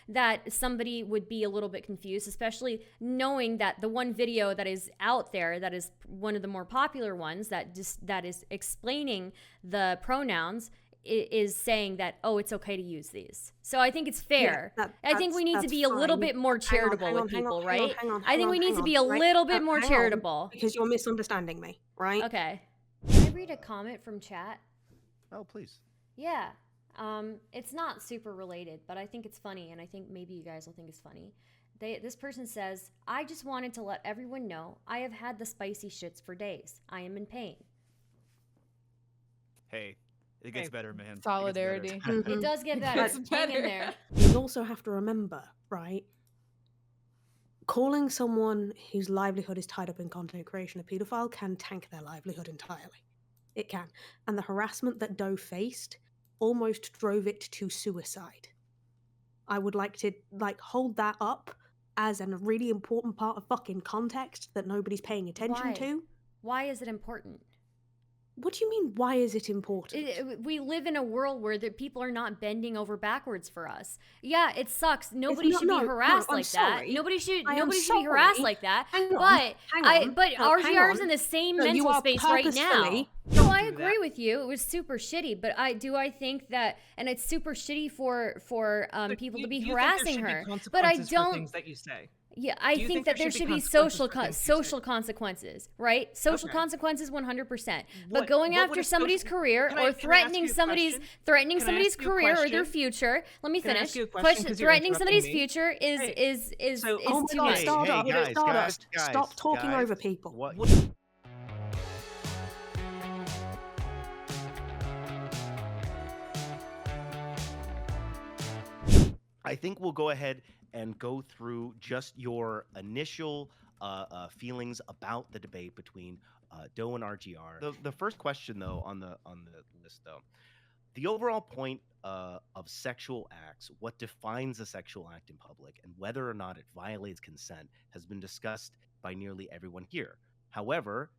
that somebody would be a little bit confused, especially knowing that the one video that is out there, that is one of the more popular ones, that is explaining the pronouns, is saying that, oh, it's okay to use these. So I think it's fair. I think we need to be a little bit more charitable with people, right? I think we need to be a little bit more charitable. Because you're misunderstanding me, right? Okay. Can I read a comment from chat? Oh, please. Yeah. It's not super related, but I think it's funny, and I think maybe you guys will think it's funny. This person says, I just wanted to let everyone know I have had the spicy shits for days. I am in pain. Hey, it gets better, man. Solidarity. It does get better. Hang in there. You also have to remember, right? Calling someone whose livelihood is tied up in content creation a pedophile can tank their livelihood entirely. It can. And the harassment that Doe faced almost drove it to suicide. I would like to hold that up as a really important part of fucking context that nobody's paying attention to. Why is it important? What do you mean, why is it important? We live in a world where people are not bending over backwards for us. Yeah, it sucks. Nobody should be harassed like that. Nobody should be harassed like that. But RGR's in the same mental space right now. No, I agree with you. It was super shitty, but I think that, and it's super shitty for people to be harassing her. But I don't. Things that you say. Yeah, I think that there should be social consequences, right? Social consequences, 100%. But going after somebody's career or threatening somebody's career or their future. Let me finish. Threatening somebody's future is too much. Stardust, stop talking over people. What? I think we'll go ahead and go through just your initial feelings about the debate between Doe and RGR. The first question, though, on the list, though, the overall point of sexual acts, what defines a sexual act in public, and whether or not it violates consent, has been discussed by nearly everyone here. However,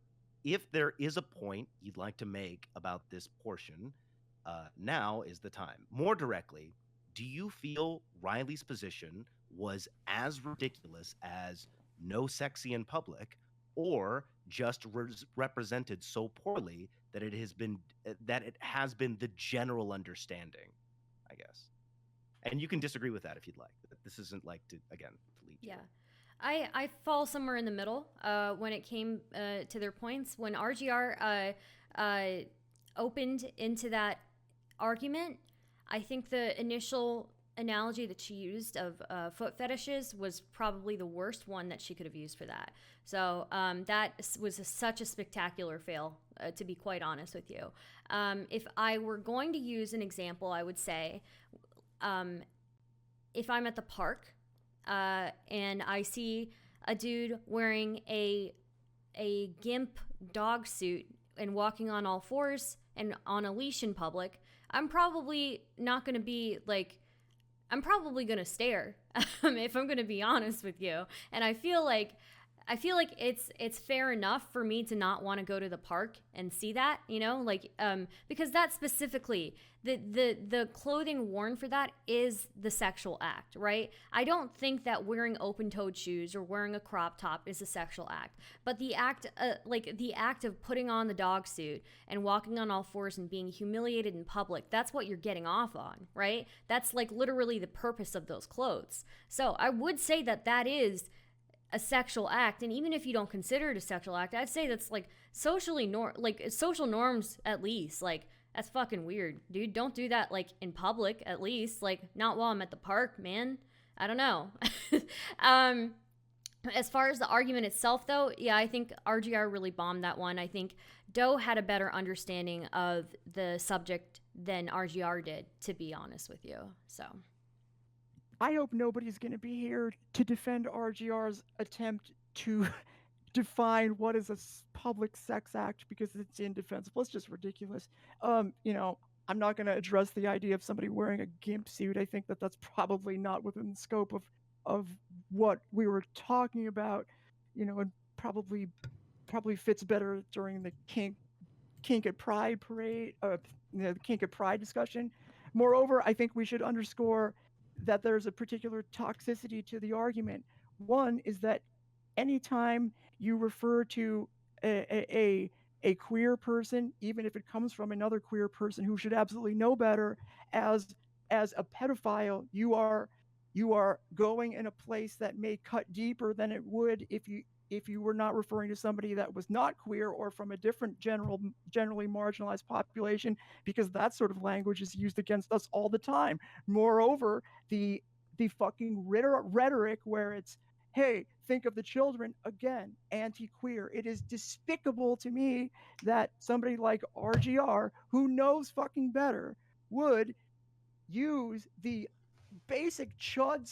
if there is a point you'd like to make about this portion, now is the time. More directly, do you feel Riley's position was as ridiculous as no sexy in public, or just represented so poorly that it has been the general understanding, I guess? And you can disagree with that if you'd like. This isn't like to lead you. Yeah. I fall somewhere in the middle when it came to their points. When RGR opened into that argument, I think the initial analogy that she used of foot fetishes was probably the worst one that she could have used for that. So that was such a spectacular fail, to be quite honest with you. If I were going to use an example, I would say if I'm at the park and I see a dude wearing a gimp dog suit and walking on all fours and on a leash in public, I'm probably not going to be like, I'm probably going to stare if I'm going to be honest with you. And I feel like it's fair enough for me to not want to go to the park and see that, because that specifically, the clothing worn for that is the sexual act, right? I don't think that wearing open-toed shoes or wearing a crop top is a sexual act, but the act of putting on the dog suit and walking on all fours and being humiliated in public, that's what you're getting off on, right? That's like literally the purpose of those clothes. So I would say that is a sexual act, and even if you don't consider it a sexual act, I'd say that's like social norms at least. Like, that's fucking weird, dude. Don't do that like in public, at least. Like, not while I'm at the park, man. I don't know. As far as the argument itself, though, yeah, I think RGR really bombed that one. I think Doe had a better understanding of the subject than RGR did, to be honest with you. So I hope nobody's going to be here to defend RGR's attempt to define what is a public sex act, because it's indefensible. It's just ridiculous. I'm not going to address the idea of somebody wearing a gimp suit. I think that's probably not within the scope of what we were talking about, and probably fits better during the kink at Pride parade, the kink at Pride discussion. Moreover, I think we should underscore that there's a particular toxicity to the argument. One is that anytime you refer to a queer person, even if it comes from another queer person who should absolutely know better, as a pedophile, you are going in a place that may cut deeper than it would if you were not referring to somebody that was not queer or from a different generally marginalized population, because that sort of language is used against us all the time. Moreover, the fucking rhetoric where it's, hey, think of the children, again, anti-queer. It is despicable to me that somebody like RGR, who knows fucking better, would use the basic chud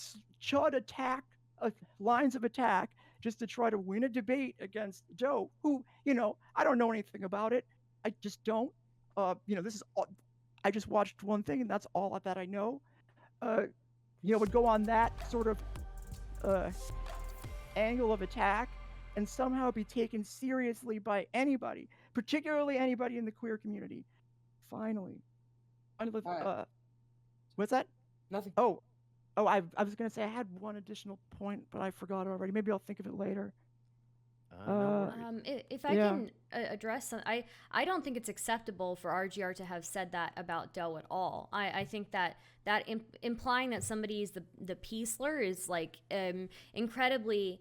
attack lines of attack just to try to win a debate against Joe, who, I don't know anything about it. I just don't. This is all, I just watched one thing, and that's all that I know. Would go on that sort of angle of attack and somehow be taken seriously by anybody, particularly anybody in the queer community. Finally. What's that? Nothing. Oh, I was going to say I had one additional point, but I forgot already. Maybe I'll think of it later. If I can address some, I don't think it's acceptable for RGR to have said that about Doe at all. I think that implying that somebody is the peaceler is like incredibly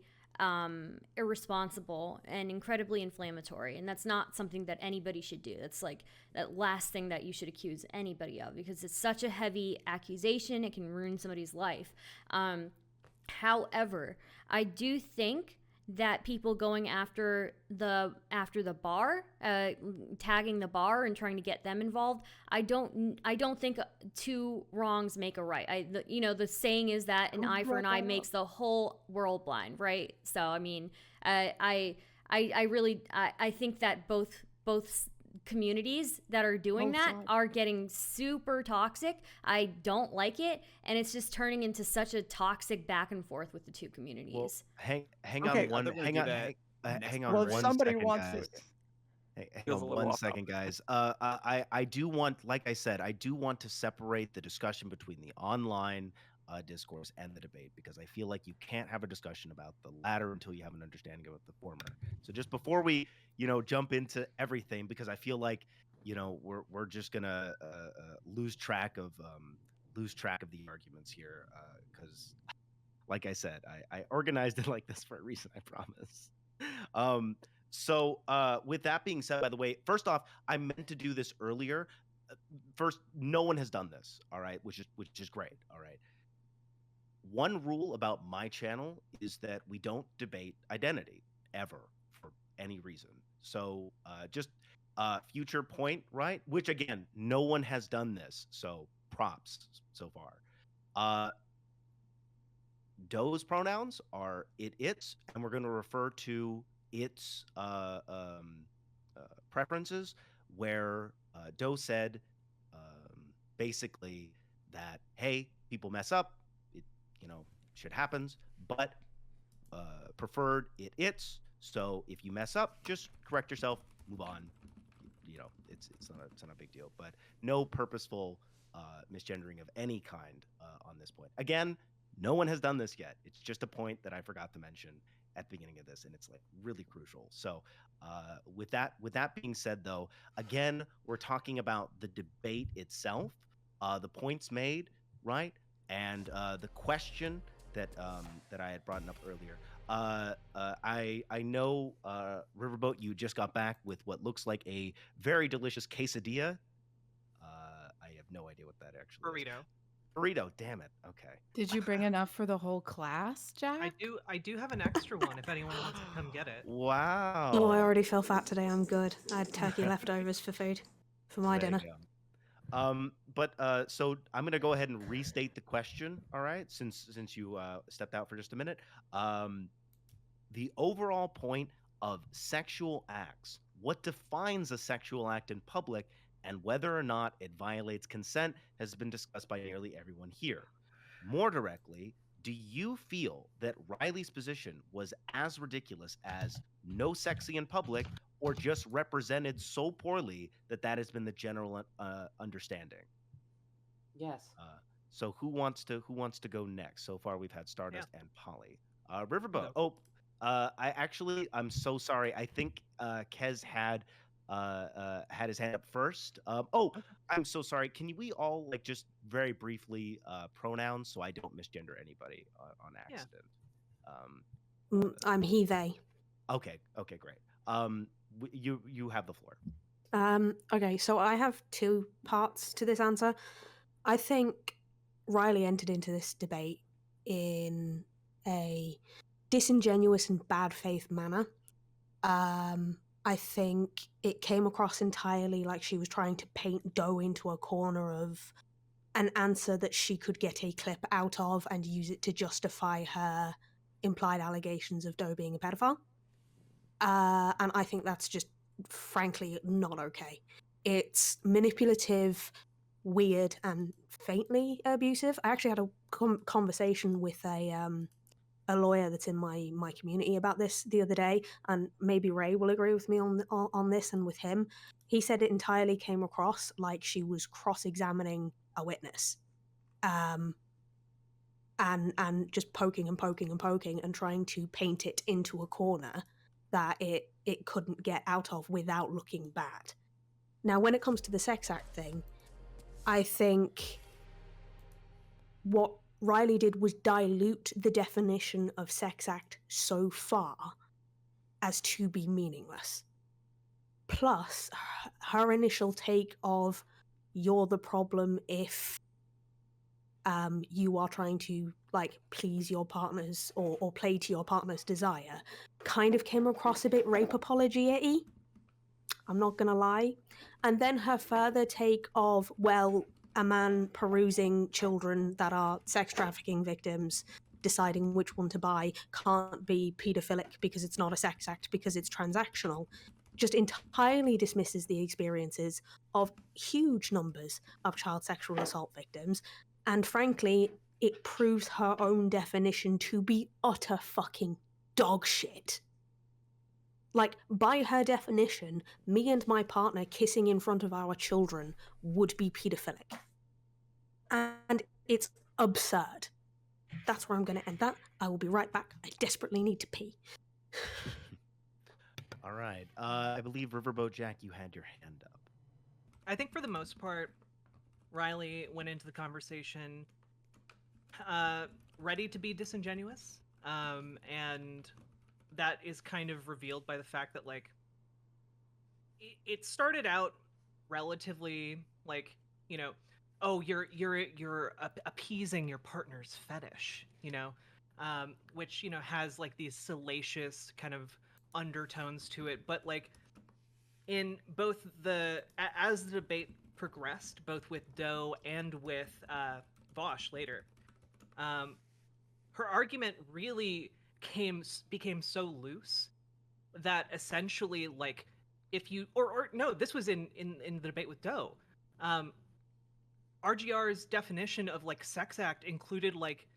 irresponsible and incredibly inflammatory, and that's not something that anybody should do. That's like that last thing that you should accuse anybody of, because it's such a heavy accusation. It can ruin somebody's life. However, I do think that people going after the bar, tagging the bar and trying to get them involved, I don't think two wrongs make a right. The saying is that an eye for an eye makes the whole world blind, right? So I mean, I really think that both communities that are doing that are getting super toxic. I don't like it, and it's just turning into such a toxic back and forth with the two communities. Well, hang on one somebody second, wants guys. it. Hang on 1 second, guys. I do want, like I said, I do want to separate the discussion between the online discourse and the debate, because I feel like you can't have a discussion about the latter until you have an understanding about the former. So just before we, jump into everything, because I feel like, we're just gonna lose track of the arguments here, because, like I said, I organized it like this for a reason. I promise. So with that being said, by the way, first off, I meant to do this earlier. First, no one has done this, all right, which is great, all right. One rule about my channel is that we don't debate identity ever for any reason. So just future point, right? Which again, no one has done this, so props so far. Doe's pronouns are its, and we're going to refer to its preferences, where Doe said basically that, hey, people mess up, shit happens, but preferred its. So if you mess up, just correct yourself, move on. It's not a big deal, but no purposeful misgendering of any kind on this point. Again, no one has done this yet. It's just a point that I forgot to mention at the beginning of this, and it's like really crucial. So with that being said, though, again, we're talking about the debate itself, the points made, right, and the question that I had brought up earlier. I know, Riverboat, you just got back with what looks like a very delicious quesadilla. I have no idea what that actually is. Burrito, damn it. Okay. Did you bring enough for the whole class, Jack? I do have an extra one if anyone wants to come get it. Wow. Oh, I already feel fat today. I'm good. I had turkey leftovers for food for my dinner. So I'm going to go ahead and restate the question, all right, since you stepped out for just a minute. The overall point of sexual acts, what defines a sexual act in public, and whether or not it violates consent has been discussed by nearly everyone here. More directly, do you feel that Riley's position was as ridiculous as no sexy in public, or just represented so poorly that has been the general understanding? Yes. So who wants to go next? So far, we've had Stardust and Polly. Riverboat. No. I'm so sorry. I think Kez had his hand up first. I'm so sorry. Can we all like just very briefly pronouns so I don't misgender anybody on Yeah. accident? I'm he, they. Okay, great. You have the floor. Okay, so I have two parts to this answer. I think Riley entered into this debate in a disingenuous and bad faith manner. I think it came across entirely like she was trying to paint Doe into a corner of an answer that she could get a clip out of and use it to justify her implied allegations of Doe being a pedophile. And I think that's just frankly not okay. It's manipulative, weird, and faintly abusive. I actually had a conversation with a lawyer that's in my community about this the other day, and maybe Ray will agree with me on this. And with him, he said it entirely came across like she was cross-examining a witness, and just poking and poking and poking and trying to paint it into a corner that it couldn't get out of without looking bad. Now, when it comes to the sex act thing, I think what Riley did was dilute the definition of sex act so far as to be meaningless. Plus, her initial take of you're the problem if you are trying to like please your partner's or play to your partner's desire kind of came across a bit rape apology-y. I'm not gonna lie. And then her further take of, well, a man perusing children that are sex trafficking victims, deciding which one to buy, can't be paedophilic because it's not a sex act, because it's transactional, just entirely dismisses the experiences of huge numbers of child sexual assault victims. And frankly, it proves her own definition to be utter fucking dog shit. Like, by her definition, me and my partner kissing in front of our children would be paedophilic. And it's absurd. That's where I'm going to end that. I will be right back. I desperately need to pee. All right. I believe Riverboat Jack, you had your hand up. I think for the most part, Riley went into the conversation ready to be disingenuous, and that is kind of revealed by the fact that like it started out relatively like, you know, oh, you're appeasing your partner's fetish, you know, which, you know, has like these salacious kind of undertones to it, but like in both as the debate progressed, both with Doe and with Vosh later, her argument really became so loose that essentially, like, if you or no, this was in the debate with Doe. RGR's definition of like sex act included like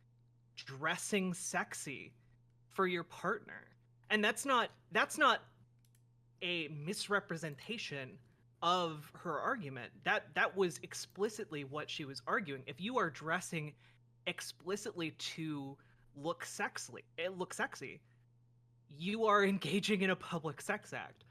dressing sexy for your partner, and that's not a misrepresentation of her argument. That was explicitly what she was arguing. If you are dressing explicitly to look sexy, you are engaging in a public sex act.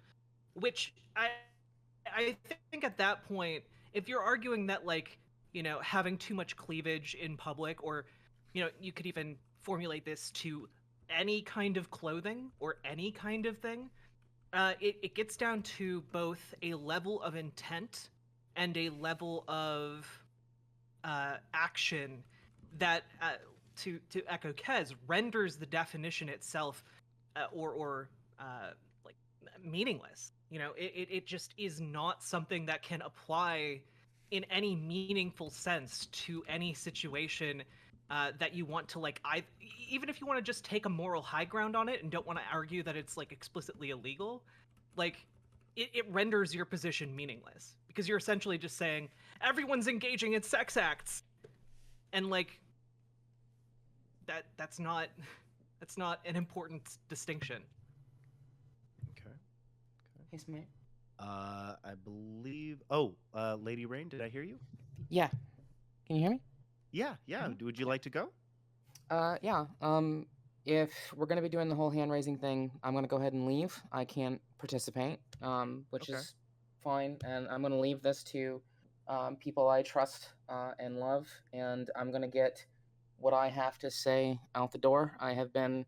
Which I think at that point, if you're arguing that, like, you know, having too much cleavage in public, or, you know, you could even formulate this to any kind of clothing or any kind of thing, it gets down to both a level of intent and a level of action that, to echo Kez, renders the definition itself like meaningless. You know, it just is not something that can apply in any meaningful sense to any situation that you want to, like, even if you want to just take a moral high ground on it and don't want to argue that it's like explicitly illegal, like it renders your position meaningless, because you're essentially just saying everyone's engaging in sex acts, and like that's not an important distinction. Okay. Yes, ma'am. I believe. Lady Rain, did I hear you? Yeah. Can you hear me? Yeah. Would you like to go? Yeah. If we're gonna be doing the whole hand raising thing, I'm gonna go ahead and leave. I can't participate, which Okay. is fine, and I'm gonna leave this to people I trust and love, and I'm gonna get what I have to say out the door. I have been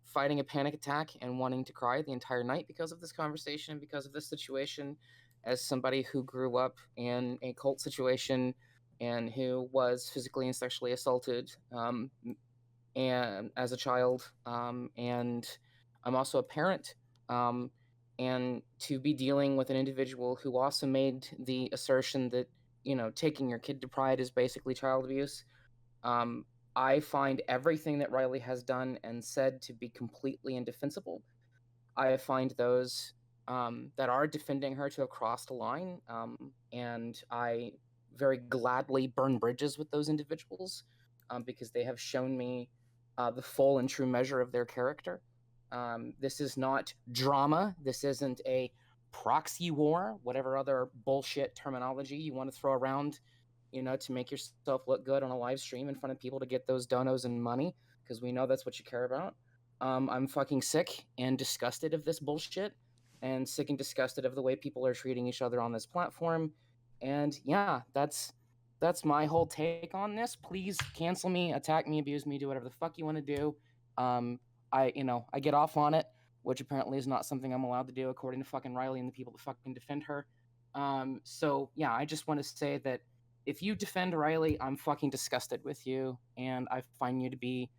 fighting a panic attack and wanting to cry the entire night because of this conversation, because of this situation. As somebody who grew up in a cult situation and who was physically and sexually assaulted and as a child, and I'm also a parent, and to be dealing with an individual who also made the assertion that taking your kid to Pride is basically child abuse. um, I find everything that Riley has done and said to be completely indefensible. I find those that are defending her to have crossed a line, and I very gladly burn bridges with those individuals because they have shown me the full and true measure of their character. This is not drama. This isn't a proxy war, whatever other bullshit terminology you want to throw around, to make yourself look good on a live stream in front of people to get those donos and money, because we know that's what you care about. I'm fucking sick and disgusted of this bullshit, and sick and disgusted of the way people are treating each other on this platform. And yeah, that's my whole take on this. Please cancel me, attack me, abuse me, do whatever the fuck you want to do. I get off on it, which apparently is not something I'm allowed to do according to fucking Riley and the people that fucking defend her. So yeah, I just want to say that if you defend Riley, I'm fucking disgusted with you, and I find you to be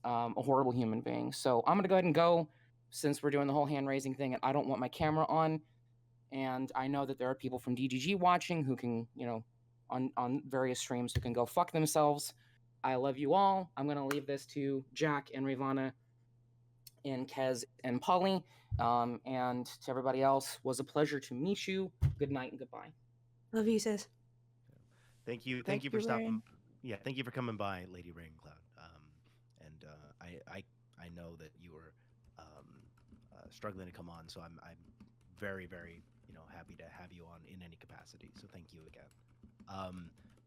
a horrible human being. So I'm gonna go ahead and go, since we're doing the whole hand raising thing, and I don't want my camera on. And I know that there are people from DGG watching who can, on various streams, who can go fuck themselves. I love you all. I'm gonna leave this to Jack and Ravana and Kez and Polly, and to everybody else. Was a pleasure to meet you. Good night and goodbye. Love you, sis. Thank you Thank for you, stopping. Rain. Yeah, thank you for coming by, Lady Raincloud. And I know that you were struggling to come on, so I'm very very happy to have you on in any capacity. So thank you again.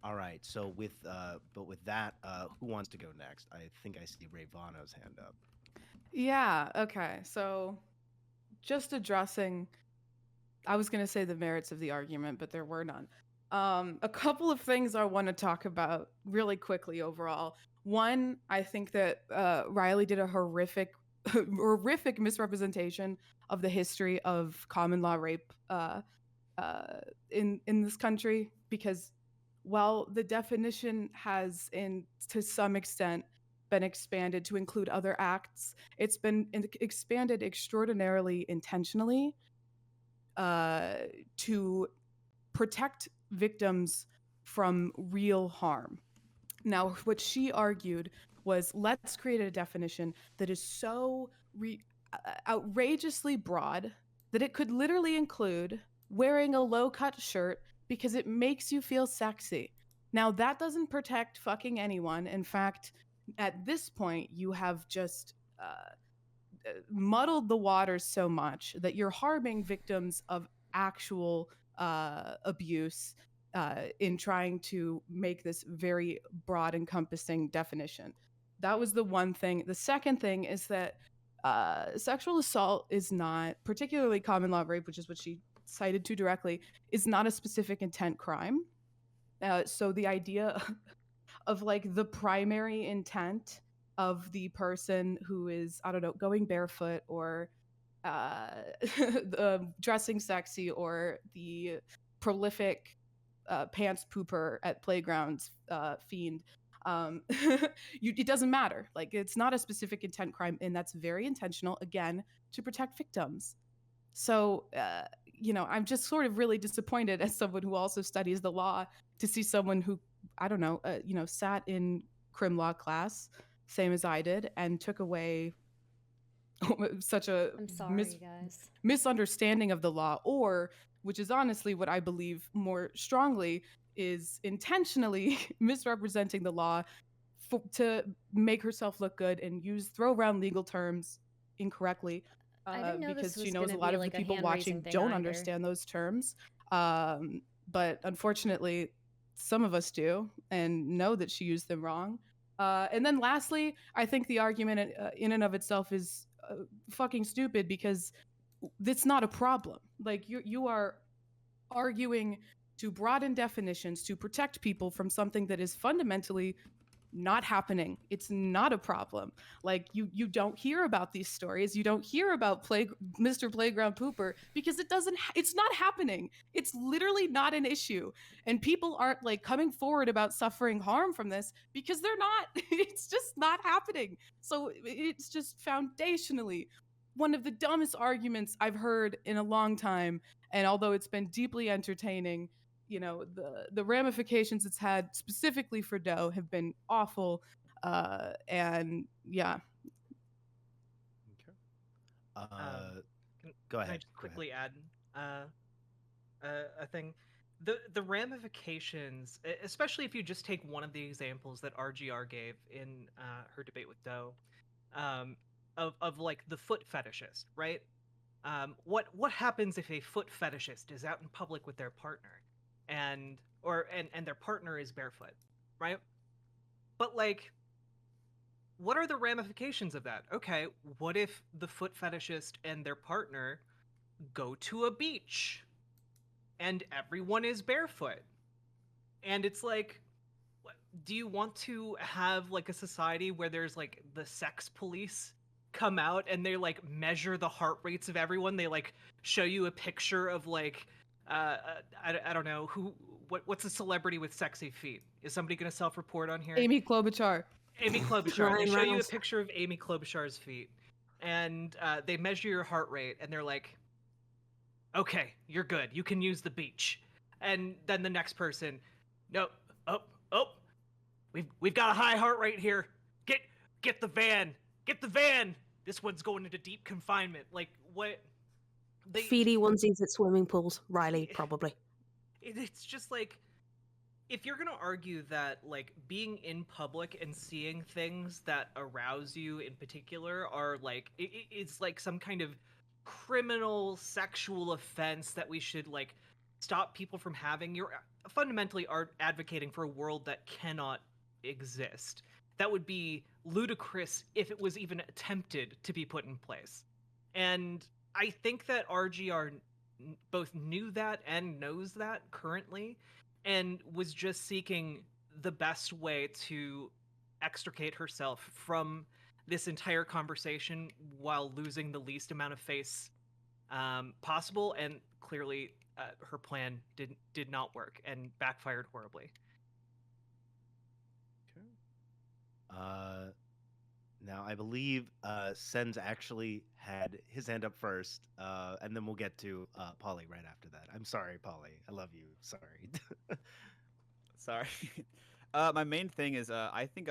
All right. So with that, who wants to go next? I think I see Ravana's hand up. Yeah, okay. So just addressing, I was going to say the merits of the argument, but there were none. A couple of things I want to talk about really quickly overall. One, I think that Riley did a horrific misrepresentation of the history of common law rape in this country, because while the definition has, to some extent, been expanded to include other acts, it's been expanded extraordinarily intentionally to protect victims from real harm. Now, what she argued was, let's create a definition that is so outrageously broad that it could literally include wearing a low-cut shirt because it makes you feel sexy. Now, that doesn't protect fucking anyone. In fact, at this point, you have just muddled the waters so much that you're harming victims of actual abuse in trying to make this very broad, encompassing definition. That was the one thing. The second thing is that sexual assault is not, particularly common law rape, which is what she cited to directly, is not a specific intent crime. So the idea of like the primary intent of the person who is, I don't know, going barefoot or dressing sexy, or the prolific pants pooper at playgrounds fiend, it doesn't matter. Like, it's not a specific intent crime, and that's very intentional, again, to protect victims. So, I'm just sort of really disappointed, as someone who also studies the law, to see someone who, I don't know, sat in crim law class, same as I did, and took away such a I'm sorry, guys. misunderstanding of the law, or, which is honestly what I believe more strongly, is intentionally misrepresenting the law to make herself look good and throw around legal terms incorrectly. I didn't know because this she was knows gonna a lot be of like the a people hand-raising watching thing don't either. understand those terms. But unfortunately, some of us do and know that she used them wrong. And then lastly, I think the argument in and of itself is fucking stupid because it's not a problem. Like you are arguing to broaden definitions to protect people from something that is fundamentally not happening. It's not a problem. Like you don't hear about these stories. You don't hear about Mr. Playground Pooper because it's not happening. It's literally not an issue. And people aren't like coming forward about suffering harm from this because they're not. It's just not happening. So it's just foundationally one of the dumbest arguments I've heard in a long time. And although it's been deeply entertaining, the ramifications it's had specifically for Doe have been awful. And yeah. Okay. Can Go I ahead. just quickly add a thing? The ramifications, especially if you just take one of the examples that RGR gave in her debate with Doe, of like the foot fetishist, right? What happens if a foot fetishist is out in public with their partner, and their partner is barefoot, right? But like, what are the ramifications of that? Okay, what if the foot fetishist and their partner go to a beach and everyone is barefoot? And it's like, do you want to have like a society where there's like the sex police come out and they like measure the heart rates of everyone? They like show you a picture of like I don't know what's a celebrity with sexy feet? Is somebody gonna self-report on here? Amy Klobuchar. Amy Klobuchar. They Ryan show you a Reynolds. picture of Amy Klobuchar's feet, and they measure your heart rate, and they're like, "Okay, you're good. You can use the beach." And then the next person, no, oh, we've got a high heart rate here. Get the van. Get the van. This one's going into deep confinement. Like what? Feedy onesies at swimming pools. Riley, probably. It's just like, if you're gonna argue that like being in public and seeing things that arouse you in particular are like it's like some kind of criminal sexual offense that we should like stop people from having, you're fundamentally advocating for a world that cannot exist. That would be ludicrous if it was even attempted to be put in place. And I think that RGR both knew that and knows that currently, and was just seeking the best way to extricate herself from this entire conversation while losing the least amount of face possible. And clearly, her plan did not work and backfired horribly. Okay. Now I believe Sen's actually had his hand up first, and then we'll get to Polly right after that. I'm sorry, Polly. I love you. Sorry. Sorry. My main thing is I think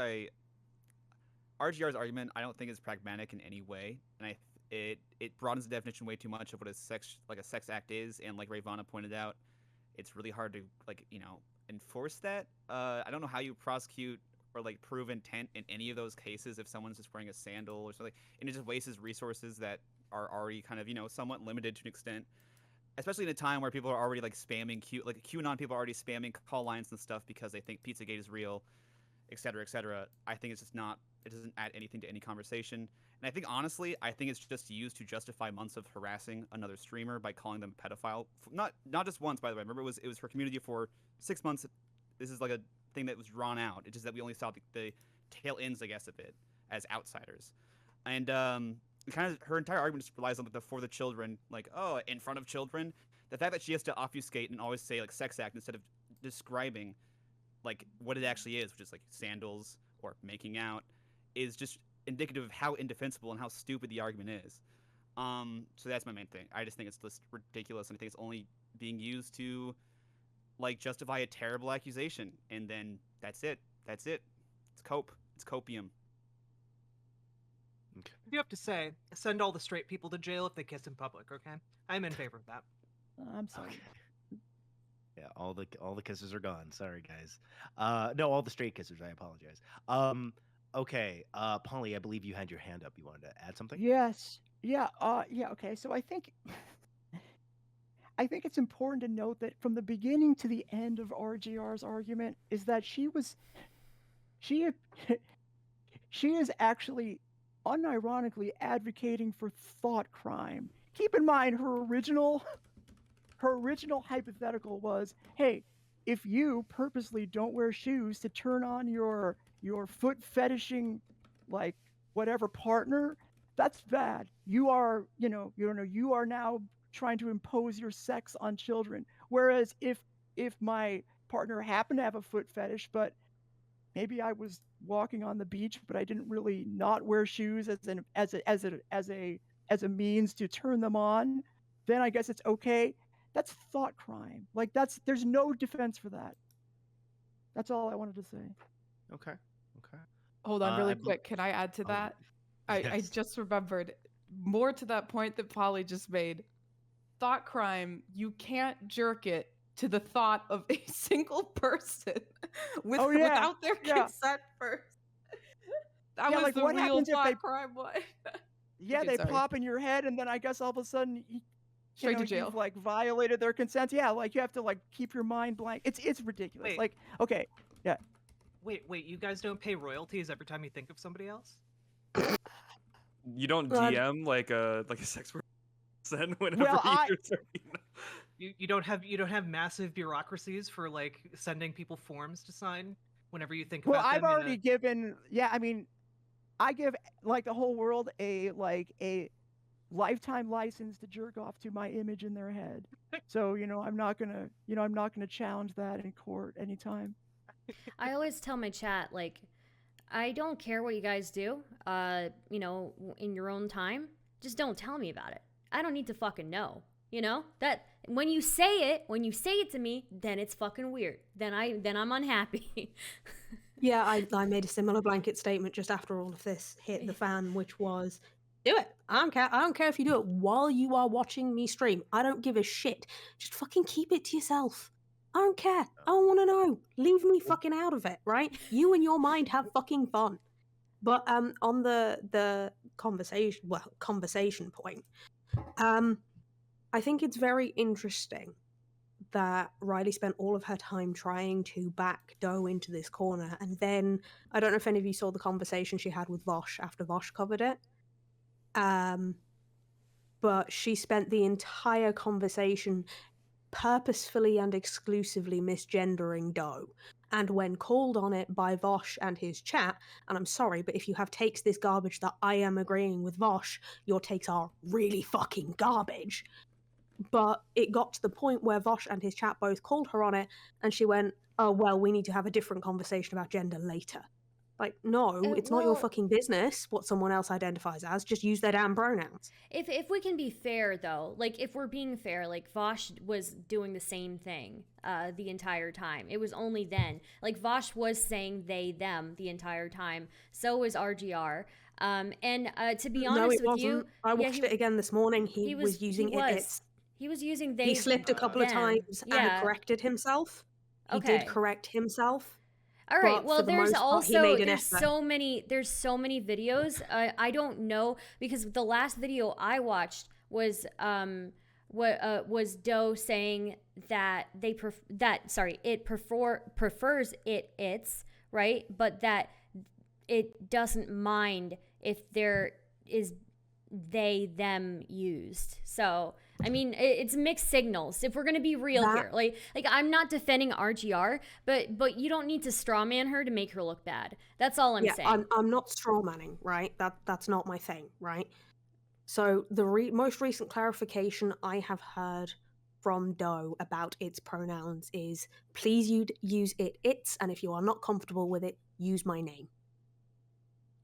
RGR's argument I don't think is pragmatic in any way, and it broadens the definition way too much of what a sex act is, and like Ravana pointed out, it's really hard to enforce that. I don't know how you prosecute or like prove intent in any of those cases if someone's just wearing a sandal or something, and it just wastes resources that are already kind of somewhat limited to an extent, especially in a time where people are already like spamming QAnon people are already spamming call lines and stuff because they think Pizzagate is real, et cetera, et cetera. I think it's just not, it doesn't add anything to any conversation. And I think honestly, it's just used to justify months of harassing another streamer by calling them pedophile. Not just once, by the way. Remember, it was for community for 6 months. This is like a thing that was drawn out. It's just that we only saw the tail ends, I guess, of it as outsiders. And kind of her entire argument just relies on the for the children, like, oh, in front of children. The fact that she has to obfuscate and always say like sex act instead of describing like what it actually is, which is like sandals or making out, is just indicative of how indefensible and how stupid the argument is. So that's my main thing. I just think it's just ridiculous, and I think it's only being used to like justify a terrible accusation, and then that's it. It's copium. Okay. You have to say, send all the straight people to jail if they kiss in public, okay? I'm in favor of that. I'm sorry. Okay. Yeah, all the kisses are gone. Sorry, guys. No, all the straight kisses. I apologize. Okay. Polly, I believe you had your hand up. You wanted to add something? Yes. Yeah. Yeah. Okay. So I think I think it's important to note that from the beginning to the end of RGR's argument is that she is actually unironically advocating for thought crime. Keep in mind her original hypothetical was, hey, if you purposely don't wear shoes to turn on your foot fetishing, like, whatever partner, that's bad. You are now trying to impose your sex on children. Whereas if my partner happened to have a foot fetish, but maybe I was walking on the beach, but I didn't really not wear shoes as a means to turn them on, then I guess it's okay. That's thought crime. Like, there's no defense for that. That's all I wanted to say. Okay. Hold on, really I bel- quick. Can I add to Oh, that? I yes. just remembered more to that point that Polly just made. Thought crime, you can't jerk it to the thought of a single person without their consent first. That was like, the what real happens if thought they crime one. Yeah, Okay, they sorry. pop in your head, and then I guess all of a sudden, Straight to jail. you've like violated their consent. Yeah, like you have to like keep your mind blank. It's ridiculous. Wait. Like, okay, yeah. Wait, you guys don't pay royalties every time you think of somebody else? You don't Well, DM like a sex worker then whenever Well, you're starting. You don't have massive bureaucracies for like sending people forms to sign whenever you think Well, about I've them in already given. Yeah, I mean, I give like the whole world a lifetime license to jerk off to my image in their head. So I'm not gonna challenge that in court anytime. I always tell my chat, like, I don't care what you guys do, in your own time. Just don't tell me about it. I don't need to fucking know. That when you say it to me, then it's fucking weird. Then I'm unhappy. Yeah, I made a similar blanket statement just after all of this hit the fan, which was, do it. I don't care. I don't care if you do it while you are watching me stream. I don't give a shit. Just fucking keep it to yourself. I don't care. I don't want to know. Leave me fucking out of it, right? You and your mind have fucking fun. But on the conversation point, I think it's very interesting that Riley spent all of her time trying to back Doe into this corner, and then I don't know if any of you saw the conversation she had with Vosh after Vosh covered it. But she spent the entire conversation purposefully and exclusively misgendering Doe. And when called on it by Vosh and his chat, and I'm sorry, but if you have takes this garbage that I am agreeing with Vosh, your takes are really fucking garbage. But it got to the point where Vosh and his chat both called her on it, and she went, oh, well, we need to have a different conversation about gender later. Like, no, it's not your fucking business what someone else identifies as. Just use their damn pronouns. If we can be fair, though, like, if we're being fair, like, Vosh was doing the same thing the entire time. It was only then. Like, Vosh was saying they, them the entire time. So was RGR. And to be honest with you... I watched it again this morning. He was using it. He was using they. He slipped a couple of times and corrected himself. He did correct himself. All right. Well, there's also there's so many videos. I don't know, because the last video I watched was was Doe saying that it prefers it's right, but that it doesn't mind if there is they them used. So I mean, it's mixed signals. If we're gonna be real here, like I'm not defending RGR, but you don't need to strawman her to make her look bad. That's all I'm saying. I'm not strawmanning, right? That's not my thing, right? So the most recent clarification I have heard from Doe about its pronouns is, please use it's, and if you are not comfortable with it, use my name.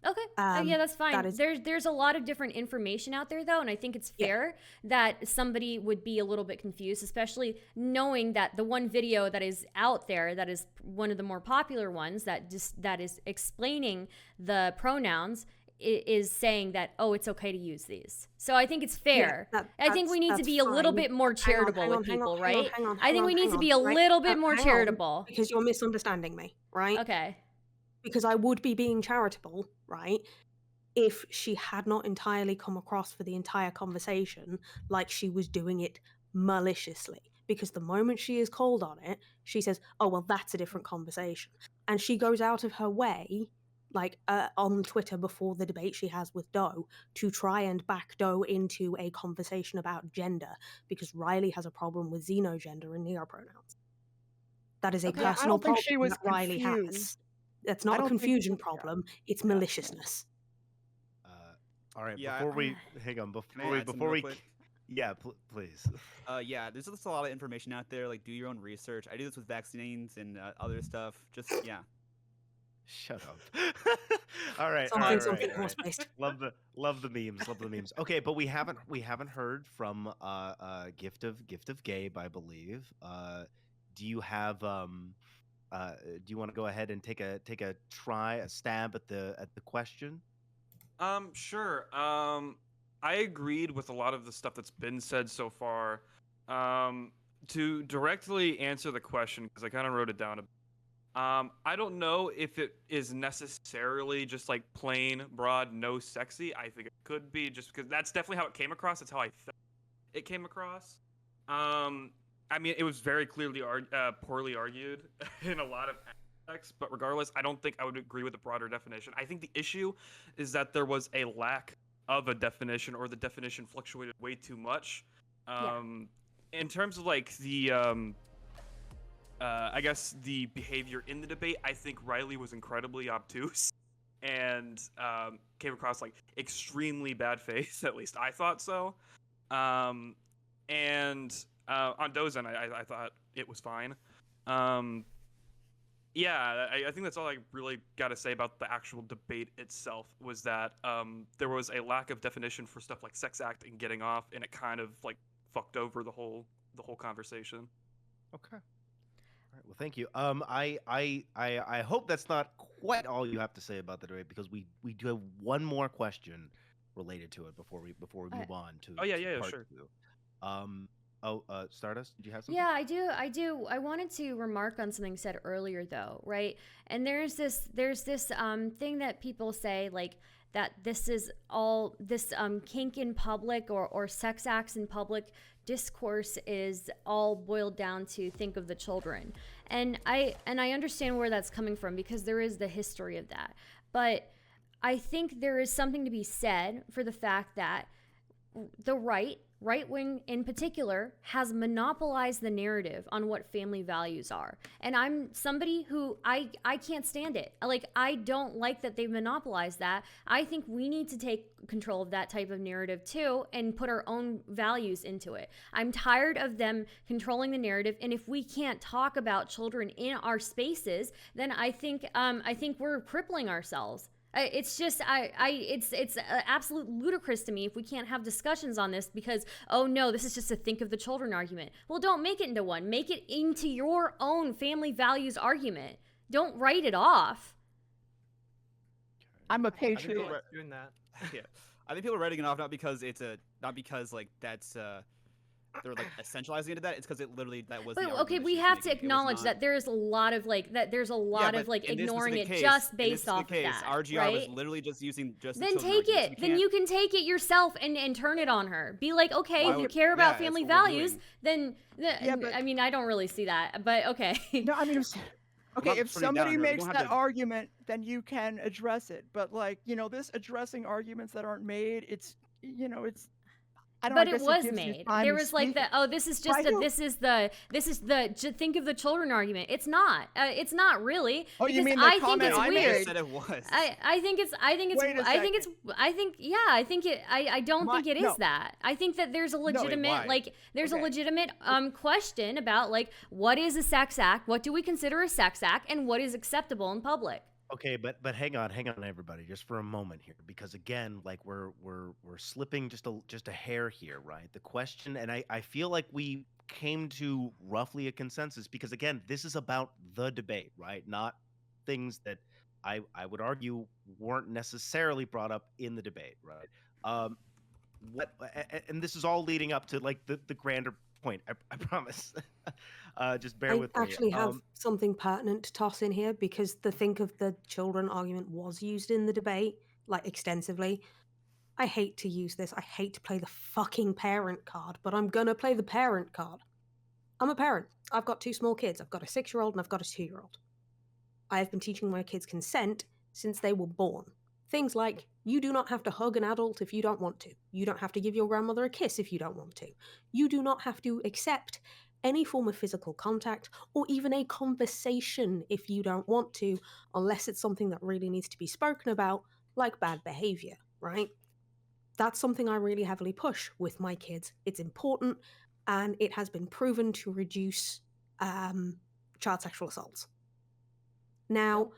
Okay. Yeah, that's fine. There's a lot of different information out there, though, and I think it's fair that somebody would be a little bit confused, especially knowing that the one video that is out there, that is one of the more popular ones, that is explaining the pronouns, is saying that, oh, it's okay to use these. So I think it's fair. I think we need to be a little bit more charitable with people, right? I think we need to be a little bit more charitable. Because you're misunderstanding me, right? Okay. Because I would be being charitable, right, if she had not entirely come across for the entire conversation like she was doing it maliciously, because the moment she is called on it, she says, "Oh, well, that's a different conversation." And she goes out of her way, like on Twitter before the debate she has with Doe, to try and back Doe into a conversation about gender, because Riley has a problem with xenogender and neopronouns. That is a Okay. Yeah, I personal don't think problem she was that Riley has. confused. That's I not a don't think confusion yeah. problem, it's Yeah. maliciousness. All right, Yeah, before we hang on, Can before I add something before real we, quick? yeah, please. Yeah, there's just a lot of information out there. Like, do your own research. I do this with vaccines and other stuff. Just yeah. Shut up. All right, all Something, right, something all right. horse-based. Love the memes, love the memes. Okay, but we haven't heard from Gift of Gabe, I believe. Do you have do you want to go ahead and take a stab at the question? Sure. I agreed with a lot of the stuff that's been said so far. To directly answer the question, because I kind of wrote it down. I don't know if it is necessarily just like plain, broad, no sexy. I think it could be just because that's definitely how it came across. That's how I felt it came across. I mean, it was very clearly poorly argued in a lot of aspects, but regardless, I don't think I would agree with the broader definition. I think the issue is that there was a lack of a definition, or the definition fluctuated way too much. In terms of like the I guess the behavior in the debate, I think Riley was incredibly obtuse and came across like extremely bad faith. At least I thought so. And on Doe's end, I thought it was fine. Yeah, I think that's all I really got to say about the actual debate itself, was that there was a lack of definition for stuff like sex act and getting off, and it kind of like fucked over the whole conversation. Okay. All right. Well, thank you. I hope that's not quite all you have to say about the debate, because we do have one more question related to it before we move on to. Oh yeah, to yeah, part sure. two. Stardust, did you have something? Yeah, I do. I wanted to remark on something said earlier, though, right? And there's this thing that people say, like, that this is all this kink in public, or sex acts in public discourse is all boiled down to think of the children. And I understand where that's coming from, because there is the history of that. But I think there is something to be said for the fact that the right wing in particular has monopolized the narrative on what family values are. And I'm somebody who I can't stand it. Like, I don't like that they've monopolized that. I think we need to take control of that type of narrative too, and put our own values into it. I'm tired of them controlling the narrative, and if we can't talk about children in our spaces, then I think we're crippling ourselves. It's just it's absolute ludicrous to me if we can't have discussions on this, because, oh no, this is just a think of the children argument. Well, don't make it into one. Make it into your own family values argument. Don't write it off. I'm a I think patriot. people are doing that. Yeah, I think people are writing it off not because like that's they're like essentializing into that. It's because it literally that was. But the okay, argument we she's have to making. It was acknowledge not- that there's a lot of like that. There's a lot Yeah, of but like in this ignoring it specific just case- based off in this specific of case, that. RGR right? was literally just using just. Then the children take arguments. it. Then you can take it yourself and turn it on her. Be like, okay, Why if you would- care yeah, about that's family what we're values, doing. then Yeah, but- I mean, I don't really see that, but okay. No, I mean, okay, not if putting it down on somebody her. We makes don't have that to- argument, then you can address it. But like, this addressing arguments that aren't made, it's, it's. I don't. But I it guess was gives you made. time There to was like speak. the, oh, this is just By who? this is the think of the children argument. It's not. It's not really. Oh, you because mean the I think comment it's I made? weird. I said it was. I think it's Wait a I don't think it is no. that. I think that there's a legitimate why? there's a Okay. legitimate question about like, what is a sex act? What do we consider a sex act, and what is acceptable in public? Okay, but hang on, everybody, just for a moment here, because again, like we're slipping just a hair here, right? The question, and I feel like we came to roughly a consensus, because again, this is about the debate, right? Not things that I would argue weren't necessarily brought up in the debate, right? And this is all leading up to like the grander point. I promise. Just bear with I me. actually have something pertinent to toss in here, because the think of the children argument was used in the debate, like extensively. I hate to use this. I hate to play the fucking parent card, but I'm gonna play the parent card. I'm a parent. I've got 2 small kids. I've got a 6-year-old and I've got a 2-year-old. I have been teaching my kids consent since they were born. Things like, you do not have to hug an adult if you don't want to. You don't have to give your grandmother a kiss if you don't want to. You do not have to accept any form of physical contact or even a conversation if you don't want to, unless it's something that really needs to be spoken about, like bad behavior, right? That's something I really heavily push with my kids. It's important, and it has been proven to reduce child sexual assaults. Now,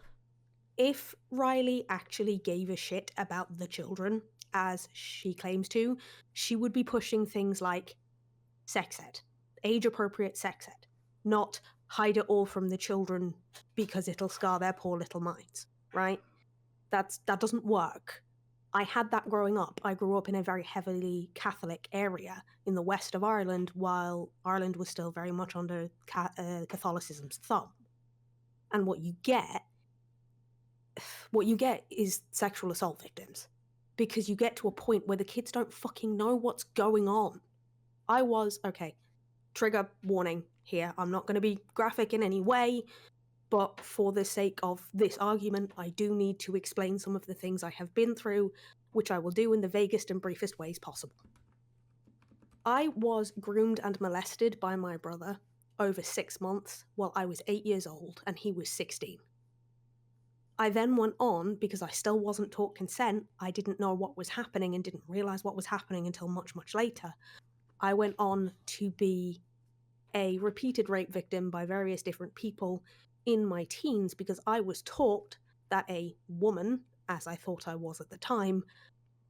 if Riley actually gave a shit about the children, as she claims to, she would be pushing things like sex ed, age-appropriate sex ed, not hide it all from the children because it'll scar their poor little minds, right? That doesn't work. I had that growing up. I grew up in a very heavily Catholic area in the west of Ireland, while Ireland was still very much under Catholicism's thumb. And what you get is sexual assault victims, because you get to a point where the kids don't fucking know what's going on. Okay, trigger warning here. I'm not going to be graphic in any way, but for the sake of this argument, I do need to explain some of the things I have been through, which I will do in the vaguest and briefest ways possible. I was groomed and molested by my brother over 6 months while I was 8 years old and he was 16. I then went on, because I still wasn't taught consent, I didn't know what was happening and didn't realize what was happening until much, much later. I went on to be a repeated rape victim by various different people in my teens, because I was taught that a woman, as I thought I was at the time,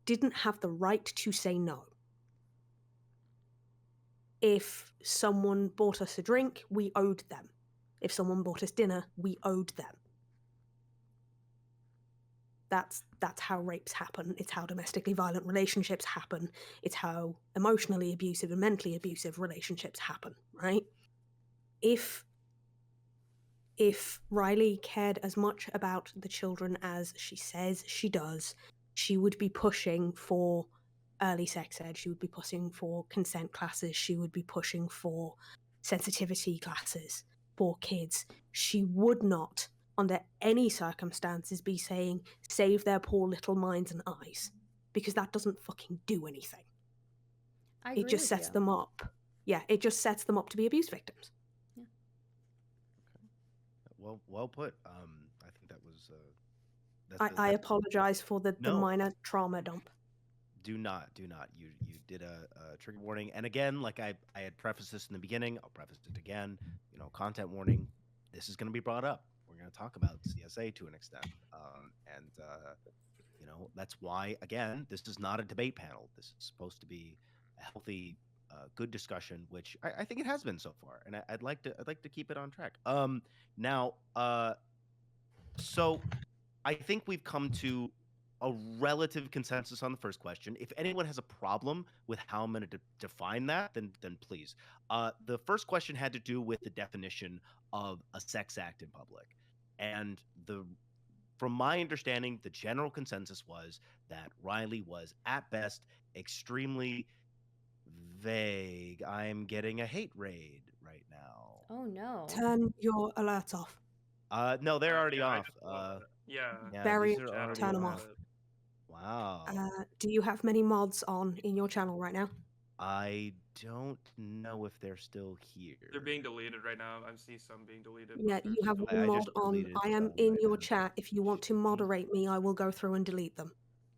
didn't have the right to say no. If someone bought us a drink, we owed them. If someone bought us dinner, we owed them. That's how rapes happen. It's how domestically violent relationships happen. It's how emotionally abusive and mentally abusive relationships happen, right? If Riley cared as much about the children as she says she does, she would be pushing for early sex ed. She would be pushing for consent classes. She would be pushing for sensitivity classes for kids. She would not, under any circumstances, be saying, save their poor little minds and eyes, because that doesn't fucking do anything. It just sets them up. Yeah, it just sets them up to be abuse victims. Yeah. Okay. Well put. I think that was. I apologize for the minor trauma dump. Do not. You did a trigger warning, and again, like I had prefaced this in the beginning, I'll preface it again. Content warning. This is going to be brought up. We're going to talk about CSA to an extent, and that's why, again, this is not a debate panel. This is supposed to be a healthy, good discussion, which I think it has been so far, and I'd like to keep it on track. Now, so I think we've come to a relative consensus on the first question. If anyone has a problem with how I'm going to define that, then please. The first question had to do with the definition of a sex act in public, and from my understanding, the general consensus was that Riley was at best extremely vague. I'm getting a hate raid right now. Oh no. Turn your alerts off. No, they're already off. Yeah. Very these are already turn them off. Wow. Do you have many mods on in your channel right now? I don't know if they're still here. They're being deleted right now. I see some being deleted. Yeah, you have one mod on. I am in your chat. If you want to moderate me, I will go through and delete them.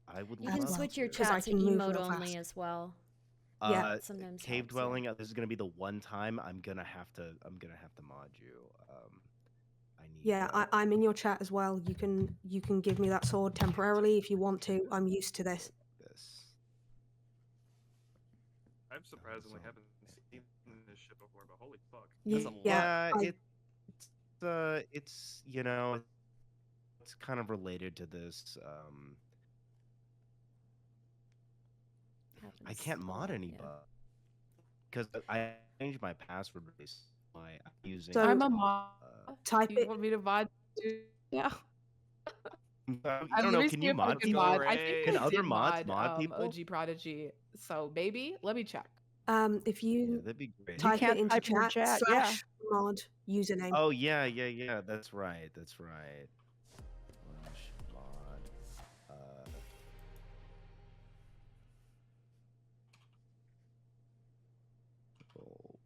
I would. You can love switch your to. chat to emote only as well. Yeah. Sometimes Cave helps, dwelling. yeah. This is gonna be the one time I'm gonna have to mod you. I need. Yeah, I'm in your chat as well. You can give me that sword temporarily if you want to. I'm used to this. I'm surprisingly haven't seen this shit before, but holy fuck. Yeah, it's it's kind of related to this. I can't mod anybody because I changed my password recently. I'm using. So I'm a mod. Type You it. want me to mod? Yeah. I don't know. Let me Can see you if I mod can people? mod. I Hooray. think Can I other did mods mod people? OG Prodigy. So maybe let me check. If Yeah, you that'd be great. type it can't into type in your chat, chat, yeah. /mod username. Oh yeah. That's right. Slash mod.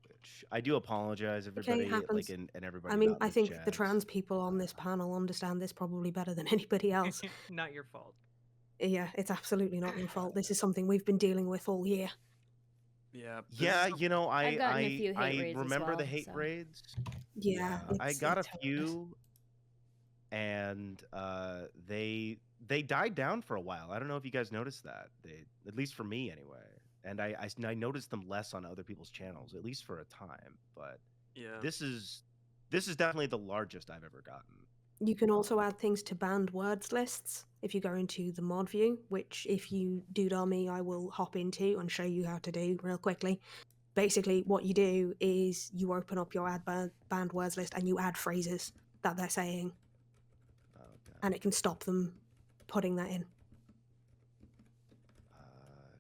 Which I do apologize, everybody. happens. And I everybody. mean, not in I the think the chat. trans people on this panel understand this probably better than anybody else. Not your fault. Yeah, it's absolutely not your fault. This is something we've been dealing with all year. Yeah. this Yeah, is- you know, I've gotten a few hate I raids as remember the well, hate so. raids. Yeah, I it's got a horrendous. few, and they died down for a while. I don't know if you guys noticed that. They, at least for me anyway. And I noticed them less on other people's channels, at least for a time. But yeah. this is definitely the largest I've ever gotten. You can also add things to banned words lists if you go into the mod view, which if you doodle me, I will hop into and show you how to do real quickly. Basically, what you do is you open up your banned words list and you add phrases that they're saying, Okay. and it can stop them putting that in.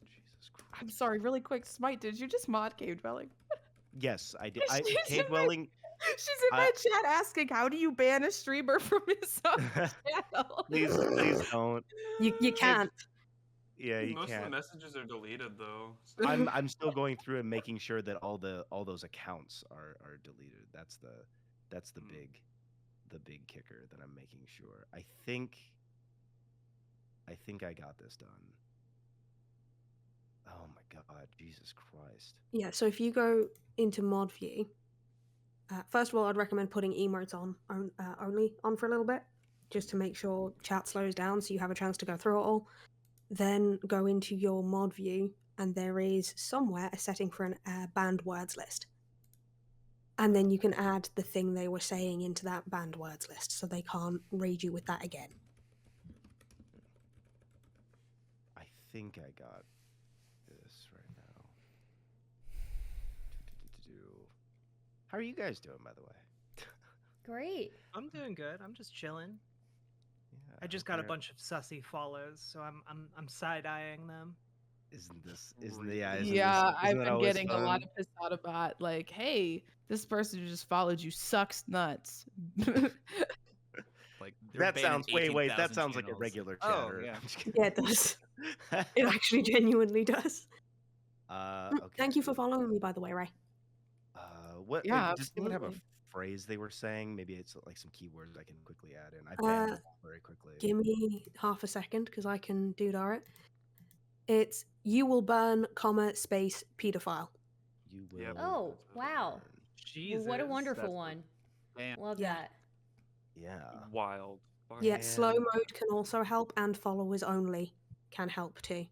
Jesus Christ. I'm sorry, really quick. Smite, did you just mod Cave Dwelling? Yes, I did. She's Cave in my- Dwelling. She's in my chat asking, how do you ban a streamer from his own channel? Please don't. You can't. Yeah, you Most can't. of the messages are deleted though. I'm still going through and making sure that all those accounts are deleted. That's the big kicker that I'm making sure. I think I got this done. Oh my god, Jesus Christ. Yeah, so if you go into mod view, first of all, I'd recommend putting emotes only on for a little bit, just to make sure chat slows down so you have a chance to go through it all. Then go into your mod view, and there is somewhere a setting for a banned words list. And then you can add the thing they were saying into that banned words list, so they can't raid you with that again. I think I got this right now. How are you guys doing, by the way? Great. I'm doing good. I'm just chilling. Yeah, I just got a bunch of sussy follows, so I'm side eyeing them. Isn't I've that been always getting a lot of Pisada bot like, hey, this person who just followed you sucks nuts. Like they're that banning sounds wait, that 18,000 sounds like a channels. regular Oh, chatter. yeah. I'm just kidding. Yeah, it does. It actually genuinely does. Okay. Thank you for following me, by the way, Ray. What? Yeah, Does anyone have a absolutely. phrase they were saying? Maybe it's like some keywords I can quickly add in. I banned it very quickly. Give me half a second because I can doodle it. It's you will burn, space, pedophile. You will. Yep. Oh, wow. burn. Jesus, Well, what a wonderful that's one. Damn. Love Yeah. that. Yeah. Wild. Yeah, slow And- mode can also help, and followers only can help too.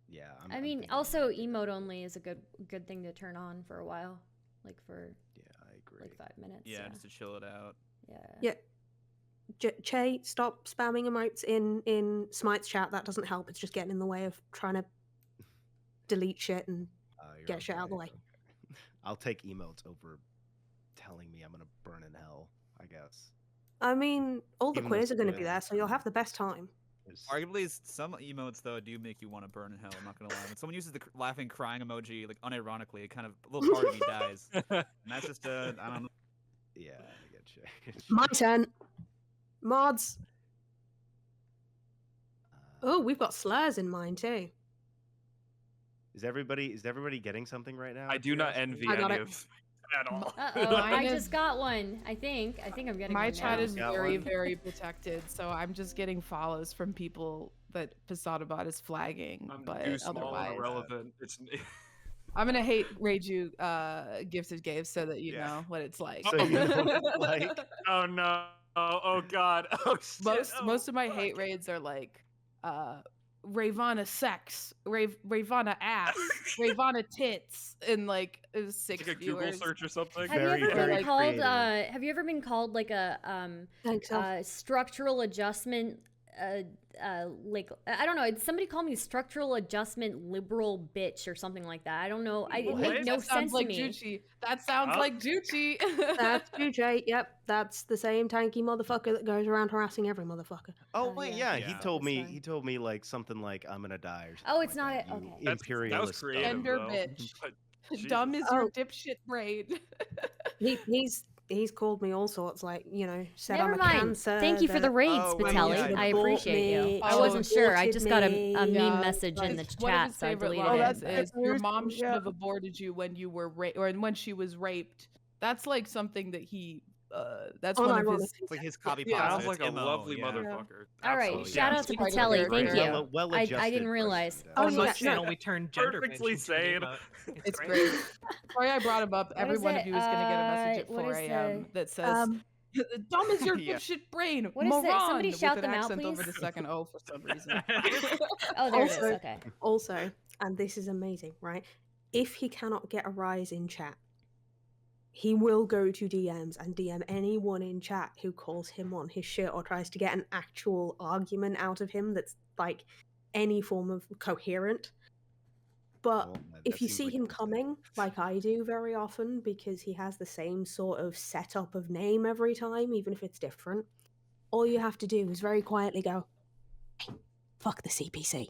Yeah. I I'm mean, thinking also maybe emote only is a good thing to turn on for a while, like for Yeah, I agree. like 5 minutes. Yeah, just to chill it out. yeah. Yeah. Che, stop spamming emotes in Smite's chat. That doesn't help. It's just getting in the way of trying to delete shit and You're get shit out of the way. okay. I'll take emotes over telling me I'm gonna burn in hell, I guess. I mean, all the Even though quiz are going to be spoilers there, so you'll are- have the best time. There's- Arguably, some emotes though do make you want to burn in hell. I'm not gonna lie. When someone uses the laughing, crying emoji, like unironically, it kind of a little part of me dies. And that's just I don't know. Yeah, I get you. My turn. Mods. Oh, we've got slurs in mine too. Is everybody getting something right now? I do not envy I got any it. of at all. Uh-oh, Mine I is- just got one. I think I'm getting My one chat now. is Got very, one? very protected, so I'm just getting follows from people that Pisada bot is flagging. I'm but too small otherwise, and irrelevant. It's I'm gonna hate raid you gifted Gabe so that you Yeah. know what it's like. So you know what it's like. oh no. Oh god. Oh shit. most of my fuck. hate raids are like Ravana sex, Ravana ass, Ravana tits, and like it was 6 It's like a Google viewers. search or something. Have Very, you ever very been called? creative. Have you ever been called like a Thanks, Elf. structural adjustment like I don't know. Somebody called me structural adjustment liberal bitch or something like that. I don't know. It What? made no That sense sounds like to me. Juchi. That sounds Huh? like Juchi. That's Jay. Yep, that's the same tanky motherfucker that goes around harassing every motherfucker. Oh Oh, wait, yeah. yeah, he Yeah. told This me guy. he told me like something like I'm gonna die or something. Oh, it's like not that, a- you okay. That was imperialist creative dumb. Gender though. bitch. But Dumb Jesus. is your Oh. dipshit brain. He's called me all sorts, like, you know, said Never I'm a mind. cancer. Thank you for the that raids, Oh, wait, Patelli. yeah, I no. appreciate you. me, I Oh, wasn't sure. I aborted just got a me. mean Yeah, message in the it's one of chat, his so I favorite deleted Oh, it. that's But is your Bruce, mom should yeah. have aborted you when you were or when she was raped. That's like something that he that's one of his Unironically. It's like his copy Yeah. pasta. Sounds like it's a MO, lovely yeah. motherfucker. all right, Absolutely. shout yeah. out to Quite a Patelli. Thank character. you. Well-adjusted I didn't person, realize. yeah. Oh, On yeah, my no. channel, we turn gender Perfectly mentions today, sane. but It's great. Sorry I brought him up. What Every is one it? of you is going to get a message at What 4 is a.m. the- that says, dumb is your Yeah. dipshit brain, What is it? moron, Somebody with shout an them out, accent over please. the second O for some reason. Oh, there it is. Also- Okay. Also, and this is amazing, right? If he cannot get a rise in chat, he will go to DMs and DM anyone in chat who calls him on his shit or tries to get an actual argument out of him that's like any form of coherent. But Well, if that you seems see like him a mistake. coming, like I do very often, because he has the same sort of setup of name every time, even if it's different, all you have to do is very quietly go, "Hey, fuck the CPC."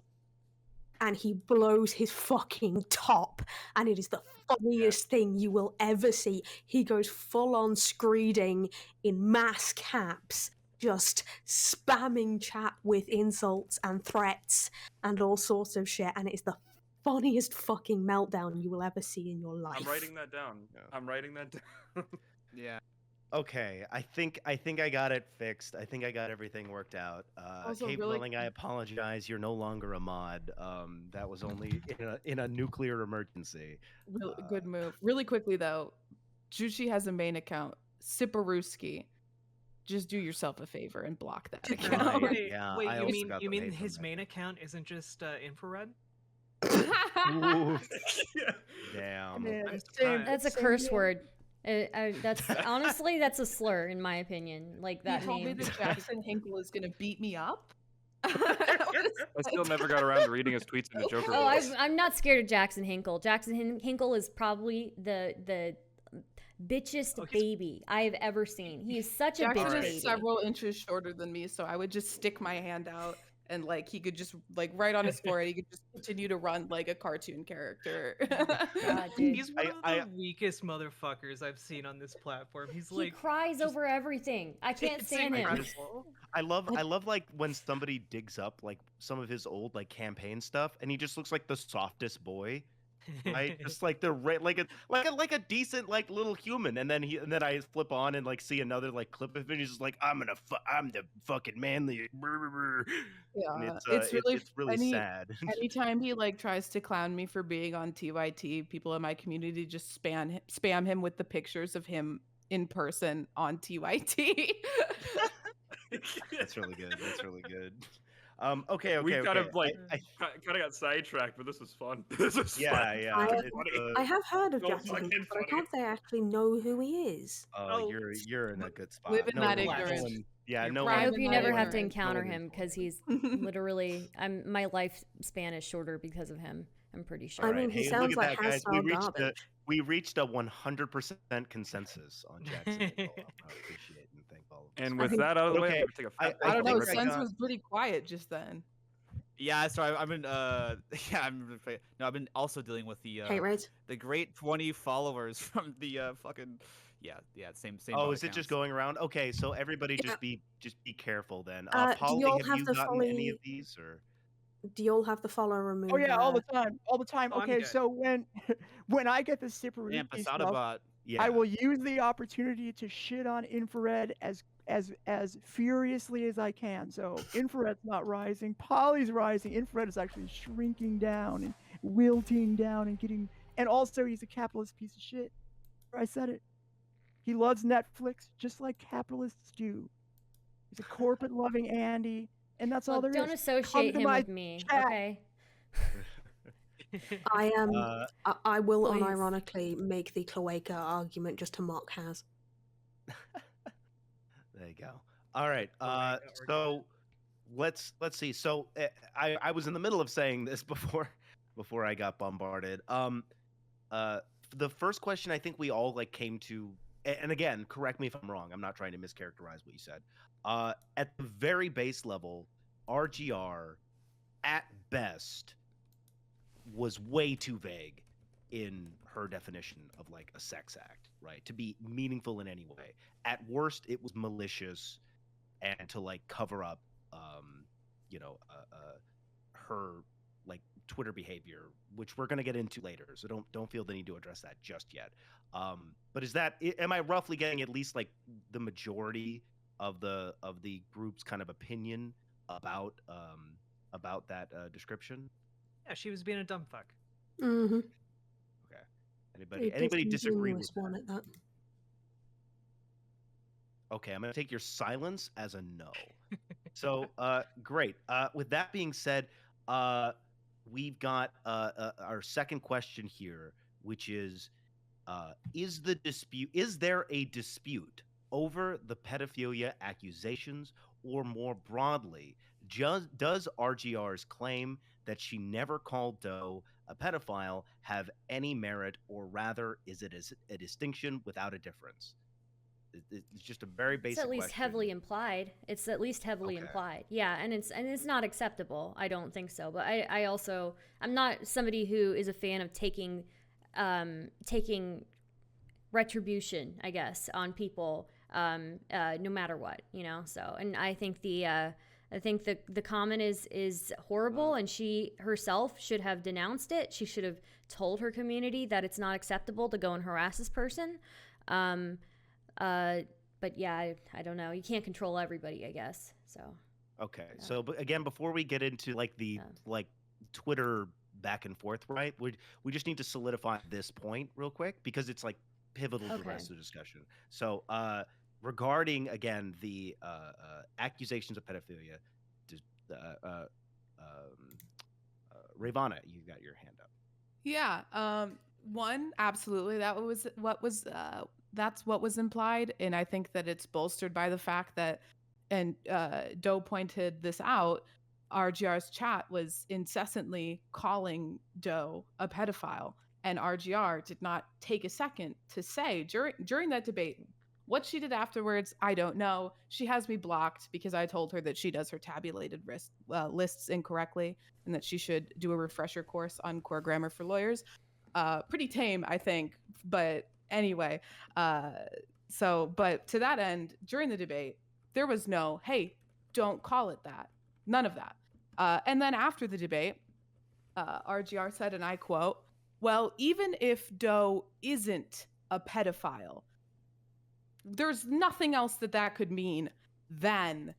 And he blows his fucking top, and it is the funniest thing you will ever see. He goes full on screeding in mass caps, just spamming chat with insults and threats and all sorts of shit, and it is the funniest fucking meltdown you will ever see in your life. I'm writing that down. Yeah. I'm writing that down. Yeah. Okay, I think I got it fixed. I think I got everything worked out. Also, Cave really- Dwelling, I apologize. You're no longer a mod. That was only in a nuclear emergency. Really good move. Really quickly though, Juchi has a main account, Sipperuski. Just do yourself a favor and block that account. Right. wait, Yeah, wait, I you also mean got you the mean hate from his that main guy. account isn't just infrared? Ooh, damn. Man, I'm same- surprised. That's a same curse here. word. That's honestly that's a slur in my opinion. Like He that told me name. that Jackson Hinkle is gonna beat me up. I still never got around to reading his tweets in the Joker Oh, voice. I'm not scared of Jackson Hinkle. Jackson Hinkle is probably the bitchest Oh, he's- baby I've ever seen. He is such a Jackson bitch Alright. baby. is several inches shorter than me, so I would just stick my hand out and like he could just like right on his forehead, he could just continue to run like a cartoon character. God, dude. He's one of the I- weakest motherfuckers I've seen on this platform. He's He like cries just- over everything. I can't it's stand him. incredible. I love like when somebody digs up like some of his old like campaign stuff, and he just looks like the softest boy. Right, just like the like a decent like little human, and then I flip on and like see another like clip of him. And he's just like, I'm the fucking manly. And Yeah, it's really any- sad. Anytime he like tries to clown me for being on TYT, people in my community just spam him with the pictures of him in person on TYT. That's really good. That's really good. Okay. We kind okay. of like I- kind of got sidetracked, but this was fun. This was yeah, fun. yeah. I- it's, I have heard of So Jackson fucking Hinkle, but I funny. can't say I actually know who he is. oh, Oh, you're in a good spot. live in that one- ignorance. yeah, You're no I one. hope in you that never have to ignorance. encounter No one him because informed. he's literally my lifespan is shorter because of him. I'm pretty sure. I All mean, right, he hey, sounds look at like that, guys. hostile garbage. We reached a 100% consensus on Jackson. Hinkle. I appreciate it and thank all of us. And I with think- that out of the way, Okay, I'm gonna take a fat I I don't know. think I Sense got- was pretty quiet just then. Yeah, so I've been I've been also dealing with the Hate raids. the great 20 followers from the fucking same Oh, bot is it just accounts. going around? Okay, so everybody Yeah. just be careful then. Do Polly, y'all have have you the gotten any of folly- these or? Do you all have the follow remove? Oh yeah, all the time, all the time. Oh, I'm Okay, good. so when when I get the Sipperuski Damn, Posada stuff, bot. Yeah. I will use the opportunity to shit on infrared as furiously as I can. So infrared's not rising, Poly's rising. Infrared is actually shrinking down and wilting down and getting. And also, he's a capitalist piece of shit. I said it. He loves Netflix just like capitalists do. He's a corporate-loving Andy, and that's all Look, there don't is. associate to him my with me, chat. okay? I am. I will Please. unironically make the cloaca argument just to mock Has. There you go. All right. All right, that worked. So let's see. So I was in the middle of saying this before I got bombarded. Uh, the first question I think we all like came to, and again, correct me if I'm wrong. I'm not trying to mischaracterize what you said. At the very base level, RGR at best was way too vague in her definition of like a sex act, right? To be meaningful in any way. At worst, it was malicious and to like cover up, you know, her like Twitter behavior, which we're going to get into later. So don't feel the need to address that just yet. But is that am I roughly getting at least like the majority of the group's kind of opinion about that description? Yeah, she was being a dumb fuck. Mm-hmm. Okay. Anybody disagree with that? At that? Okay, I'm going to take your silence as a no. So, great. With that being said, we've got our second question here, which is there a dispute over the pedophilia accusations, or more broadly, does RGR's claim that she never called Doe a pedophile have any merit, or rather, is it a distinction without a difference? It's just a very basic It's at least question. heavily implied. It's at least heavily implied. Yeah, and it's not acceptable. I don't think so. But I'm not somebody who is a fan of taking retribution, I guess, on people no matter what, you know. So, and I think the comment is horrible, and she herself should have denounced it. She should have told her community that it's not acceptable to go and harass this person. But yeah, I don't know. You can't control everybody, I guess. So. Okay. Yeah. So, but again, before we get into like the like Twitter back and forth, right? We just need to solidify this point real quick because it's like pivotal to the rest of the discussion. So, regarding again the accusations of pedophilia, Ravana, you got your hand up. Yeah. One, absolutely. That's what was implied, and I think that it's bolstered by the fact that, and Doe pointed this out, RGR's chat was incessantly calling Doe a pedophile, and RGR did not take a second to say during that debate. What she did afterwards, I don't know. She has me blocked because I told her that she does her tabulated lists incorrectly and that she should do a refresher course on core grammar for lawyers. Pretty tame, I think, but anyway, but to that end, during the debate, there was no, hey, don't call it that. None of that. And then after the debate, RGR said, and I quote, well, even if Doe isn't a pedophile, there's nothing else that could mean than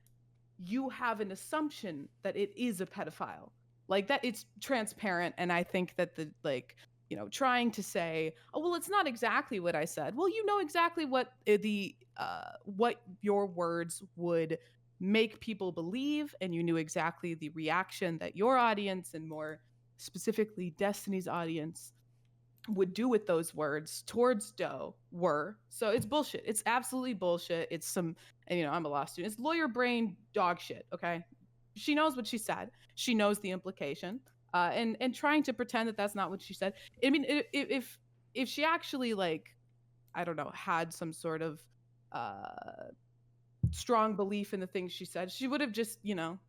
you have an assumption that it is a pedophile. Like that, it's transparent. And I think that trying to say, oh, well, it's not exactly what I said. Well, you know exactly what what your words would make people believe, and you knew exactly the reaction that your audience, and more specifically Destiny's audience, would do with those words towards Doe were. So it's bullshit. It's absolutely bullshit. It's some, and I'm a law student. It's lawyer brain dog shit, okay? She knows what she said. She knows the implication. And trying to pretend that that's not what she said. I mean, if she actually, like, I don't know, had some sort of strong belief in the things she said, she would have just,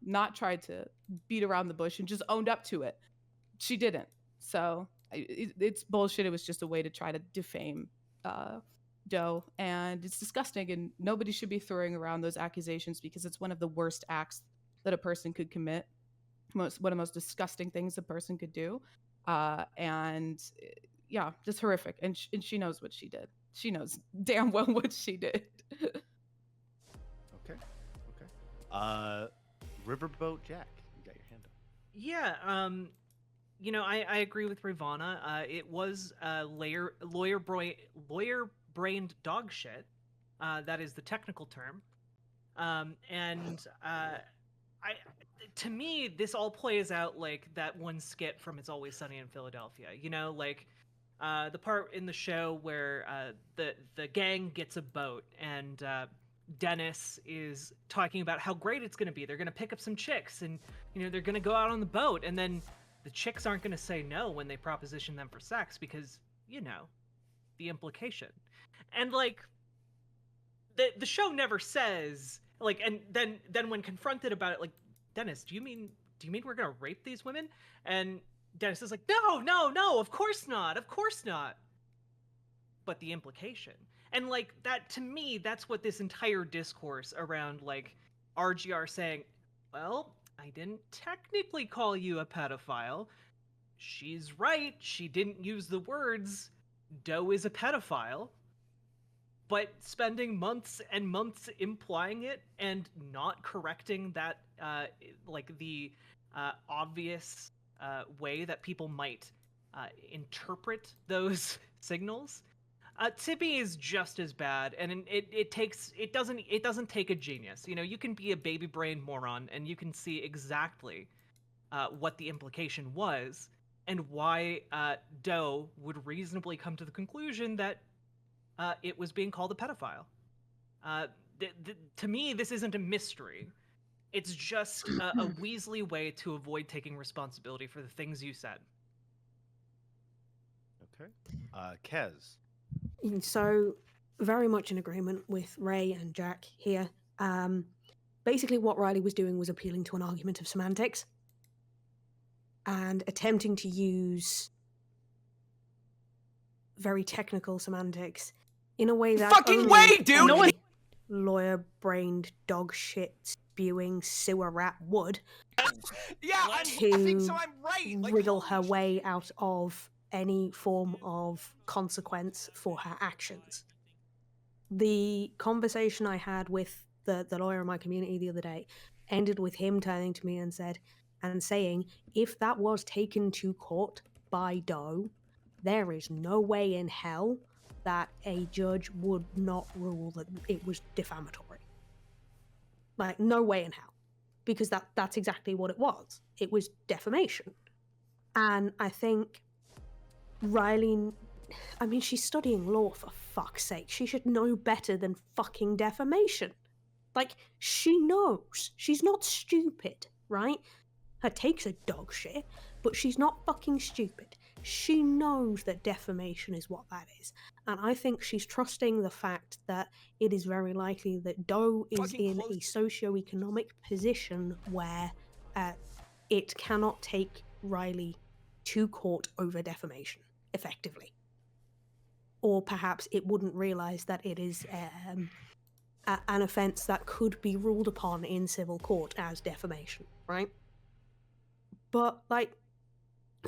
not tried to beat around the bush and just owned up to it. She didn't. So it's bullshit. It was just a way to try to defame Doe, and it's disgusting, and nobody should be throwing around those accusations because it's one of the worst acts that a person could commit. One of the most disgusting things a person could do. And yeah, just horrific. And she knows what she did. She knows damn well what she did. Okay. Riverboat Jack, you got your hand up. Yeah, I agree with Ravana. It was lawyer-brained dog shit. That is the technical term. To me, this all plays out like that one skit from It's Always Sunny in Philadelphia. The part in the show where the gang gets a boat and Dennis is talking about how great it's going to be. They're going to pick up some chicks and, they're going to go out on the boat. And then the chicks aren't going to say no when they proposition them for sex because, the implication. And, like, the show never says, like, and then when confronted about it, like, Dennis, do you mean we're going to rape these women? And Dennis is like, no, of course not. But the implication. And, like, that, to me, that's what this entire discourse around, like, RGR saying, well, I didn't technically call you a pedophile. She's right. She didn't use the words, Doe is a pedophile. But spending months and months implying it and not correcting that, the obvious way that people might interpret those signals, to me is just as bad. And it doesn't take a genius. You can be a baby brain moron and you can see exactly what the implication was and why Doe would reasonably come to the conclusion that it was being called a pedophile. To me, this isn't a mystery. It's just a Weasley way to avoid taking responsibility for the things you said. Okay. Kez. So, very much in agreement with Ray and Jack here. Basically, what Riley was doing was appealing to an argument of semantics and attempting to use very technical semantics in a way that fucking way, dude! No lawyer-brained, dog shit spewing sewer rat would. Yeah, I'm to laughing, so I'm right. Like, wriggle her way out of any form of consequence for her actions. The conversation I had with the lawyer in my community the other day ended with him turning to me and saying, if that was taken to court by Doe, there is no way in hell that a judge would not rule that it was defamatory. Like, no way in hell. Because that's exactly what it was. It was defamation. And I think Riley, she's studying law, for fuck's sake. She should know better than fucking defamation. Like, she knows. She's not stupid, right? Her takes are dog shit, but she's not fucking stupid. She knows that defamation is what that is. And I think she's trusting the fact that it is very likely that Doe is in a socioeconomic position where it cannot take Riley to court over defamation, effectively. Or perhaps it wouldn't realise that it is an offence that could be ruled upon in civil court as defamation, right? But, like,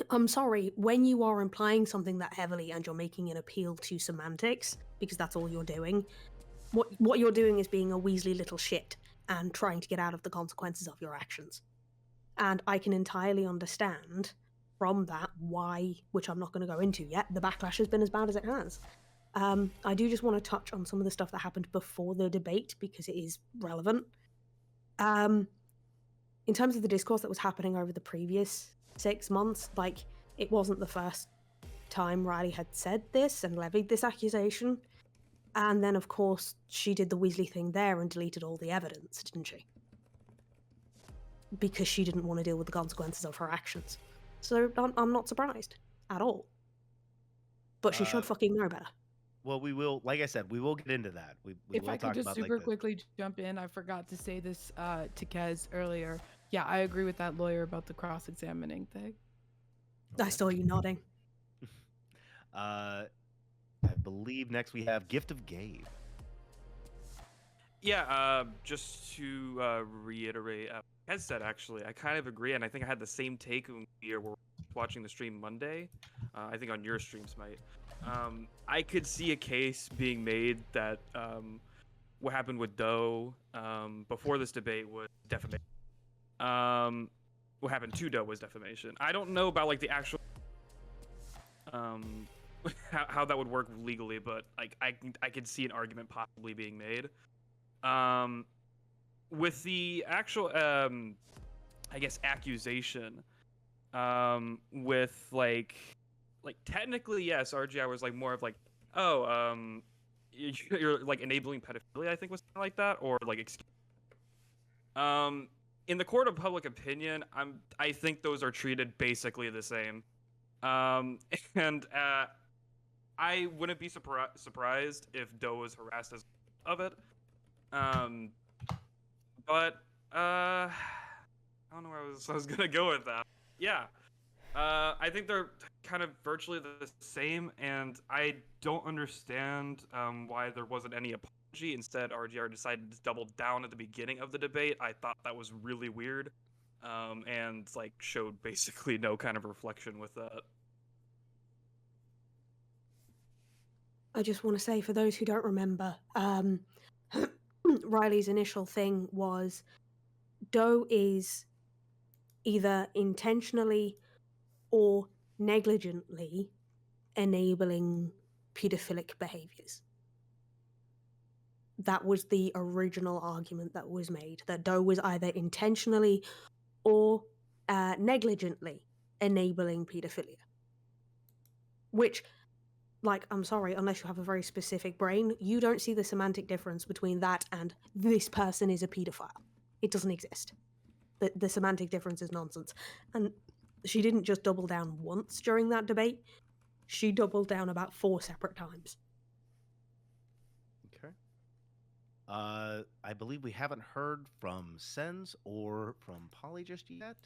I'm sorry, when you are implying something that heavily and you're making an appeal to semantics, because that's all you're doing, what you're doing is being a Weasley little shit and trying to get out of the consequences of your actions. And I can entirely understand from that why, which I'm not going to go into yet, the backlash has been as bad as it has. I do just want to touch on some of the stuff that happened before the debate because it is relevant. In terms of the discourse that was happening over the previous 6 months, like, it wasn't the first time Riley had said this and levied this accusation. And then, of course, she did the Weasley thing there and deleted all the evidence, didn't she? Because she didn't want to deal with the consequences of her actions. So I'm not surprised at all. But she should fucking know better. Well, we will, like I said, we will get into that. We If will I talk could just about super like quickly jump in, I forgot to say this to Kez earlier. Yeah, I agree with that lawyer about the cross-examining thing. I saw you nodding. I believe next we have Gift of Gabe. Yeah, just to reiterate, as said, actually, I kind of agree, and I think I had the same take when we were watching the stream Monday. I think on your streams, Mike. I could see a case being made that what happened with Doe before this debate was defamation. What happened to Doe was defamation. I don't know about like the actual how that would work legally, but like I could see an argument possibly being made. With the actual I guess accusation with like technically yes, RGI was like more of like you're like enabling pedophilia, I think was something like that, or like in the court of public opinion, I think those are treated basically the same. And I wouldn't be surprised if Doe was harassed as of it. But I don't know where I was gonna go with that. Yeah. I think they're kind of virtually the same, and I don't understand why there wasn't any apology. Instead, RGR decided to double down at the beginning of the debate. I thought that was really weird, and like showed basically no kind of reflection with that. I just want to say, for those who don't remember, Riley's initial thing was Doe is either intentionally or negligently enabling pedophilic behaviors. That was the original argument that was made, that Doe was either intentionally or negligently enabling pedophilia. Which, like, I'm sorry, unless you have a very specific brain, you don't see the semantic difference between that and this person is a pedophile. It doesn't exist. The semantic difference is nonsense. And she didn't just double down once during that debate. She doubled down about 4 separate times. Okay. I believe we haven't heard from Sens or from Polly just yet.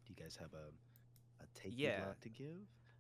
Do you guys have a take you'd like to give?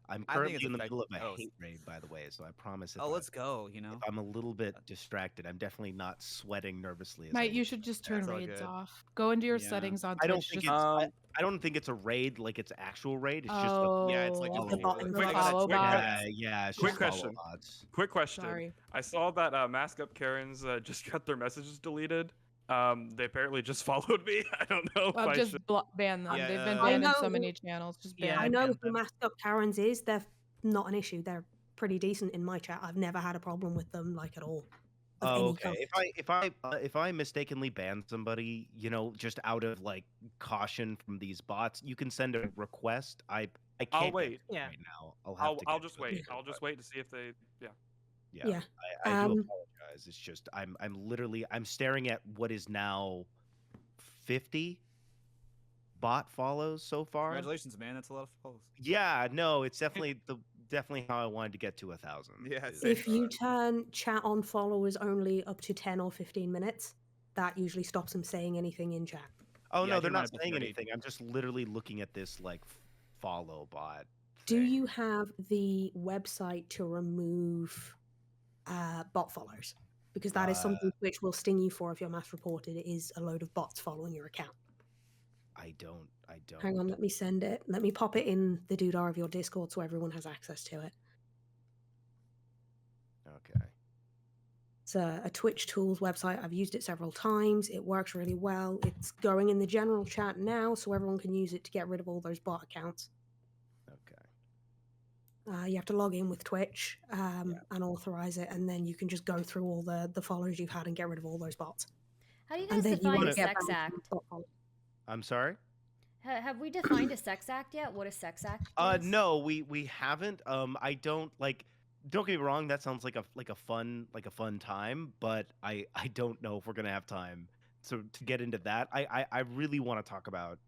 I'm I think currently it's in the effect- middle of a oh, hate raid, by the way, so I promise if, Oh, let's go. You know. if I'm a little bit distracted, I'm definitely not sweating nervously. As I Mate, you look should at just the turn chat. all raids good. off. Go into your Yeah. settings on I don't Twitch. think Just... it's I don't think it's a raid like it's actual raid. It's just oh, Yeah, it's like just the bot- follow. the I gotta follow check bots. that. Yeah, it's Quick just follow question. bots. Quick question. Sorry. I saw that Mask Up Karens just got their messages deleted. They apparently just followed me. I don't know if Well, I just should. ban them. Yeah, They've been I banned in know- so many channels. Just ban Yeah, I them. know banned who them. Masked Up Karens is. They're not an issue. They're pretty decent in my chat. I've never had a problem with them, like, at all. Of Oh, any okay. kind. If I mistakenly ban somebody, just out of like caution from these bots, you can send a request. I can't I'll get wait. to it Yeah. right now. I'll just wait. Yeah. I'll just wait to see if they. Yeah. Yeah. Yeah. I do Um, apologize. It's just I'm literally I'm staring at what is now 50 bot follows so far. Congratulations, man. That's a lot of follows. Yeah, no, it's definitely how I wanted to get to 1,000. Yeah, is, same. If you turn chat on followers only up to 10 or 15 minutes, that usually stops them saying anything in chat. Oh Yeah, I no, they're do mine not up to saying 30. anything. I'm just literally looking at this like follow bot. Do thing. you have the website to remove bot follows? Because that is something Twitch will sting you for if you're mass reported. It is a load of bots following your account. I don't. Hang on, let me send it. Let me pop it in the doodah of your Discord so everyone has access to it. Okay. It's a Twitch Tools website. I've used it several times. It works really well. It's going in the general chat now, so everyone can use it to get rid of all those bot accounts. Okay. You have to log in with Twitch and authorize it, and then you can just go through all the followers you've had and get rid of all those bots. How do you And guys then you define won't a get sex banned act? from bot follow. I'm sorry. Have we defined a sex act yet? What a sex act is? No, we haven't. I don't like. Don't get me wrong. That sounds like a fun time, but I don't know if we're gonna have time to get into that. I really want to talk about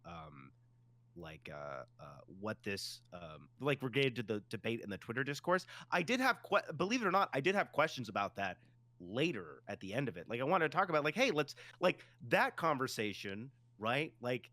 what this like related to the debate in the Twitter discourse. I did have believe it or not, I did have questions about that later at the end of it. Like I wanted to talk about like, hey, let's like that conversation, right? Like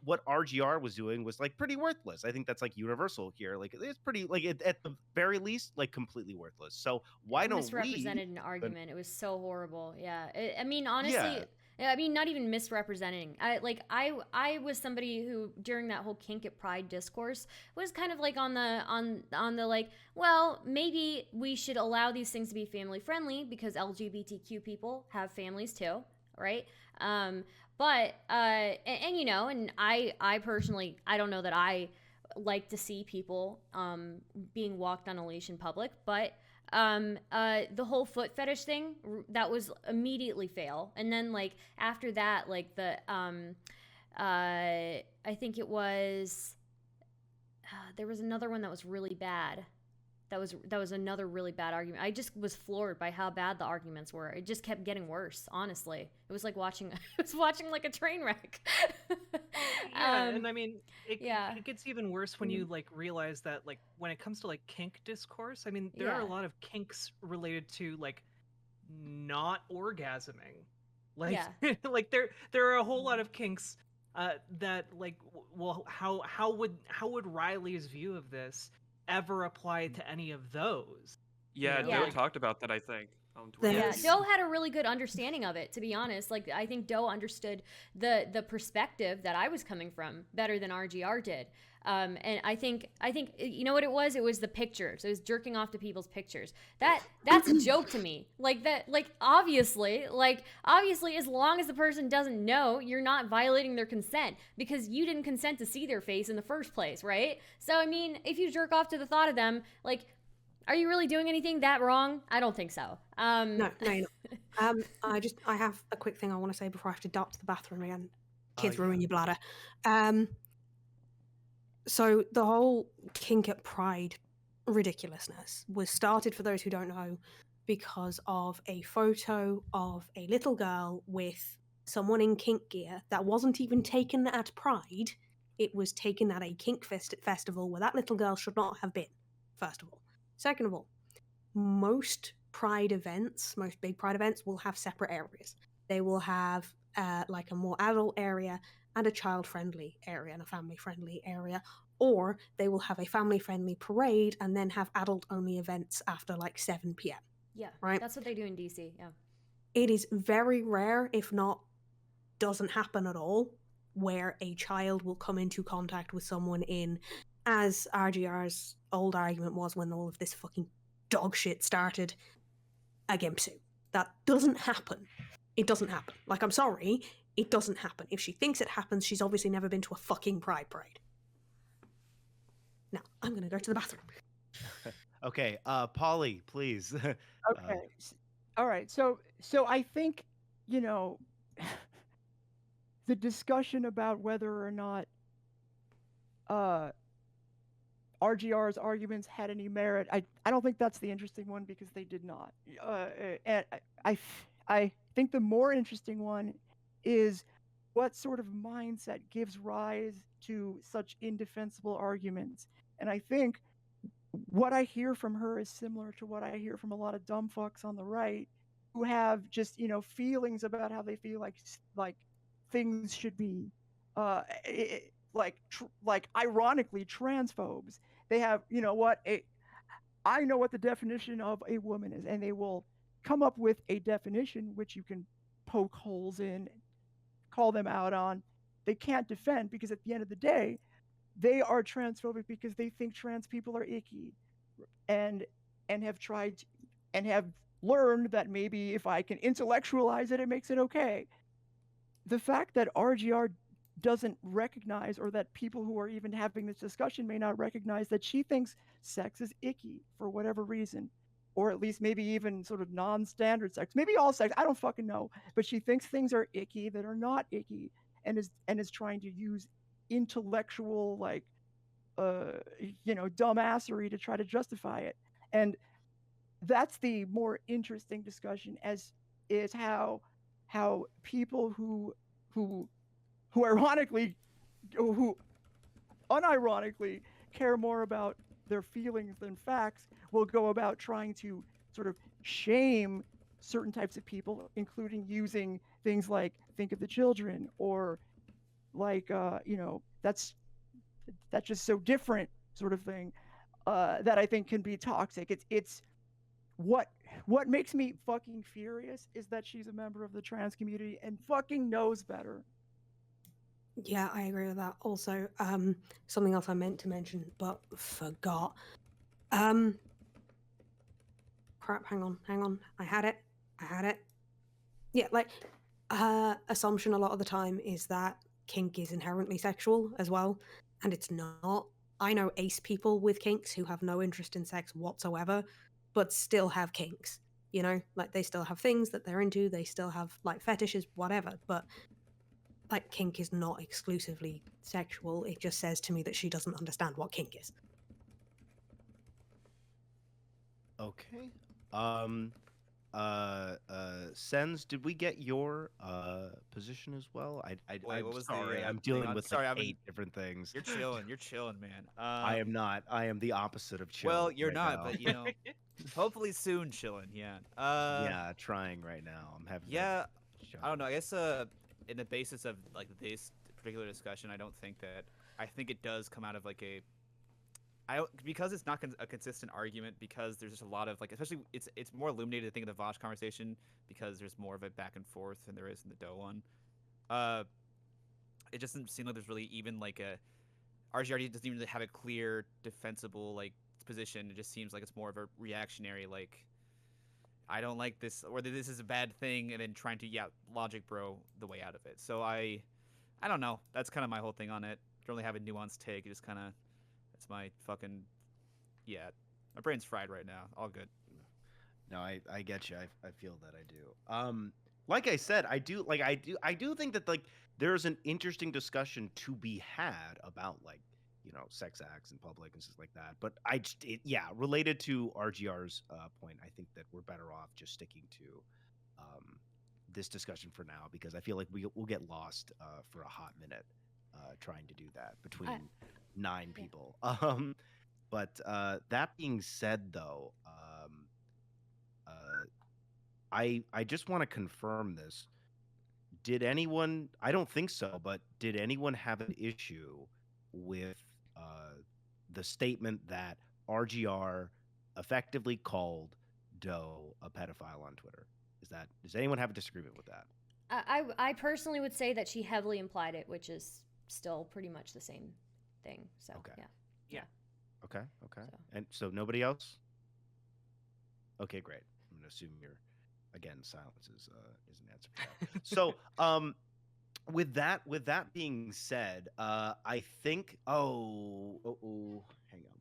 what RGR was doing was like pretty worthless. I think that's like universal here. Like it's pretty like at the very least like completely worthless. So why don't we misrepresented an argument? It was so horrible. Yeah, I mean, honestly, I mean, not even misrepresenting. I was somebody who during that whole kink at Pride discourse was kind of like on the like, well, maybe we should allow these things to be family friendly because LGBTQ people have families too, right? But and you know, and I personally, I don't know that I like to see people being walked on a leash in public, but the whole foot fetish thing, that was immediately fail. And then like after that, like the I think it was there was another one that was really bad That was another really bad argument. I just was floored by how bad the arguments were. It just kept getting worse. Honestly, it was like watching. I was watching like a train wreck. Yeah, and I mean, yeah. it gets even worse when you like realize that like when it comes to like kink discourse, I mean, there are a Yeah. lot of kinks related to like not orgasming. Like Yeah. like there are a whole lot of kinks that like well how would Riley's view of this ever apply to any of those? Yeah, know, Doe Yeah. talked about that, I think, on Twitter. Yeah, There's- Doe had a really good understanding of it, to be honest. Like, I think Doe understood the perspective that I was coming from better than RGR did. And I think you know what it was? It was the pictures. It was jerking off to people's pictures. That's a joke to me. Like that. Like obviously, as long as the person doesn't know, you're not violating their consent because you didn't consent to see their face in the first place, right? So I mean, if you jerk off to the thought of them, like, are you really doing anything that wrong? I don't think so. No, you're not. I have a quick thing I want to say before I have to dart to the bathroom again. Kids Yeah. ruin your bladder. So the whole kink at Pride ridiculousness was started, for those who don't know, because of a photo of a little girl with someone in kink gear that wasn't even taken at Pride. It was taken at a kink festival where that little girl should not have been, first of all. Second of all, most Pride events, most big Pride events, will have separate areas. They will have like a more adult area and a child-friendly area and a family-friendly area, or they will have a family-friendly parade and then have adult-only events after like 7 p.m. Yeah, Right? That's what they do in DC. Yeah. It is very rare, if not doesn't happen at all, where a child will come into contact with someone in, as RGR's old argument was when all of this fucking dog shit started, a gimp suit. That doesn't happen. It doesn't happen. Like, I'm sorry, it doesn't happen. If she thinks it happens, she's obviously never been to a fucking Pride parade. Now, I'm gonna go to the bathroom. Okay, Polly, please. Okay. All right. So I think, you know, the discussion about whether or not RGR's arguments had any merit, I don't think that's the interesting one because they did not. And I think the more interesting one is what sort of mindset gives rise to such indefensible arguments. And I think what I hear from her is similar to what I hear from a lot of dumb fucks on the right who have just, you know, feelings about how they feel like things should be. Like ironically transphobes. They have, you know what, I know what the definition of a woman is, and they will come up with a definition which you can poke holes in, call them out on. They can't defend because at the end of the day, they are transphobic because they think trans people are icky, and have tried and have learned that maybe if I can intellectualize it, it makes it okay. The fact that RGR doesn't recognize, or that people who are even having this discussion may not recognize, that she thinks sex is icky for whatever reason, or at least maybe even sort of non-standard sex, maybe all sex, I don't fucking know, but she thinks things are icky that are not icky, and is trying to use intellectual, like, you know, dumbassery to try to justify it. And that's the more interesting discussion, as is how people who ironically, who unironically care more about their feelings than facts will go about trying to sort of shame certain types of people, including using things like "think of the children" or like you know, that's just so different sort of thing, that I think can be toxic. It's what makes me fucking furious is that she's a member of the trans community and fucking knows better. Yeah, I agree with that. Also, something else I meant to mention but forgot. Crap, hang on. I had it. Yeah, like, assumption a lot of the time is that kink is inherently sexual as well, and it's not. I know ace people with kinks who have no interest in sex whatsoever, but still have kinks. You know, like, they still have things that they're into, they still have, like, fetishes, whatever, but, like, kink is not exclusively sexual. It just says to me that she doesn't understand what kink is. Okay. Um. Sens, did we get your position as well? Wait, I'm what was sorry. the I'm thing dealing on? with Sorry, like I've been. 8 different things. You're chilling. You're chilling, man. I am not. I am the opposite of chill. Well, you're right not, now. but you know, hopefully soon chilling. Yeah. Yeah, trying right now. I'm having. Yeah. Job. I don't know. I guess in the basis of like this particular discussion, I don't think that. I think it does come out of like a. I don't, because it's not a consistent argument, because there's just a lot of like, especially it's more illuminated, I think, in the Vosh conversation, because there's more of a back and forth than there is in the Doe one. It just doesn't seem like there's really even like a RGRD doesn't even really have a clear defensible like position. It just seems like it's more of a reactionary like, I don't like this, or this is a bad thing, and then trying to logic bro the way out of it. So I don't know. That's kind of my whole thing on it. Don't really have a nuanced take. It just kind of. It's my fucking, my brain's fried right now. All good. No, I get you. I feel that I do. Like I said, I do think that like there's an interesting discussion to be had about like, sex acts in public and stuff like that. But related to RGR's point, I think that we're better off just sticking to this discussion for now, because I feel like we'll get lost for a hot minute trying to do that between 9 people. But that being said, though, I just want to confirm this. Did anyone? I don't think so, but did anyone have an issue with the statement that RGR effectively called Doe a pedophile on Twitter? Does anyone have a disagreement with that? I personally would say that she heavily implied it, which is still pretty much the same thing. So Okay. yeah. Okay. So. And so nobody else? Okay, great. I'm gonna assume silence is an answer for that. So with that being said, I think hang on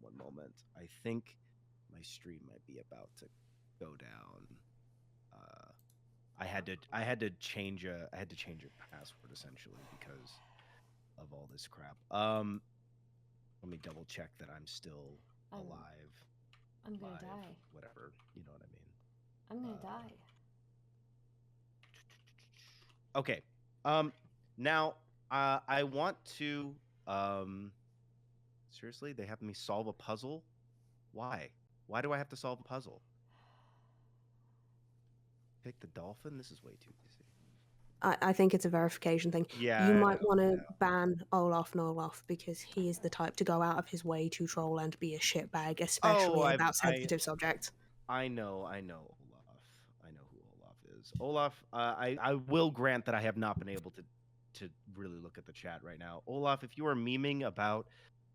one moment. I think my stream might be about to go down. I had to change a password essentially because of all this crap. Let me double check that I'm still alive. I'm gonna die. Whatever, you know what I mean. I'm gonna die. Okay. Now, I want to. Seriously, they have me solve a puzzle. Why? Why do I have to solve a puzzle? Pick the dolphin. This is way too easy. I think it's a verification thing. Yeah. You might want to ban Olaf Nolof, because he is the type to go out of his way to troll and be a shitbag, especially about sensitive subjects. I know Olaf. I know who Olaf is. Olaf, I will grant that I have not been able to really look at the chat right now. Olaf, if you are memeing about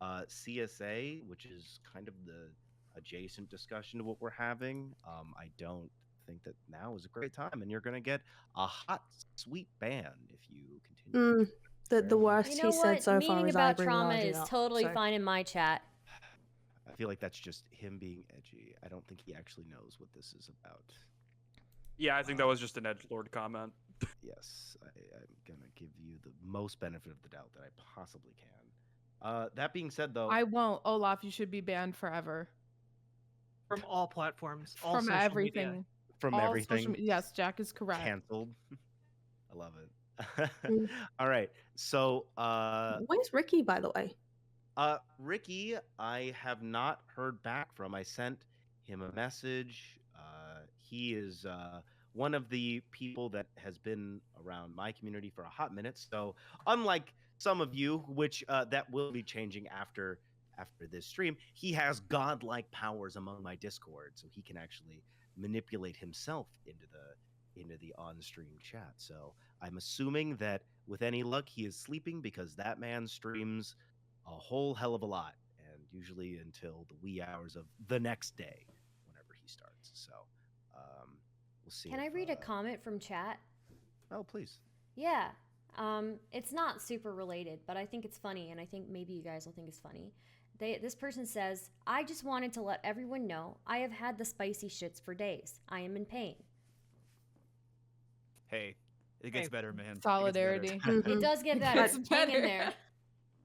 CSA, which is kind of the adjacent discussion to what we're having, I don't think that now is a great time, and you're going to get a hot, sweet ban if you continue. The worst You know he what? said so far Memeing is about I bring trauma Raji is up, totally so. fine in my chat. I feel like that's just him being edgy. I don't think he actually knows what this is about. Yeah, I think that was just an edgelord comment. Yes, I'm going to give you the most benefit of the doubt that I possibly can. That being said, though... I won't. Olaf, you should be banned forever. From all platforms. All From social everything. Media. From all everything. Yes, Jack is correct. Canceled. I love it. All right. So, where's Ricky, by the way? Ricky, I have not heard back from. I sent him a message. He is one of the people that has been around my community for a hot minute. So, unlike some of you, which that will be changing after this stream, he has godlike powers among my Discord, so he can actually manipulate himself into the on-stream chat. So I'm assuming that with any luck he is sleeping, because that man streams a whole hell of a lot, and usually until the wee hours of the next day whenever he starts. So we'll see. Can I read a comment from chat? Oh, please. Yeah. It's not super related, but I think it's funny, and I think maybe you guys will think it's funny. This person says, I just wanted to let everyone know I have had the spicy shits for days. I am in pain. Hey, it gets better, man. Solidarity. It does get better. It's Hang in better. there.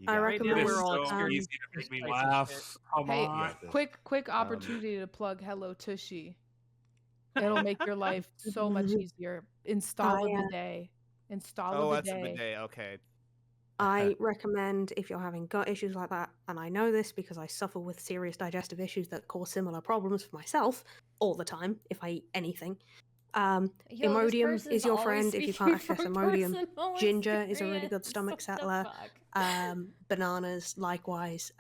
You I got it. Right now recommend. It is we're all so experiencing easy to make me this type of laugh. shit. Come Hey, on. got this. quick opportunity to plug Hello Tushy. It'll make your life so much easier. Install a I, bidet. Install Oh, a that's a bidet. bidet. Okay. I recommend if you're having gut issues like that, and I know this because I suffer with serious digestive issues that cause similar problems for myself all the time if I eat anything. Yo, this Imodium person's is your always friend if you speaking can't access from Imodium. personal Ginger is a really good experience. stomach What the settler. fuck? Bananas, likewise,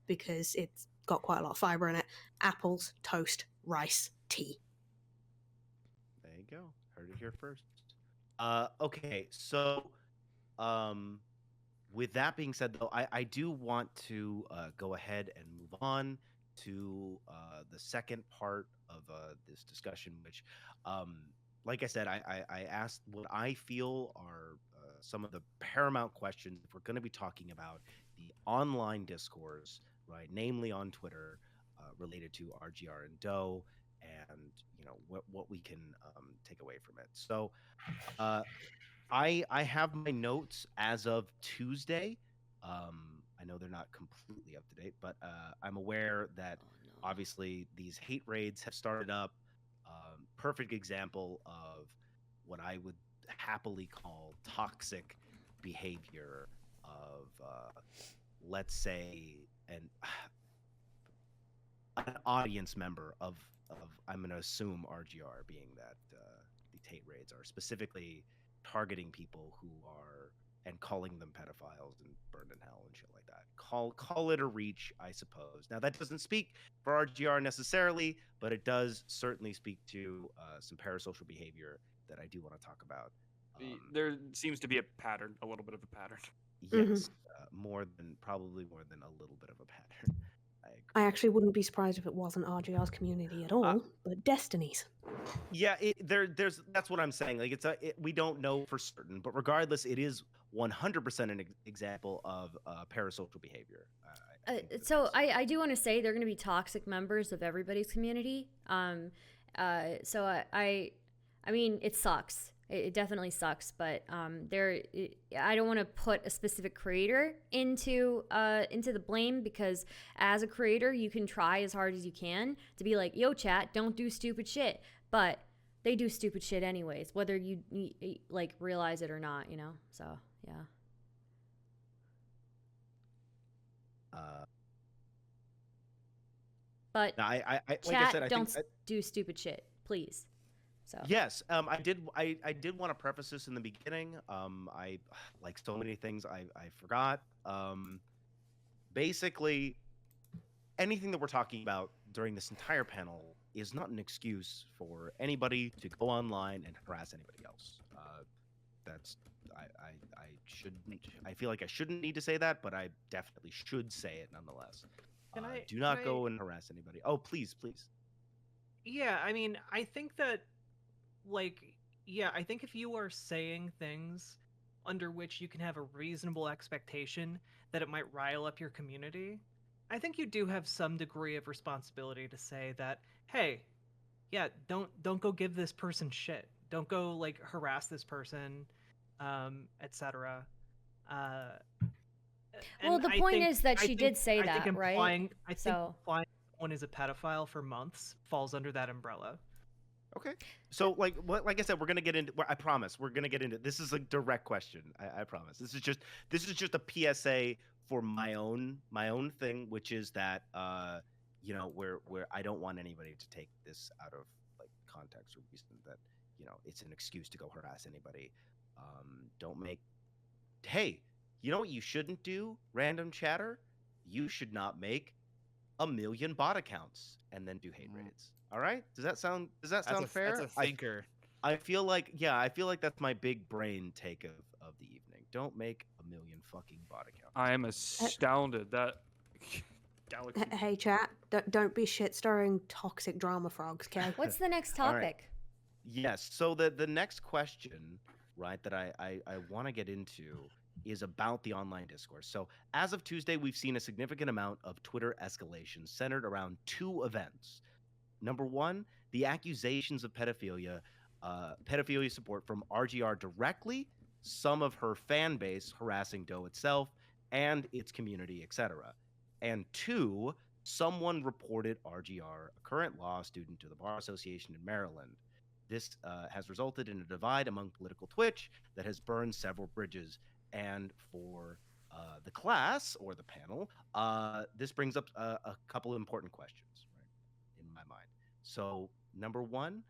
because it's got quite a lot of fiber in it. Apples, toast, rice, tea. There you go. Heard it here first. Okay, so with that being said, though, I do want to go ahead and move on to the second part of this discussion, which, like I said, I asked what I feel are some of the paramount questions if we're going to be talking about the online discourse, right? Namely on Twitter, related to RGR and Doe, and what we can take away from it. So, I have my notes as of Tuesday. I know they're not completely up to date, but I'm aware that obviously these hate raids have started up. Perfect example of what I would happily call toxic behavior of, let's say, an audience member of I'm going to assume RGR, being that these hate raids are specifically targeting people who are and calling them pedophiles and burned in hell and shit like that. Call it a reach, I suppose. Now that doesn't speak for RGR necessarily, but it does certainly speak to some parasocial behavior that I do want to talk about. There seems to be a pattern, a little bit of a pattern. Yes, probably more than a little bit of a pattern. I actually wouldn't be surprised if it wasn't RGR's community at all, but Destiny's. Yeah, there's that's what I'm saying. Like we don't know for certain, but regardless, it is 100% an example of parasocial behavior. So I do want to say they're going to be toxic members of everybody's community. So I mean, it sucks. It definitely sucks, but I don't want to put a specific creator into the blame, because as a creator, you can try as hard as you can to be like, yo, chat, don't do stupid shit, but they do stupid shit anyways, whether you like realize it or not, you know. So yeah. But now I chat, like I said, I don't think do stupid shit, please. So yes, I did want to preface this in the beginning. I like so many things I forgot. Basically, anything that we're talking about during this entire panel is not an excuse for anybody to go online and harass anybody else. That's I shouldn't. I feel like I shouldn't need to say that, but I definitely should say it nonetheless. Do not go and harass anybody. Oh, please. Yeah, I mean, I think that, I think if you are saying things under which you can have a reasonable expectation that it might rile up your community, I think you do have some degree of responsibility to say that, hey, yeah, don't go give this person shit. Don't go like harass this person, etc. Well, the point is that she did say that, right? I think implying someone is a pedophile for months falls under that umbrella. Okay. So like I said, we're gonna get into. I promise we're gonna get into. This is a direct question. I promise. This is just a PSA for my own thing, which is that where I don't want anybody to take this out of like context or reason that it's an excuse to go harass anybody. Don't make. Hey, you know what you shouldn't do, random chatter? You should not make 1 million bot accounts and then do hate raids. All right? Does that sound fair? That's a thinker. I feel like that's my big brain take of the evening. Don't make 1 million fucking bot accounts. I am astounded that Galaxy. Hey chat, don't be shit stirring toxic drama frogs, okay? What's the next All topic? right. Yes. So the next question, right, that I want to get into is about the online discourse. So as of Tuesday, we've seen a significant amount of Twitter escalation centered around 2 events. Number 1, the accusations of pedophilia support from RGR directly, some of her fan base harassing Doe itself, and its community, etc. And 2, someone reported RGR, a current law student, to the Bar Association in Maryland. This has resulted in a divide among political Twitch that has burned several bridges. And for the class or the panel, this brings up a couple of important questions, right, in my mind. So, number 1,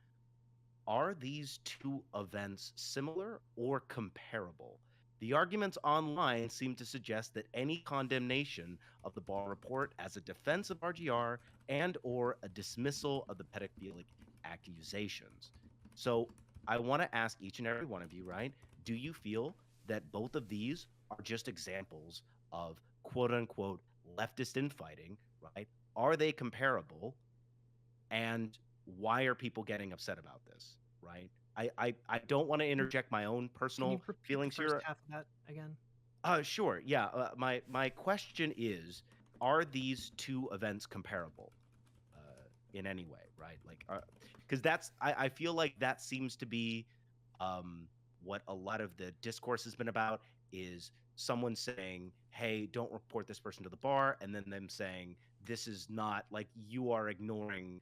are these two events similar or comparable? The arguments online seem to suggest that any condemnation of the Barr report as a defense of RGR and or a dismissal of the pedophilic accusations. So I want to ask each and every one of you, right? Do you feel that both of these are just examples of quote unquote leftist infighting, right? Are they comparable? And why are people getting upset about this, right? I don't want to interject my own Can you personal repeat the feelings first here. half of that again? Sure. Yeah. My question is, are these two events comparable in any way, right? Like, because I feel like that seems to be what a lot of the discourse has been about, is someone saying, hey, don't report this person to the bar, and then them saying, this is not, like, you are ignoring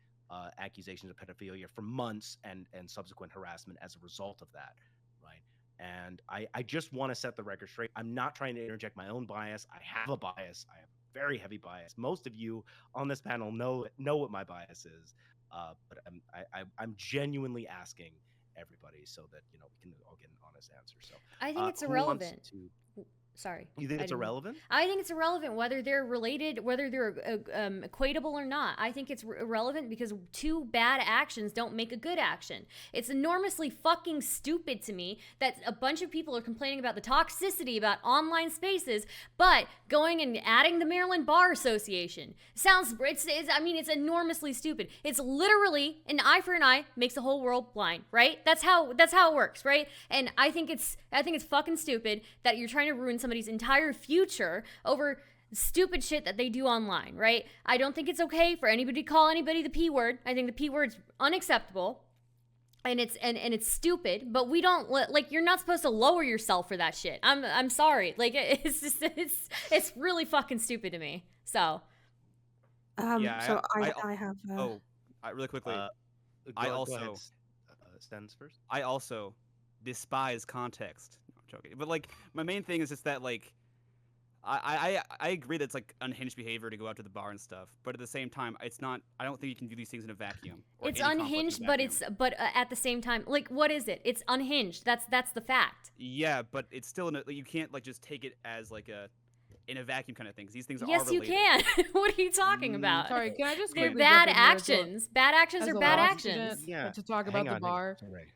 accusations of pedophilia for months and subsequent harassment as a result of that, right? And I just want to set the record straight. I'm not trying to interject my own bias. I have a bias. I have a very heavy bias. Most of you on this panel know what my bias is, but I'm genuinely asking everybody so that we can all get an honest answer. So I think it's who wants irrelevant. to- Sorry. You think I it's didn't- irrelevant? I think it's irrelevant whether they're related, whether they're equatable or not. I think it's irrelevant because two bad actions don't make a good action. It's enormously fucking stupid to me that a bunch of people are complaining about the toxicity about online spaces, but going and adding the Maryland Bar Association sounds. It's enormously stupid. It's literally an eye for an eye makes the whole world blind, right? That's how it works, right? And I think it's fucking stupid that you're trying to ruin somebody's entire future over stupid shit that they do online, right? I don't think it's okay for anybody to call anybody the P word. I think the P word's unacceptable. And it's stupid, but we don't you're not supposed to lower yourself for that shit. I'm sorry. Like it's just it's really fucking stupid to me. So Yeah, so I- I have Really quickly, Go also- ahead, Stens first. I also despise context. No, I'm joking. But like my main thing is just that like I agree that it's like unhinged behavior to go out to the bar and stuff, but at the same time, it's not. I don't think you can do these things in a vacuum. Or it's any conflict in a unhinged, vacuum. but at the same time, like, what is it? It's unhinged. That's the fact. Yeah, but it's still you can't like just take it as like in a vacuum kind of thing. 'Cause these things are Yes, you related. can. What are you talking about? Sorry, can I just They're quickly bad jump in here as well? actions. Bad actions As are a bad law actions. student, Yeah, to talk hang about the on, bar. It's all right.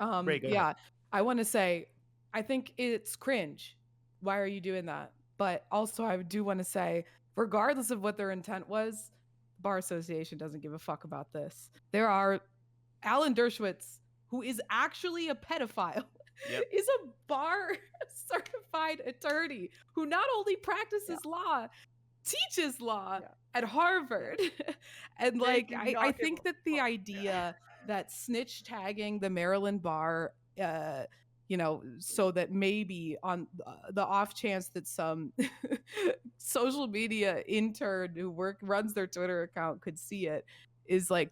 Um, Ray, go yeah, ahead. I want to say, I think it's cringe. Why are you doing that? But also, I do want to say, regardless of what their intent was, Bar Association doesn't give a fuck about this. There are Alan Dershowitz, who is actually a pedophile, Yep. is a bar certified attorney who not only practices law, teaches law at Harvard. And like, do I not think give a that the fuck. idea that snitch tagging the Maryland bar, so that maybe on the off chance that some social media intern who runs their Twitter account could see it, is like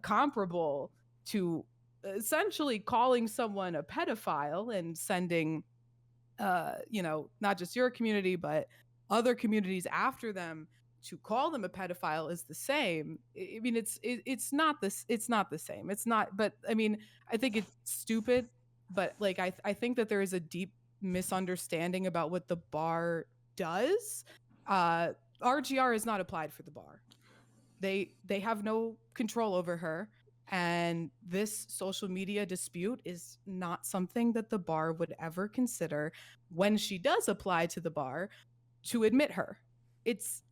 comparable to essentially calling someone a pedophile and sending not just your community but other communities after them to call them a pedophile is the same. I mean, it's not this. It's not the same. It's not. But I mean, I think it's stupid. But like, I think that there is a deep misunderstanding about what the bar does. RGR is not applied for the bar. They have no control over her. And this social media dispute is not something that the bar would ever consider when she does apply to the bar to admit her. It's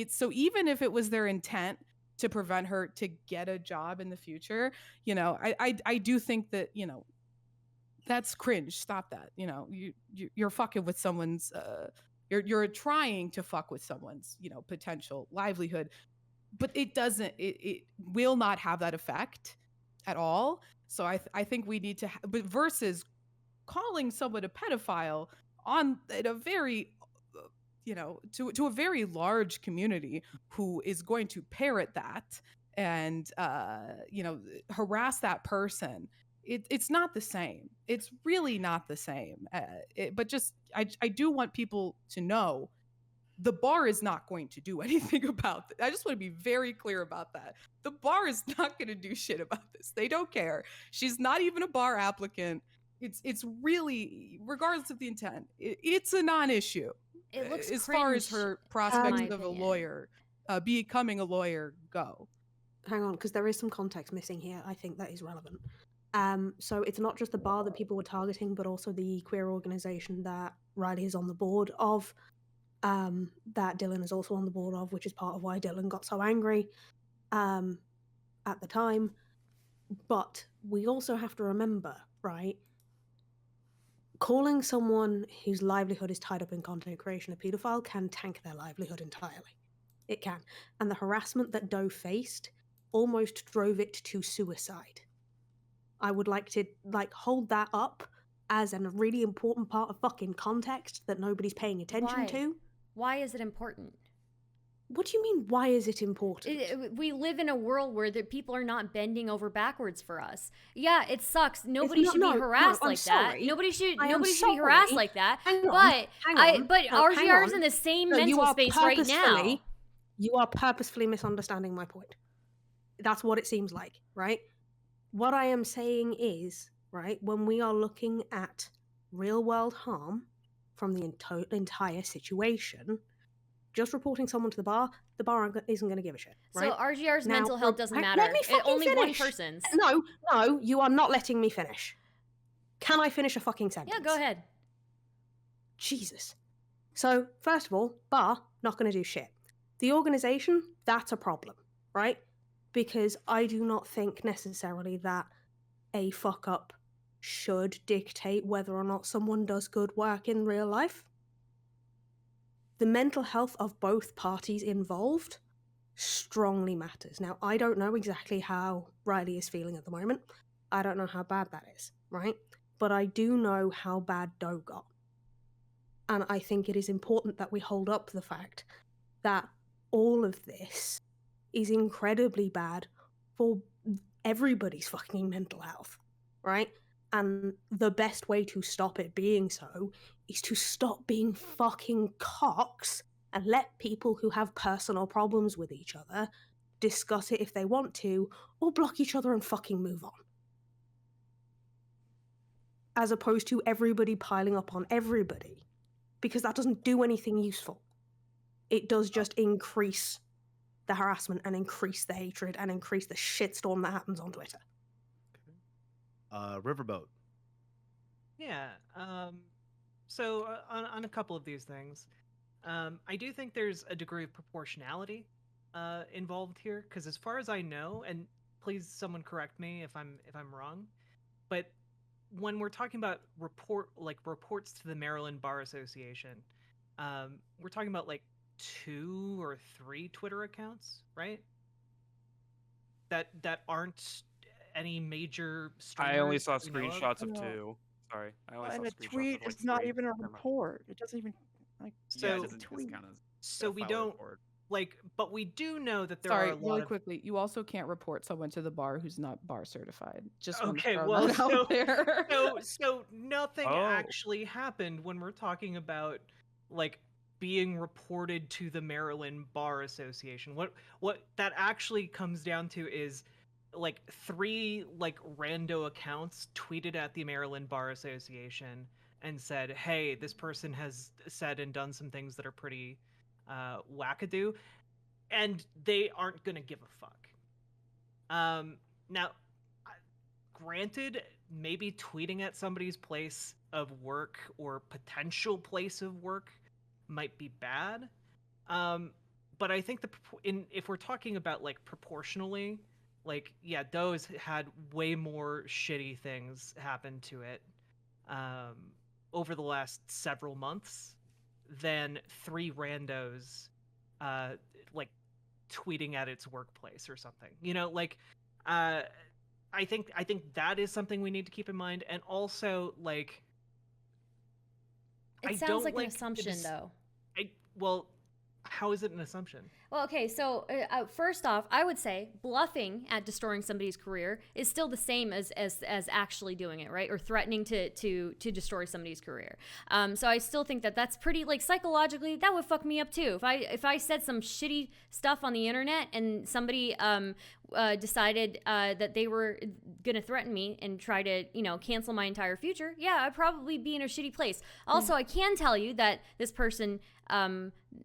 so even if it was their intent to prevent her to get a job in the future, I do think that, that's cringe. Stop that. You're fucking with someone's you're trying to fuck with someone's, potential livelihood. But it will not have that effect at all. So I think we need to, but versus calling someone a pedophile in a very to a very large community who is going to parrot that and harass that person. It's not the same. It's really not the same. But just I do want people to know the bar is not going to do anything about this. I just want to be very clear about that. The bar is not going to do shit about this. They don't care. She's not even a bar applicant. It's really, regardless of the intent, it's a non-issue. It looks as far as cringe, her in prospects my of a opinion. lawyer, becoming a lawyer go. Hang on, because there is some context missing here. I think that is relevant. So it's not just the bar that people were targeting, but also the queer organization that Riley is on the board of, that Dylan is also on the board of, which is part of why Dylan got so angry at the time. But we also have to remember, right? Calling someone whose livelihood is tied up in content creation a pedophile can tank their livelihood entirely. It can. And the harassment that Doe faced almost drove it to suicide. I would like to hold that up as a really important part of fucking context that nobody's paying attention Why? to. Why is it important? What do you mean, why is it important? We live in a world where people are not bending over backwards for us. Yeah, it sucks. Nobody should be harassed like that. Nobody should be harassed like that. But RGR's in the same mental space right now. You are purposefully misunderstanding my point. That's what it seems like, right? What I am saying is, right, when we are looking at real world harm from the entire situation, just reporting someone to the bar isn't going to give a shit. Right? So RGR's Now, mental health doesn't matter. Let me fucking only finish. one person's. No, you are not letting me finish. Can I finish a fucking sentence? Yeah, go ahead. Jesus. So, first of all, bar, not going to do shit. The organization, that's a problem, right? Because I do not think necessarily that a fuck up should dictate whether or not someone does good work in real life. The mental health of both parties involved strongly matters. Now, I don't know exactly how Riley is feeling at the moment. I don't know how bad that is, right? But I do know how bad Doe got. And I think it is important that we hold up the fact that all of this is incredibly bad for everybody's fucking mental health, right? And the best way to stop it being so is to stop being fucking cocks and let people who have personal problems with each other discuss it if they want to, or block each other and fucking move on. As opposed to everybody piling up on everybody, because that doesn't do anything useful. It does just increase the harassment and increase the hatred and increase the shitstorm that happens on Twitter. Riverboat. Yeah. So on a couple of these things, I do think there's a degree of proportionality involved here, because as far as I know, and please someone correct me if I'm wrong, but when we're talking about reports to the Maryland Bar Association, we're talking about like 2 or 3 Twitter accounts, right? That aren't any major streamers. I only saw that we know of. screenshots of 2. Sorry, I only saw And a screenshots tweet of, like, is not 3. even a Never mind. report. It doesn't even like. So Yeah, it doesn't tweet. count as So a we file don't report. but we do know that there are Sorry, a lot really of quickly. You also can't report someone to the bar who's not bar certified. Just want to Okay, throw well, that out there. so nothing Oh. actually happened when we're talking about like being reported to the Maryland Bar Association. What that actually comes down to is like 3 like rando accounts tweeted at the Maryland Bar Association and said, "Hey, this person has said and done some things that are pretty wackadoo," and they aren't gonna give a fuck. Now, granted, maybe tweeting at somebody's place of work or potential place of work might be bad, but I think if we're talking about like proportionally, like yeah, Doe's had way more shitty things happen to it over the last several months than 3 randos like tweeting at its workplace or something. You know, like I think that is something we need to keep in mind, and also like It I sounds don't like an like assumption, though. Well, how is it an assumption? Well, okay, so first off, I would say bluffing at destroying somebody's career is still the same as actually doing it, right? Or threatening to destroy somebody's career. So I still think that that's pretty, like, psychologically, that would fuck me up too. If I said some shitty stuff on the internet and somebody decided that they were gonna threaten me and try to, cancel my entire future, yeah, I'd probably be in a shitty place. Also, I can tell you that this person,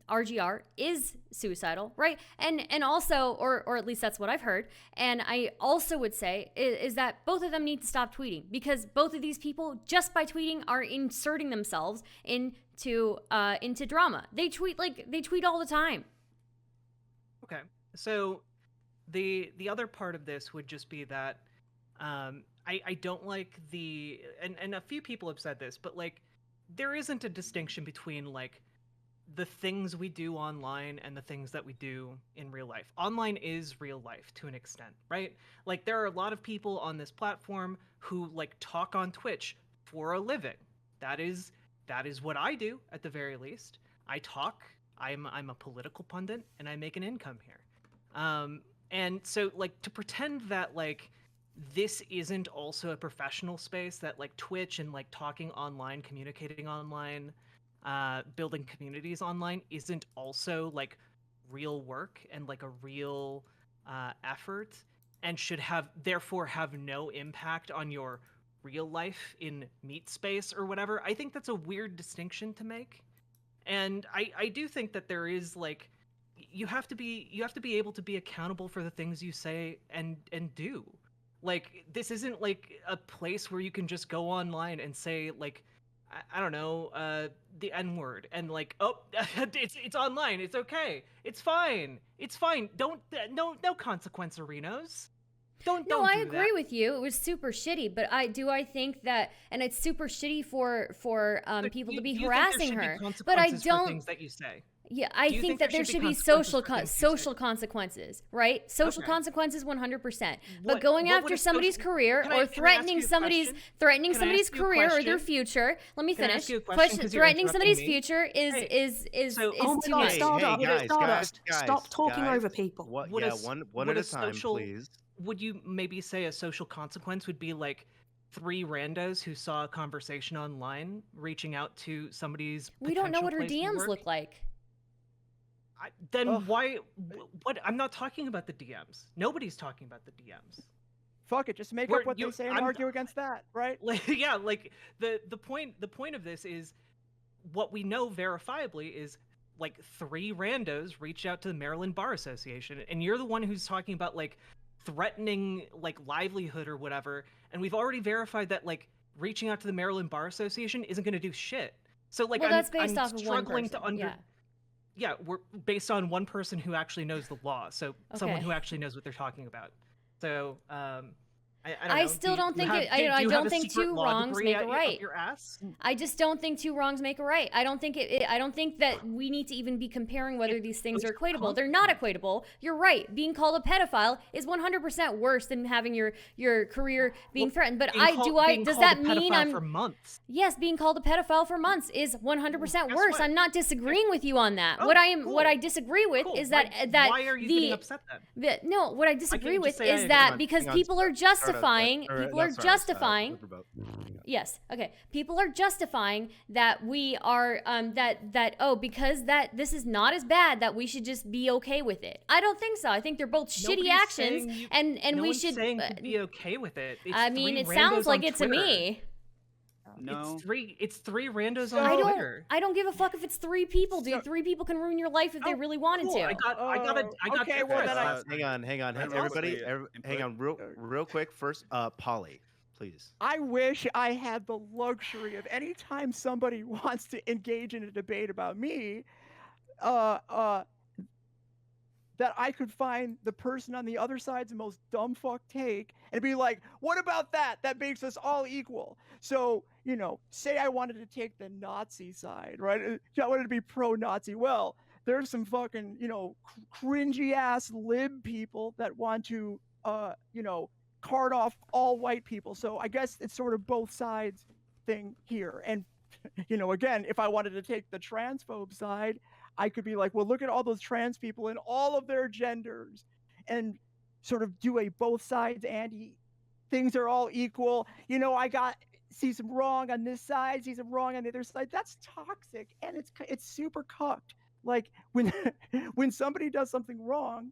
RGR, is suicidal, right? And also, or at least that's what I've heard. And I also would say is that both of them need to stop tweeting, because both of these people, just by tweeting, are inserting themselves into drama. They tweet all the time. Okay, so the other part of this would just be that I don't like and a few people have said this, but like there isn't a distinction between like the things we do online and the things that we do in real life. Online is real life to an extent, right? Like there are a lot of people on this platform who like talk on Twitch for a living. That is what I do at the very least. I talk, I'm a political pundit, and I make an income here. And so like to pretend that like this isn't also a professional space, that like Twitch and like talking online, communicating online, building communities online isn't also like real work and like a real effort, and should therefore have no impact on your real life in meat space or whatever. I think that's a weird distinction to make. And I do think that there is like you have to be able to be accountable for the things you say and do. Like this isn't like a place where you can just go online and say like I don't know, the N-word, and like, oh, it's online, it's okay, it's fine. Don't no consequence, Arenos. Don't No, I do agree that. with you. It was super shitty, but I think that, and it's super shitty for But people you- to be do you think there harassing should be her. But I consequences for don't. things that you say. Yeah, I Do you think think that there should be consequences social for things you say? social consequences, right? Social Okay. consequences, 100%. What- But going what would after a somebody's social- career Can I or ask threatening you a somebody's question? threatening Can I somebody's ask you a career or their question? future. Let me Can I finish. ask you a question, 'cause you're Threatening somebody's interrupting me? future is Hey, is Oh my too god, much. Stardust, guys, Stardust, guys, stop talking guys. over people. What? Would Yeah, a s- one would at a a time, social- please. Would you maybe say a social consequence would be like 3 randos who saw a conversation online reaching out to somebody's We don't know potential what her place of DMs work? look like. Then Ugh. why? What? I'm not talking about the DMs. Nobody's talking about the DMs. Fuck it, just make We're- up what you- they say and I'm- argue against that, right? Like, yeah, like the point of this is what we know verifiably is like 3 randos reached out to the Maryland Bar Association, and you're the one who's talking about like threatening like livelihood or whatever, and we've already verified that like reaching out to the Maryland Bar Association isn't going to do shit. So like Well, that's based I'm off of one struggling person. to under Yeah. Yeah, we're based on one person who actually knows the law, so someone Okay. who actually knows what they're talking about. So I don't know. I still don't think it. I don't think two wrongs make a right. Your ass. I just don't think two wrongs make a right. I don't think I don't think that we need to even be comparing whether these things are equatable. They're not equatable. You're right. Being called a pedophile is 100% worse than having your career being threatened. But does that mean I'm for months? Yes, being called a pedophile for months is 100% Guess worse. what? I'm not disagreeing with you on that. Oh, what I cool. disagree with Cool. is that why are you getting upset then? no, what I disagree just with say I is agree. that Hang on, because hang on, people are Stardust, justifying people are not Stardust, justifying Riverboat. Yes. Okay. People are justifying that we are because that this is not as bad that we should just be okay with it. I don't think so. I think they're both shitty Nobody's actions, saying you- and no we one's should. saying to be okay with it. It's I mean, 3 it sounds randos like on it to Twitter. me. No. It's three randos So- on I Twitter. don't give a fuck if it's 3 people, dude. So- 3 people can ruin your life if they Oh, really wanted Cool. to. I got okay, that well, first. then I- Hang on, That's everybody, awesome. hang on, real quick. First, Polly, please. I wish I had the luxury of any time somebody wants to engage in a debate about me, that I could find the person on the other side's most dumb fuck take and be like, what about that? That makes us all equal. So, say I wanted to take the Nazi side, right? I wanted to be pro-Nazi. Well, there's some fucking, cringy ass lib people that want to, cart off all white people. So I guess it's sort of both sides thing here. And, again, if I wanted to take the transphobe side, I could be like, well, look at all those trans people and all of their genders, and sort of do a both sides, Andy. Things are all equal. I see some wrong on this side, see some wrong on the other side. That's toxic, and it's super cucked. Like when when somebody does something wrong,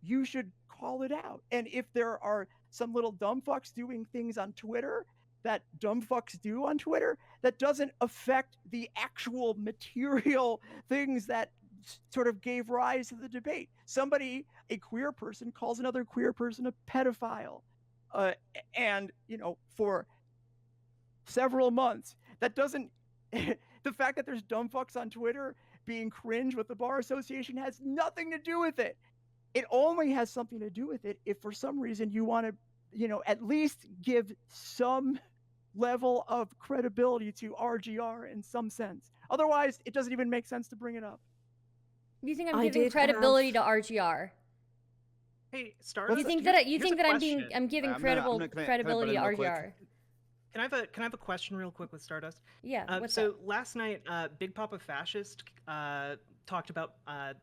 you should call it out. And if there are some little dumb fucks doing things on Twitter that dumb fucks do on Twitter, that doesn't affect the actual material things that sort of gave rise to the debate. Somebody, a queer person, calls another queer person a pedophile. And, for several months, that doesn't, the fact that there's dumb fucks on Twitter being cringe with the Bar Association has nothing to do with it. It only has something to do with it if for some reason you want to, at least give some level of credibility to RGR in some sense. Otherwise, it doesn't even make sense to bring it up. You think I'm giving credibility to RGR? Hey, Star. You think that I'm giving credibility to RGR? Can I have a question real quick with Stardust? Yeah. What's so up? last night, Big Papa Fascist talked about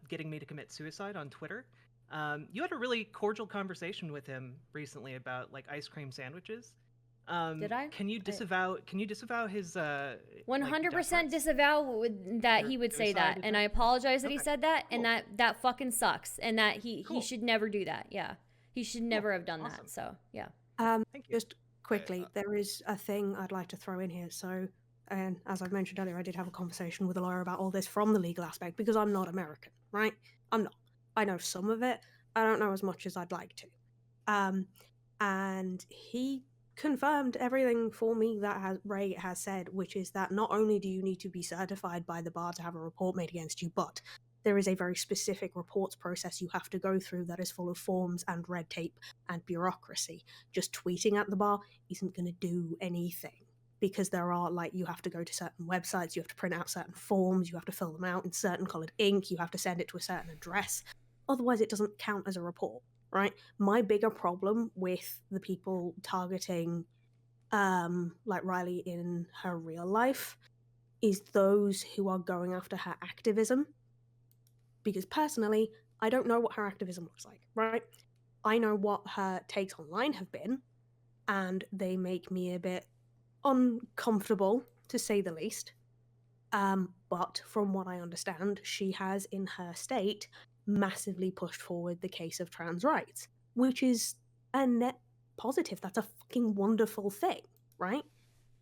getting me to commit suicide on Twitter. You had a really cordial conversation with him recently about like ice cream sandwiches. Did I? Can you disavow his 100% disavow that he would say that, and I apologize that he said that, and that fucking sucks, and that he should never do that. Yeah, he should never have done that. So yeah. Just quickly, there is a thing I'd like to throw in here. So, and as I've mentioned earlier, I did have a conversation with a lawyer about all this from the legal aspect because I'm not American, right? I'm not. I know some of it. I don't know as much as I'd like to. And he confirmed everything for me that Ray has said, which is that not only do you need to be certified by the bar to have a report made against you, but there is a very specific reports process you have to go through that is full of forms and red tape and bureaucracy. Just tweeting at the bar isn't going to do anything, because there are, like, you have to go to certain websites, you have to print out certain forms, you have to fill them out in certain colored ink, you have to send it to a certain address. Otherwise, it doesn't count as a report, right? My bigger problem with the people targeting, like Riley in her real life, is those who are going after her activism. Because personally, I don't know what her activism looks like, right? I know what her takes online have been, and they make me a bit uncomfortable, to say the least. But from what I understand, she has in her state massively pushed forward the case of trans rights, which is a net positive. That's a fucking wonderful thing, right?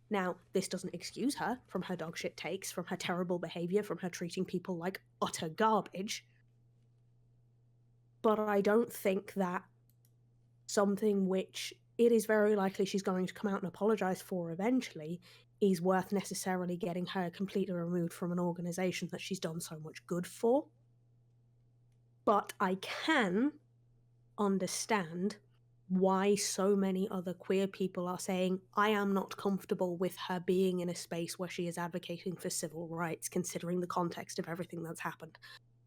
Now, this doesn't excuse her from her dogshit takes, from her terrible behavior, from her treating people like utter garbage. But I don't think that something which it is very likely she's going to come out and apologize for eventually is worth necessarily getting her completely removed from an organization that she's done so much good for. But I can understand why so many other queer people are saying, I am not comfortable with her being in a space where she is advocating for civil rights, considering the context of everything that's happened.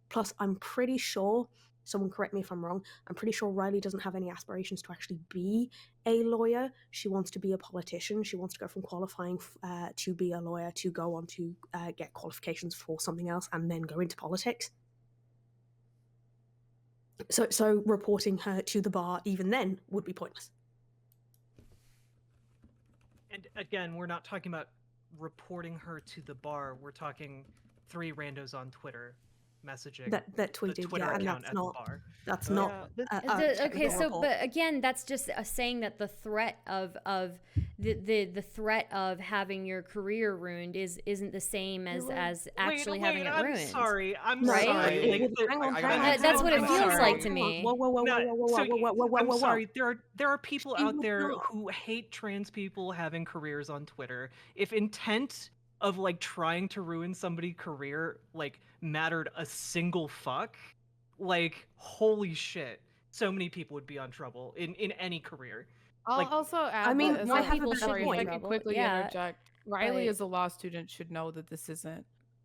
Plus, I'm pretty sure, someone correct me if I'm wrong, I'm pretty sure Riley doesn't have any aspirations to actually be a lawyer. She wants to be a politician. She wants to go from qualifying to be a lawyer to go on to get qualifications for something else and then go into politics. So reporting her to the bar even then would be pointless. And again, we're not talking about reporting her to the bar. We're talking 3 randos on Twitter messaging that tweeted, the Twitter and account that's at not the bar. Okay, so but again, that's just saying that the threat of the threat of having your career ruined isn't the same as actually having it ruined. I'm right? sorry. That's what it feels like to me. I'm sorry. There are people out there who hate trans people having careers on Twitter. If intent of like trying to ruin somebody's career like mattered a single fuck, like holy shit, so many people would be on trouble in any career. I'll also add, I mean, that, more as people should sorry, be if I in can trouble. quickly Yeah, interject. Riley, but- as a law student, should know that this isn't.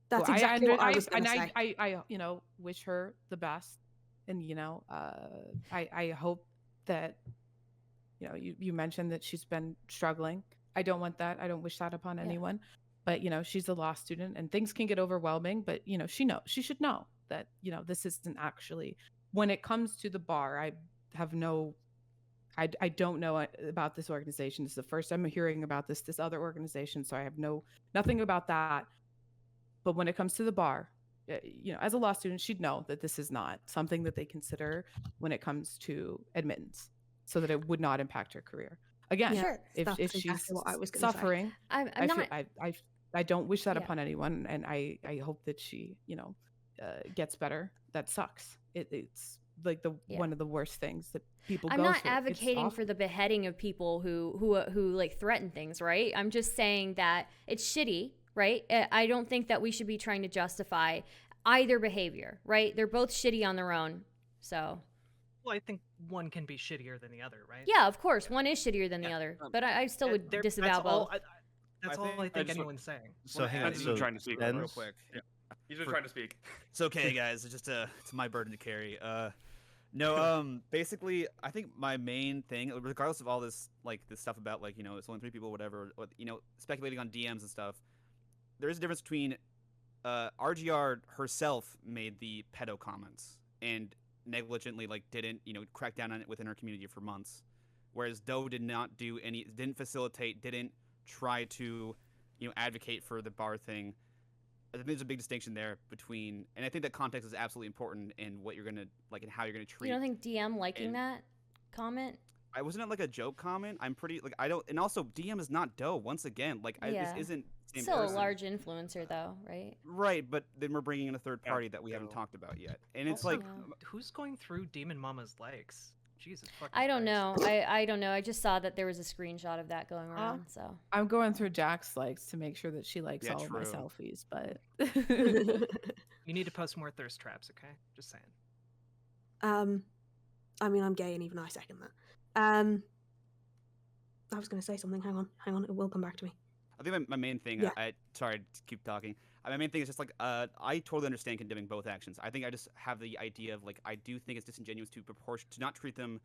That's exactly what I was going to say. I wish her the best, and I hope that you mentioned that she's been struggling. I don't want that. I don't wish that upon anyone. But, she's a law student and things can get overwhelming, but, she should know that, this isn't actually, when it comes to the bar, I don't know about this organization. This is the first time I'm hearing about this other organization. So I have nothing about that. But when it comes to the bar, as a law student, she'd know that this is not something that they consider when it comes to admittance, so that it would not impact her career. Again, Sure. if That's she's exactly what I was gonna say. suffering, I'm I not. feel, I don't wish that Yeah. upon anyone, and I hope that she, gets better. That sucks. It's like one of the worst things that people I'm go not through. It's advocating for awful. the beheading of people who like threaten things, right? I'm just saying that it's shitty, right? I don't think that we should be trying to justify either behavior, right? They're both shitty on their own. So, Well, I think one can be shittier than the other, right? yeah, of course, one is shittier than the Yeah. other, but I still would disavow That's all. both. That's I all I think- think just- anyone's saying. So hang on. Ben's So been trying to speak Ben's- real quick. He's been For- trying to speak. It's okay, guys. It's just it's my burden to carry. No, basically, I think my main thing, regardless of all this, this stuff about, it's only 3 people, whatever, speculating on DMs and stuff, there is a difference between, RGR herself made the pedo comments and negligently, didn't, crack down on it within her community for months, whereas Doe did not do didn't facilitate, didn't try to, advocate for the bar thing. I think there's a big distinction there between, and I think that context is absolutely important in what you're gonna and how you're gonna treat. You don't think DM liking and- that comment? I wasn't it a joke comment. I'm pretty I don't, and also DM is not Doe. Once again, Yeah. this isn't the same Still person. a large influencer, though, right? Right, but then we're bringing in a third Yeah, party that we haven't Doe. talked about yet, and it's Also, Yeah. who's going through Demon Mama's likes? Jesus fucking I don't Christ. know. I don't know. I just saw that there was a screenshot of that going around. So I'm going through Jack's likes to make sure that she likes Yeah, all of my true. selfies, but You need to post more thirst traps, okay? Just saying. I mean, I'm gay, and even I second that. I was going to say something. Hang on. It will come back to me. I think my main thing. Yeah. Sorry to keep talking. My main thing is just I totally understand condemning both actions. I think I just have the idea of I do think it's disingenuous to not treat them,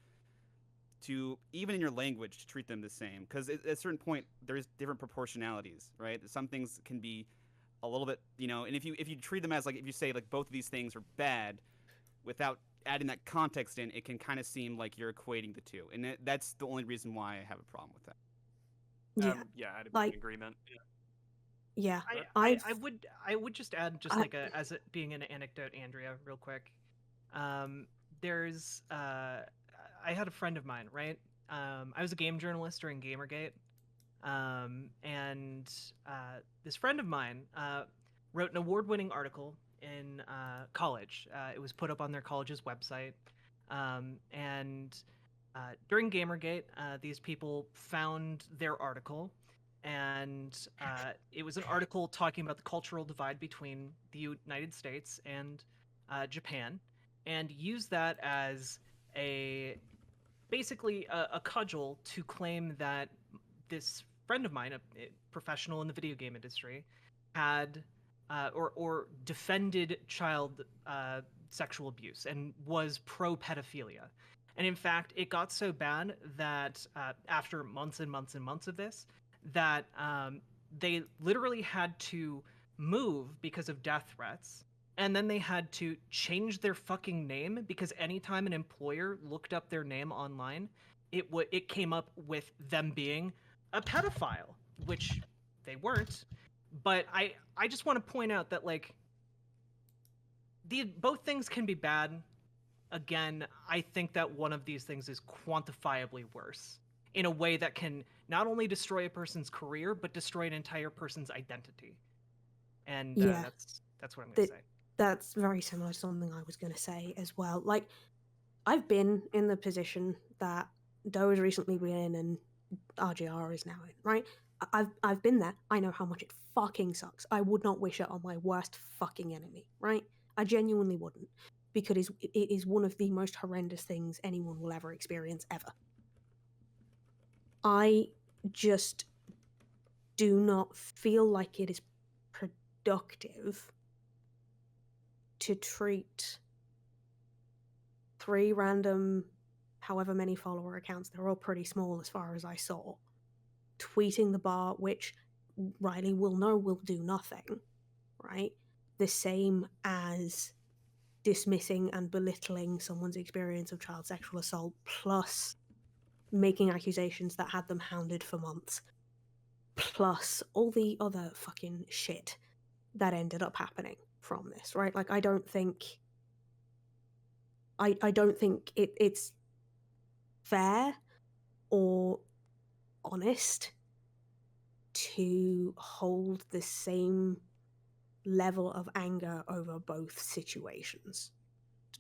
to even in your language, to treat them the same, because at a certain point there's different proportionalities, right? Some things can be a little bit, and if you treat them as if you say both of these things are bad, without adding that context in, it can kind of seem like you're equating the two, and that's the only reason why I have a problem with that. Yeah. I'd be like- in agreement. Yeah. I I've- would just add just as it being an anecdote, Andrea, real quick. There's I had a friend of mine, right? I was a game journalist during Gamergate, and this friend of mine wrote an award-winning article in college. It was put up on their college's website, and during Gamergate, these people found their article, and it was an article talking about the cultural divide between the United States and Japan, and used that as basically a cudgel to claim that this friend of mine, a professional in the video game industry, had or defended child sexual abuse and was pro pedophilia. And in fact, it got so bad that after months and months and months of this, that they literally had to move because of death threats. And then they had to change their fucking name because anytime an employer looked up their name online, it came up with them being a pedophile, which they weren't. But I just want to point out that both things can be bad. Again, I think that one of these things is quantifiably worse in a way that can not only destroy a person's career, but destroy an entire person's identity. And Yeah. that's what I'm going to say. That's very similar to something I was going to say as well. I've been in the position that Doe has recently been in and RGR is now in, right? I've been there. I know how much it fucking sucks. I would not wish it on my worst fucking enemy, right? I genuinely wouldn't, because it is one of the most horrendous things anyone will ever experience ever. I just do not feel like it is productive to treat 3 random, however many follower accounts, they're all pretty small as far as I saw, tweeting the bar, which Riley will know will do nothing, right? The same as dismissing and belittling someone's experience of child sexual assault, plus making accusations that had them hounded for months, plus all the other fucking shit that ended up happening from this, right? Like, I don't think it's fair or honest to hold the same level of anger over both situations.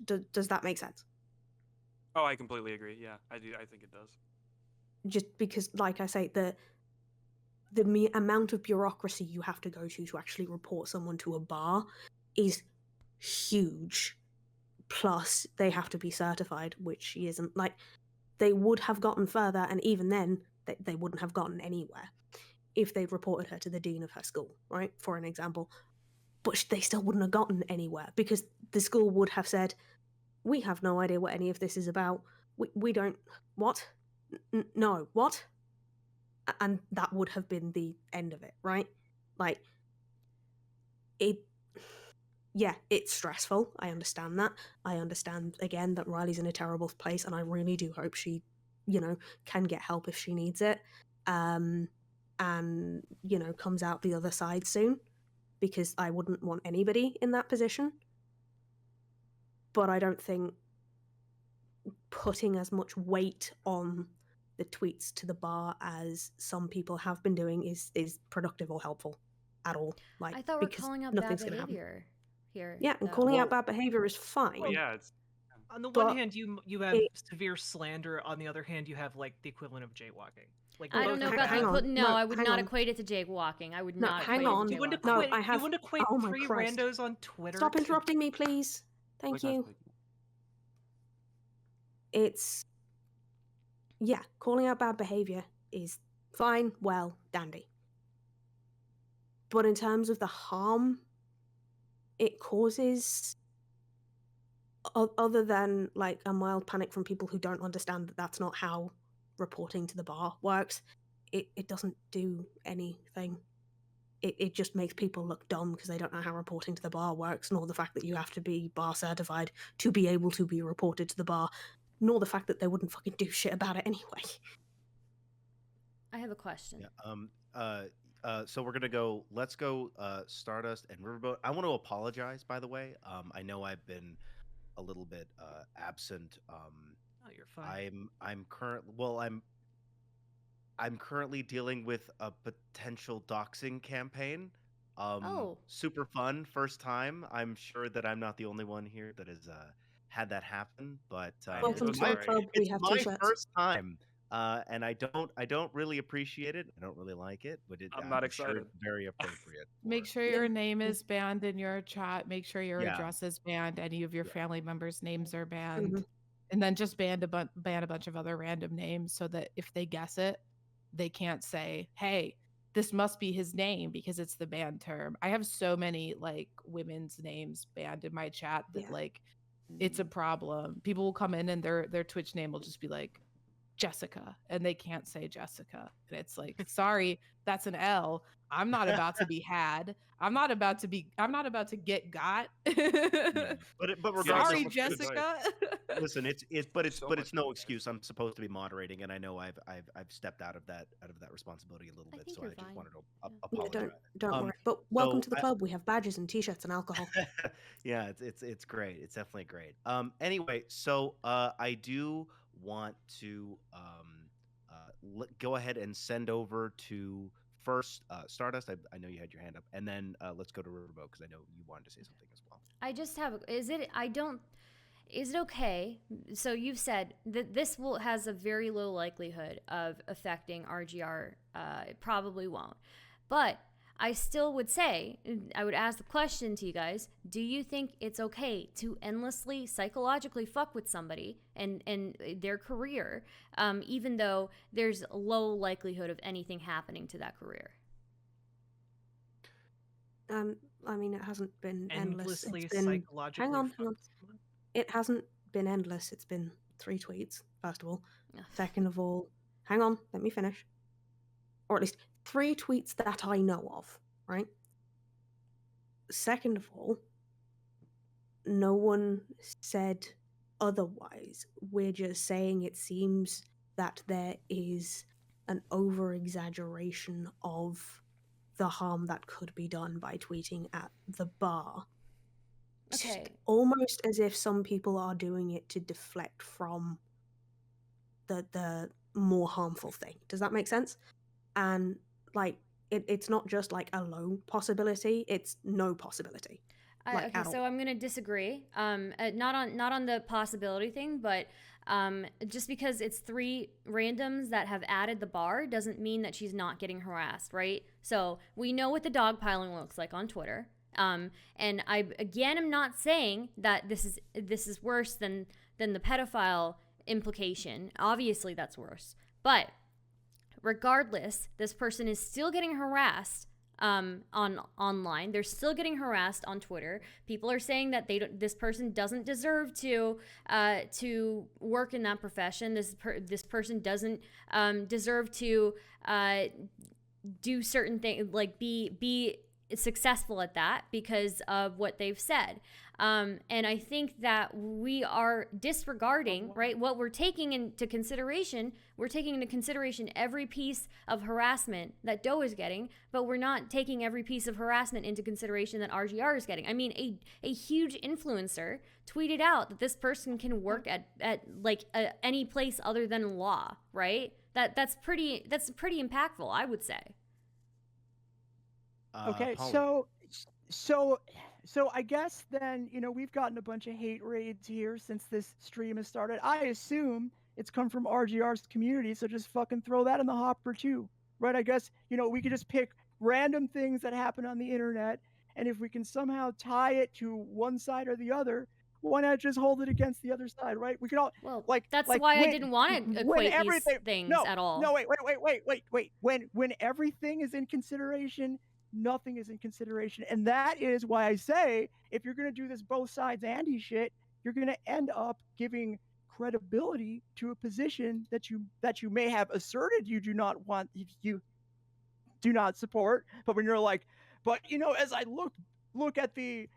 Does that make sense? Oh, I completely agree. Yeah, I do. I think it does. Just because, like I say, the amount of bureaucracy you have to go to actually report someone to a bar is huge. Plus, they have to be certified, which she isn't. Like, they would have gotten further, and even then, they wouldn't have gotten anywhere if they'd reported her to the dean of her school, right? For an example. But they still wouldn't have gotten anywhere because the school would have said, we have no idea what any of this is about. We don't... What? No, what? And that would have been the end of it, right? Like, yeah, it's stressful. I understand that. I understand, again, that Riley's in a terrible place, and I really do hope she, can get help if she needs it. And, comes out the other side soon, because I wouldn't want anybody in that position. But I don't think putting as much weight on the tweets to the bar as some people have been doing is productive or helpful at all. Like, I thought we're because calling out bad nothing's gonna happen. behavior here. Yeah, and though. calling out bad behavior is fine. Well, yeah, it's On the one But hand, you have severe slander. On the other hand, you have like the equivalent of jaywalking. Like, I don't know both are about hang the on. no, No, I would hang not on. equate it to jaywalking. I would No, not hang equate on. it to You wouldn't jaywalking. No, equate, I have- you wouldn't equate oh my three Christ. randos on Twitter. Stop to- interrupting me, please. Thank you. It's... Yeah, calling out bad behavior is fine, well, dandy. But in terms of the harm it causes, other than like a mild panic from people who don't understand that that's not how reporting to the bar works, it doesn't do anything. It just makes people look dumb because they don't know how reporting to the bar works, nor the fact that you have to be bar certified to be able to be reported to the bar, nor the fact that they wouldn't fucking do shit about it anyway. I have a question. Yeah. So we're gonna go. Let's go. Stardust and Riverboat. I want to apologize, by the way. I know I've been a little bit absent. Oh, you're fine. I'm currently dealing with a potential doxing campaign. Oh. Super fun. First time. I'm sure that I'm not the only one here that has had that happen. But Welcome it's to our my, club. We it's have my t-shirts. first time. And I don't really appreciate it. I don't really like it, but I'm not sure excited. it's very appropriate. Make for- sure your name is banned in your chat. Make sure your Yeah. address is banned. Any of your family members' names are banned. Mhm. And then just ban a bunch of other random names so that if they guess it, they can't say, hey, this must be his name because it's the banned term. I have so many like women's names banned in my chat that Yeah. like it's a problem. People will come in and their Twitch name will just be like Jessica and they can't say Jessica. And it's like, sorry, that's an L. I'm not about to be had. I'm not about to get got. Yeah. But regardless, Sorry, much good advice. Jessica. listen, it's So but much it's no good excuse. I'm supposed to be moderating, and I know I've stepped out of that responsibility a little I bit, think so you're I just fine. wanted to Yeah. Yeah, apologize. don't worry. But welcome so to the club. We have badges and t-shirts and alcohol. Yeah, it's great. It's definitely great. Anyway, so I do want to go ahead and send over to first Stardust. I know you had your hand up, and then let's go to Riverboat because I know you wanted to say something as well. I just have. Is it okay? So you've said that this has a very low likelihood of affecting RGR. It probably won't, but I still would say, I would ask the question to you guys: do you think it's okay to endlessly psychologically fuck with somebody and their career, even though there's a low likelihood of anything happening to that career? I mean, it hasn't been endless. Endlessly It's been... psychologically. Hang on. fuck someone? It hasn't been endless. It's been 3 tweets, first of all. Ugh. Second of all, hang on, let me finish. Or at least 3 tweets that I know of, right? Second of all, no one said otherwise. We're just saying it seems that there is an over exaggeration of the harm that could be done by tweeting at the bar. Okay. Almost as if some people are doing it to deflect from the more harmful thing. Does that make sense? And like it's not just like a low possibility, it's no possibility. Like, Okay, at so all. I'm gonna disagree. Not on the possibility thing, but just because it's 3 randoms that have added the bar doesn't mean that she's not getting harassed, right? So we know what the dogpiling looks like on Twitter. And I again am not saying that this is worse than the pedophile implication. Obviously, that's worse, but regardless, this person is still getting harassed online. They're still getting harassed on Twitter. People are saying that this person doesn't deserve to work in that profession. This person doesn't deserve to do certain things, like be successful at that because of what they've said. And I think that we are disregarding, right, what we're taking into consideration. We're taking into consideration every piece of harassment that Doe is getting, but we're not taking every piece of harassment into consideration that RGR is getting. I mean, a huge influencer tweeted out that this person can work at any place other than law, right? That's pretty impactful, I would say. Okay, Pauline. so I guess then, we've gotten a bunch of hate raids here since this stream has started. I assume it's come from RGR's community, so just fucking throw that in the hopper too, right? I guess, we could just pick random things that happen on the internet, and if we can somehow tie it to one side or the other, why not just hold it against the other side, right? We could all that's why I didn't want to equate these things at all. No, wait. When everything is in consideration, nothing is in consideration, and that is why I say if you're going to do this both sides Andy shit, you're going to end up giving credibility to a position that you may have asserted you do not want, you do not support, but when you're like, but as I look at the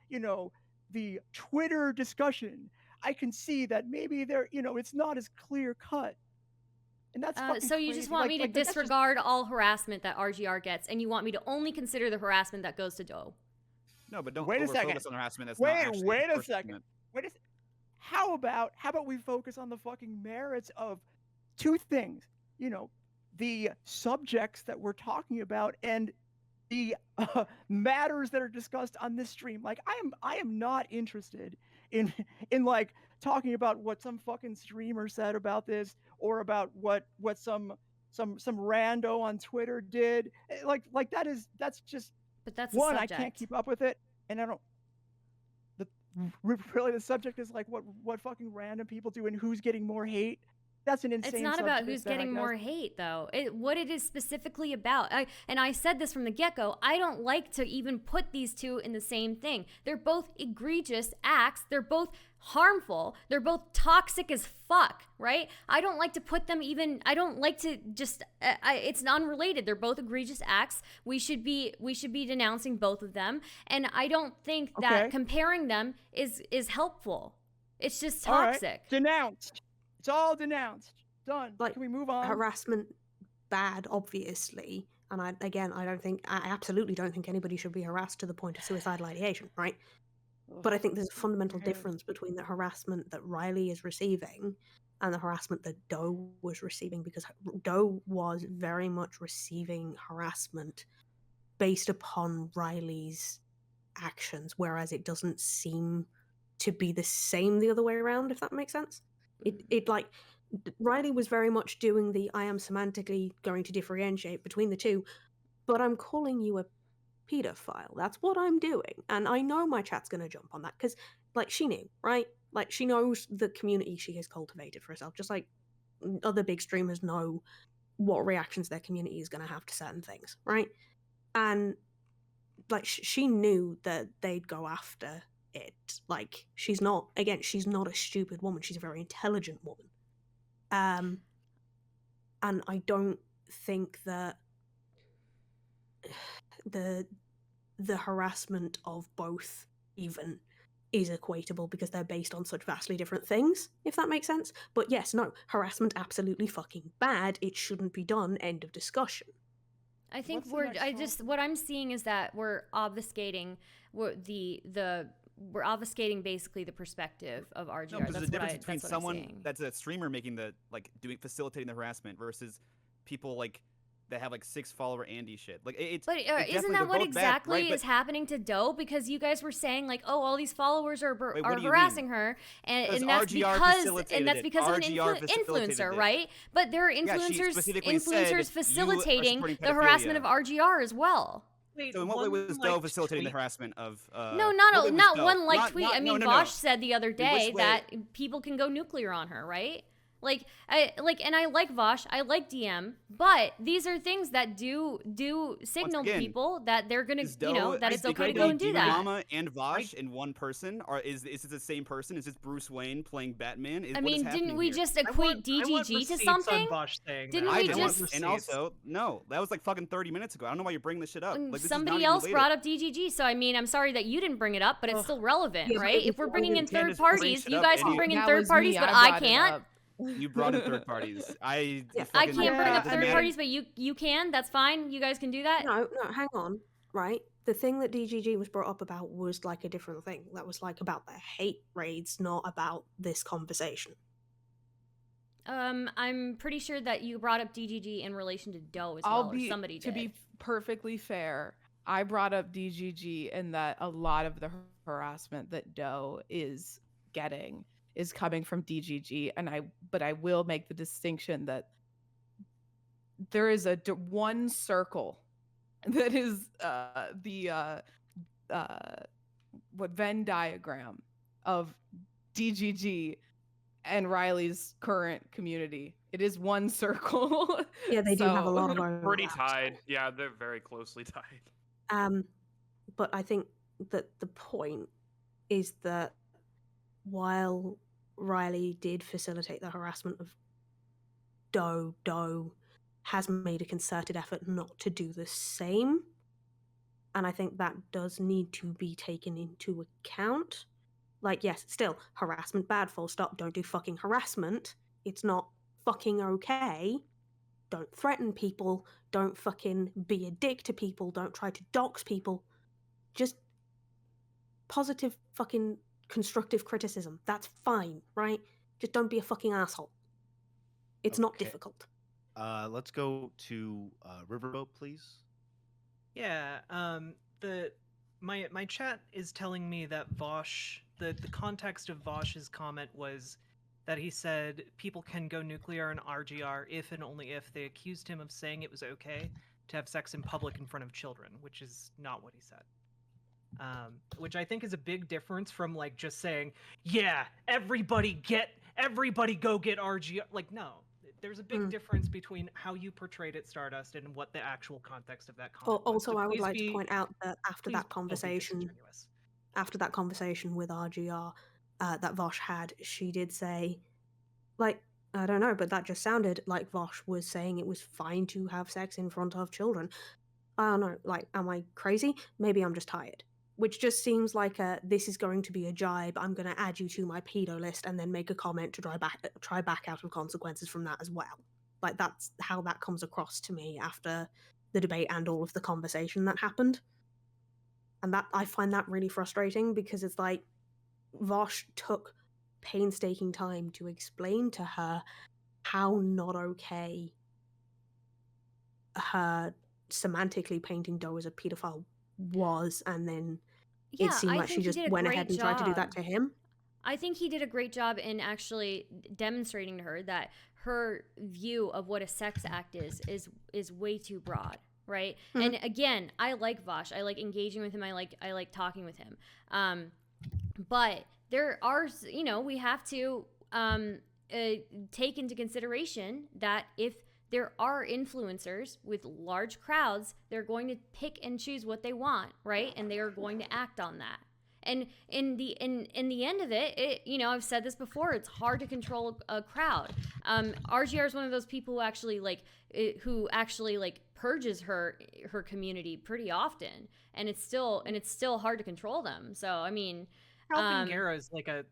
the Twitter discussion, I can see that maybe there it's not as clear cut. And that's so you crazy. just want me to that's just- disregard all harassment that RGR gets, and you want me to only consider the harassment that goes to Doe? No, but don't Wait a second. focus on harassment. That's not actually Wait a enforcement. second. How about we focus on the fucking merits of 2 things? The subjects that we're talking about and the matters that are discussed on this stream. Like I am not interested in like talking about what some fucking streamer said about this, or about what some rando on Twitter did. Like that's just, But that's one, the I subject. can't keep up with it, and I don't. Really, the subject is like what fucking random people do and who's getting more hate. That's an insane. It's not about subject who's then, I getting guess. more hate, though. What it is specifically about. And I said this from the get-go. I don't like to even put these two in the same thing. They're both egregious acts. They're both harmful. They're both toxic as fuck, right? I don't like to put them even. I don't like to just. It's unrelated. They're both egregious acts. We should be denouncing both of them. And I don't think that Okay. comparing them is helpful. It's just All right. toxic. Denounced. It's all denounced. Done. Like, Can we move on? Harassment bad, obviously, and I absolutely don't think anybody should be harassed to the point of suicidal ideation, right? But I think there's a fundamental difference between the harassment that Riley is receiving and the harassment that Doe was receiving, because Doe was very much receiving harassment based upon Riley's actions, whereas it doesn't seem to be the same the other way around, if that makes sense. It like Riley was very much doing the I am semantically going to differentiate between the two, but I'm calling you a pedophile. That's what I'm doing. And I know my chat's going to jump on that because, like, she knew, right? Like, she knows the community she has cultivated for herself, just like other big streamers know what reactions their community is going to have to certain things, right? And, like, she knew that they'd go after it. Like, she's not a stupid woman. She's a very intelligent woman. And I don't think that the harassment of both even is equatable because they're based on such vastly different things, if that makes sense. But yes, no, harassment absolutely fucking bad. It shouldn't be done. End of discussion. I think What's the next one? what I'm seeing is that we're obfuscating we're obfuscating basically the perspective of RGR. No, because that's there's a difference what between I'm someone seeing. that's a streamer making the facilitating the harassment versus people like that have like 6 follower Andy shit. Like it's. But it isn't definitely- that they're what both exactly bad, right? is happening to Doe? Because you guys were saying like, oh, all these followers are Wait, what are do you harassing mean? her, and Because that's RGR because facilitated of an RGR facilitated influencer, it. right? But there are Yeah, she influencers specifically said, "You are facilitating supporting the harassment of pedophilia." RGR as well. Wait, So in what way one was Doe liked facilitating the tweet- harassment of? No, what way not was not Doe? one like Not- tweet. not- I mean, no. Vosh said the other In which day way? that people can go nuclear on her, right? And I like Vosh, I like DM, but these are things that do signal to again, people that they're gonna, Is that it's okay to basically go and do Diva that. Mama and Vosh in one person, or is this the same person? Is this Bruce Wayne playing Batman? I mean, didn't we just equate DGG to something? Didn't I we don't. just? And also, no, that was like fucking 30 minutes ago. I don't know why you're bringing this shit up. Like, this is not Somebody even else related. brought up DGG, so I mean, I'm sorry that you didn't bring it up, but it's still relevant, Yeah, but right? it If we're bringing in Candace third brings parties, shit you up guys and can you- bring in That third was parties, me, but I I brought it can't. up. You brought in third parties. I I can't bring up doesn't third matter. parties, but you can. That's fine. You guys can do that. No, hang on. Right? The thing that DGG was brought up about was like a different thing. That was like about the hate raids, not about this conversation. I'm pretty sure that you brought up DGG in relation to Doe as I'll well, be or somebody to did. be perfectly fair. I brought up DGG and that a lot of the harassment that Doe is getting is coming from DGG, but I will make the distinction that there is one circle that is what Venn diagram of DGG and Riley's current community. It is one circle. Yeah, they do have a So- lot of They're pretty overlaps. tied. Yeah, they're very closely tied. But I think that the point is that while Riley did facilitate the harassment of Doe has made a concerted effort not to do the same. And I think that does need to be taken into account. Like, yes, still, harassment bad, full stop. Don't do fucking harassment. It's not fucking okay. Don't threaten people. Don't fucking be a dick to people. Don't try to dox people. Just positive fucking constructive criticism. That's fine, right? Just don't be a fucking asshole. It's not Okay. difficult. Let's go to Riverboat, please. Yeah, my chat is telling me that Vosh, the context of Vosh's comment was that he said people can go nuclear in RGR if and only if they accused him of saying it was okay to have sex in public in front of children, which is not what he said. Which I think is a big difference from like just saying, yeah, everybody go get RGR. Like, no. There's a big difference between how you portrayed it, Stardust, and what the actual context of that comment was. Also, So I would please like to point out that after please that don't be conversation, disingenuous. with RGR that Vosh had, she did say, like, I don't know, but that just sounded like Vosh was saying it was fine to have sex in front of children. I don't know, like, am I crazy? Maybe I'm just tired. Which just seems like this is going to be a jibe. I'm going to add you to my pedo list and then make a comment to try back out of consequences from that as well. Like, that's how that comes across to me after the debate and all of the conversation that happened. And that I find that really frustrating because it's like Vosh took painstaking time to explain to her how not okay her semantically painting Doe as a pedophile was, and then Yeah, it seemed I like she think he just did a went great ahead and tried to do that job. to him. I think he did a great job in actually demonstrating to her that her view of what a sex act is way too broad, right? And again, I like Vosh. I like engaging with him. I like talking with him. But there are, we have to take into consideration that if there are influencers with large crowds, they're going to pick and choose what they want, right? And they are going to act on that. And in the end of it, I've said this before, it's hard to control a crowd. RGR is one of those people who actually purges her community pretty often, and it's still hard to control them. So I mean, Calvin Guerra is like a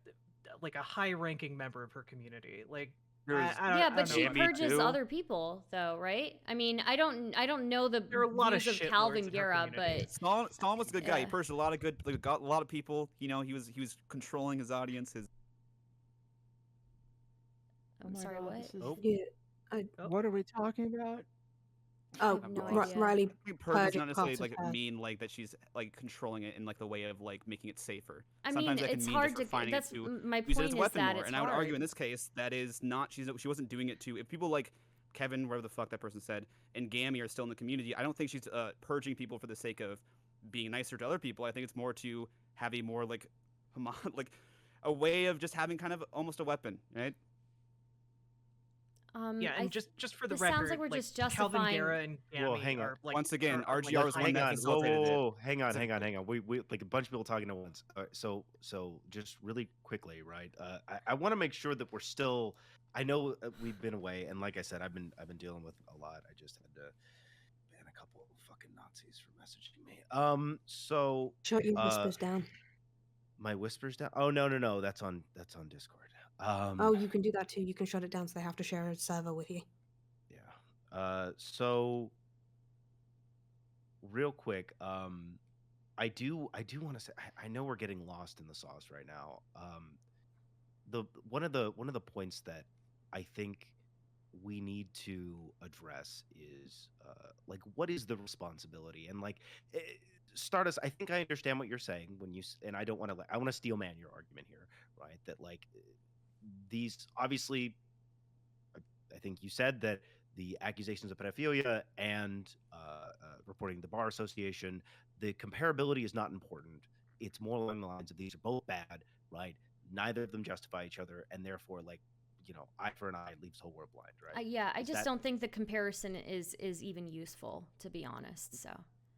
high-ranking member of her community. Like, There's- I don't, yeah, I but don't she know. Amy purges too. other people, though, right? I mean, I don't know the There are a lot of views of shitlords Calvin in her Guerra, community. but Stalin was a good guy. He Yeah. purged a lot of good, got a lot of people. He was controlling his audience. I'm sorry, God, what? this is- Oh. Yeah. What are we talking about? Oh, have no Ri- idea. Riley I think purge is purging not necessarily parts of her. mean that she's controlling it in the way of making it safer. I mean, Sometimes that can it's mean hard just to. refining That's it to my use it point as a is weapon that more. it's And I would hard. argue in this case that is not she wasn't doing it to if people like Kevin, whatever the fuck that person said, and Gammy are still in the community. I don't think she's purging people for the sake of being nicer to other people. I think it's more to have a more a way of just having kind of almost a weapon, right? Yeah, I and just for the this record, sounds like we're just Calvin justifying- Guerra and Well, Gammy hang on. are Once again, are, RGR was high- one Hang that on, facilitated it. hang on. specifically. We a bunch of people talking at once. So just really quickly, right? I want to make sure that we're still. I know we've been away, and like I said, I've been dealing with a lot. I just had to ban a couple of fucking Nazis for messaging me. So Shut your whispers down. my whispers down. Oh no, that's on Discord. Oh, you can do that too. You can shut it down so they have to share a server with you. Yeah. So real quick, I do want to say I know we're getting lost in the sauce right now. The one of the points that I think we need to address is what is the responsibility and Stardust. I think I understand what you're saying when and I don't want to I want to steel man your argument here, right? That these obviously, I think you said that the accusations of pedophilia and reporting the bar association, the comparability is not important. It's more along the lines of these are both bad, right? Neither of them justify each other, and therefore, eye for an eye leaves the whole world blind, right? Yeah, I Is just that- don't think the comparison is even useful, to be honest. So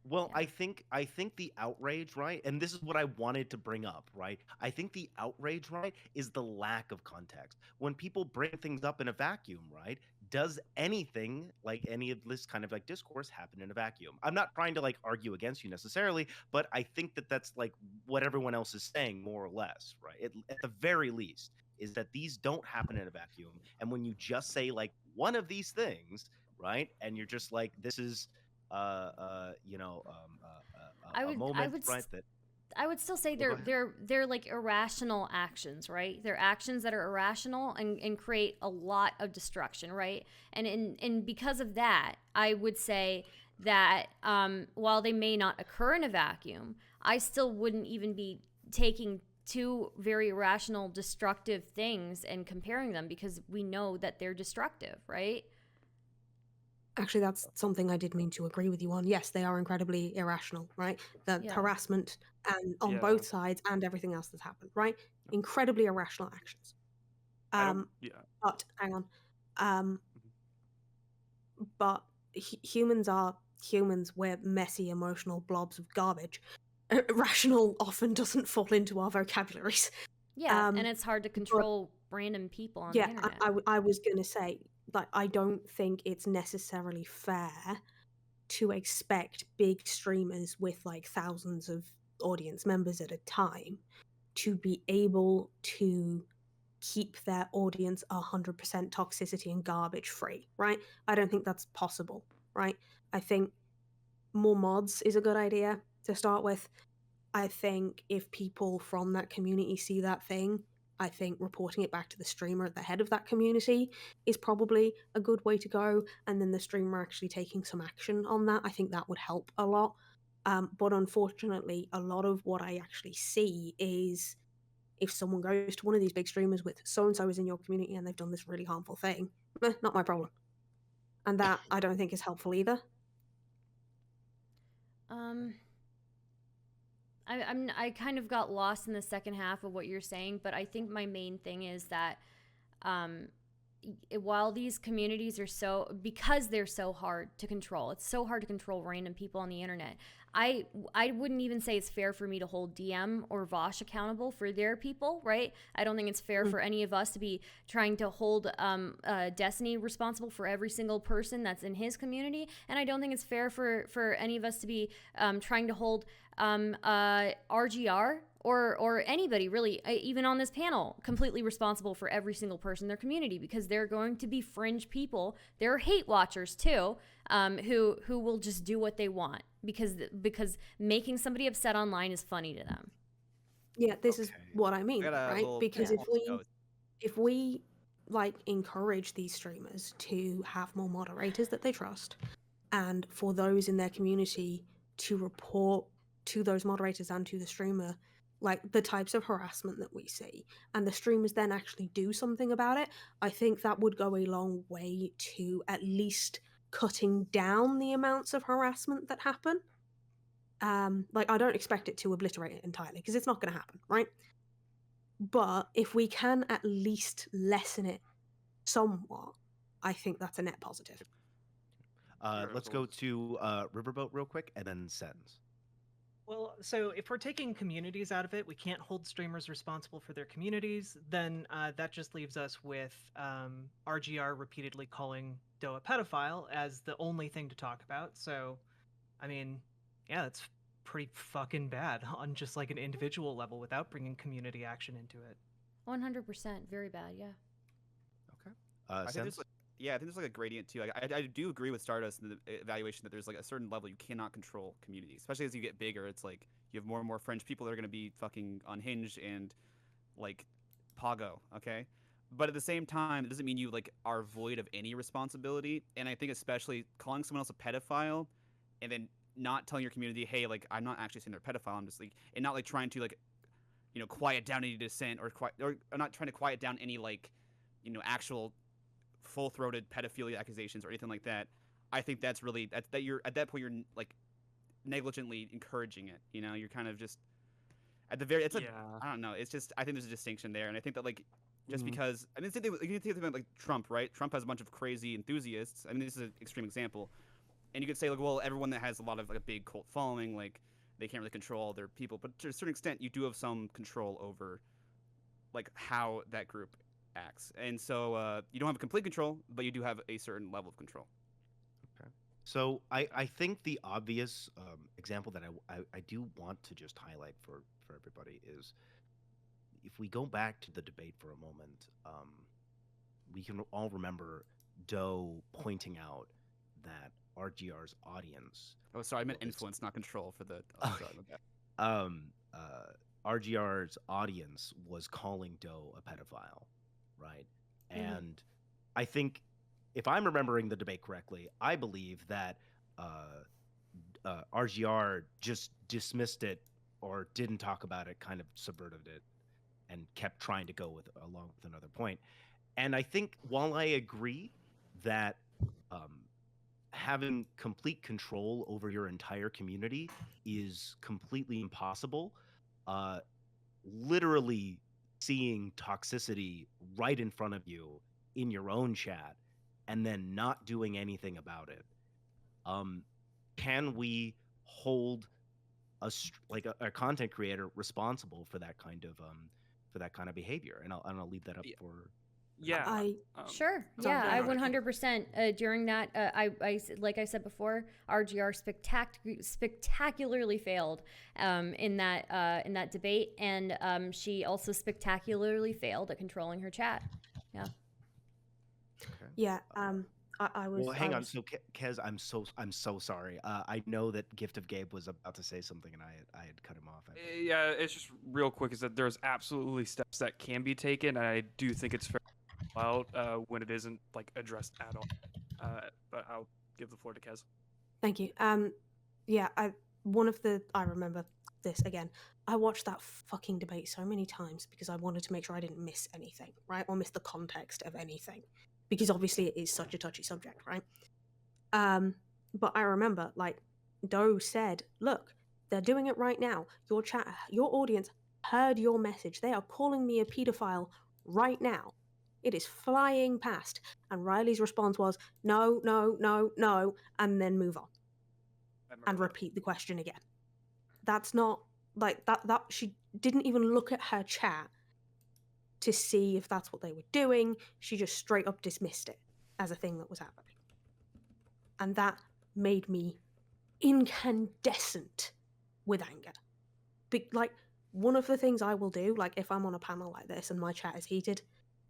Well, Yeah. I think the outrage, right? And this is what I wanted to bring up, right? I think the outrage, right, is the lack of context. When people bring things up in a vacuum, right? Does anything like any of this kind of discourse happen in a vacuum? I'm not trying to argue against you necessarily, but I think that that's what everyone else is saying more or less, right? At the very least, is that these don't happen in a vacuum. And when you just say one of these things, right, and you're just this is a moment, right? That I would still say Well, go ahead. they're irrational actions, right? They're actions that are irrational and create a lot of destruction, right? And because of that, I would say that while they may not occur in a vacuum, I still wouldn't even be taking two very irrational, destructive things and comparing them because we know that they're destructive, right? Actually, that's something I did mean to agree with you on. Yes, they are incredibly irrational, right? The Yeah. harassment and on Yeah. both sides and everything else that's happened, right? Incredibly irrational actions. I don't- yeah. But hang on. But humans are humans. We're messy, emotional blobs of garbage. Rational often doesn't fall into our vocabularies. Yeah, and it's hard to control random people on the Yeah, internet. I was going to say, I don't think it's necessarily fair to expect big streamers with thousands of audience members at a time to be able to keep their audience 100% toxicity and garbage free, right? I don't think that's possible, right? I think more mods is a good idea to start with. I think if people from that community see that thing, I think reporting it back to the streamer at the head of that community is probably a good way to go. And then the streamer actually taking some action on that, I think that would help a lot. But unfortunately, a lot of what I actually see is if someone goes to one of these big streamers with so-and-so is in your community and they've done this really harmful thing, not my problem. And that I don't think is helpful either. I kind of got lost in the second half of what you're saying, but I think my main thing is that while these communities are because they're so hard to control, it's so hard to control random people on the internet. I wouldn't even say it's fair for me to hold DM or Vosh accountable for their people, right? I don't think it's fair for any of us to be trying to hold Destiny responsible for every single person that's in his community, and I don't think it's fair for any of us to be trying to hold RGR or anybody really, even on this panel, completely responsible for every single person in their community, because they're going to be fringe people. They're hate watchers too, who will just do what they want because making somebody upset online is funny to them. Yeah, this is what I mean, got a right? little Because pause. if we like encourage these streamers to have more moderators that they trust, and for those in their community to report to those moderators and to the streamer like the types of harassment that we see, and the streamers then actually do something about it, I think that would go a long way to at least cutting down the amounts of harassment that happen. Like, I don't expect it to obliterate it entirely, because it's not going to happen, right? But if we can at least lessen it somewhat, I think that's a net positive. Let's go to Riverboat real quick, and then Sens. Well, so if we're taking communities out of it, we can't hold streamers responsible for their communities. Then that just leaves us with RGR repeatedly calling Doe a pedophile as the only thing to talk about. So, I mean, yeah, that's pretty fucking bad on just like an individual level without bringing community action into it. 100%, very bad, yeah. Okay. I think Sens? I think there's like a gradient too. Like, I do agree with Stardust in the evaluation that there's like a certain level you cannot control communities, especially as you get bigger. It's like you have more and more fringe people that are going to be fucking unhinged and like Pago, okay? But at the same time, it doesn't mean you like are void of any responsibility. And I think especially calling someone else a pedophile and then not telling your community, hey, like I'm not actually saying they're a pedophile. I'm just like, and not like trying to like, you know, quiet down any dissent or not trying to quiet down any like, you know, actual full-throated pedophilia accusations or anything like that. I think that's really that you're at that point you're like negligently encouraging it. You know, you're kind of just at the very. I don't know. It's just I think there's a distinction there, and I think that like just because I mean, same thing, you can think about like Trump, right? Trump has a bunch of crazy enthusiasts. I mean, this is an extreme example, and you could say like, well, everyone that has a lot of like a big cult following, like they can't really control all their people, but to a certain extent, you do have some control over like how that group acts, and so you don't have complete control, but you do have a certain level of control. Okay. So I think the obvious example that I do want to just highlight for everybody is if we go back to the debate for a moment, we can all remember Doe pointing out that RGR's audience. Oh, sorry, I meant influence, not control for the. RGR's audience was calling Doe a pedophile, right? And I think, if I'm remembering the debate correctly, I believe that RGR just dismissed it or didn't talk about it, kind of subverted it, and kept trying to go along with another point. And I think while I agree that having complete control over your entire community is completely impossible, literally seeing toxicity right in front of you in your own chat and then not doing anything about it, can we hold a content creator responsible for that kind of behavior? And I'll leave that up for. Yeah. Sure. Yeah, I 100%. During that, I like I said before, RGR spectacularly failed in that debate, and she also spectacularly failed at controlling her chat. Yeah. Okay. Yeah. I was. Well, hang I on. was- So, Kez, I'm so sorry. I know that Gift of Gabe was about to say something, and I had cut him off. Yeah, it's just real quick. Is that there's absolutely steps that can be taken, and I do think it's fair out when it isn't like addressed at all. But I'll give the floor to Kez. Thank you. Yeah. I remember this again. I watched that fucking debate so many times because I wanted to make sure I didn't miss anything, right, or miss the context of anything, because obviously it is such a touchy subject, right? But I remember, like, Doe said, "Look, they're doing it right now. Your audience heard your message. They are calling me a pedophile right now. It is flying past. And Riley's response was, no, no, no, no, and then move on and repeat the question again. That's not like that she didn't even look at her chat to see if that's what they were doing. She just straight up dismissed it as a thing that was happening. And that made me incandescent with anger. Like, one of the things I will do, like if I'm on a panel like this and my chat is heated,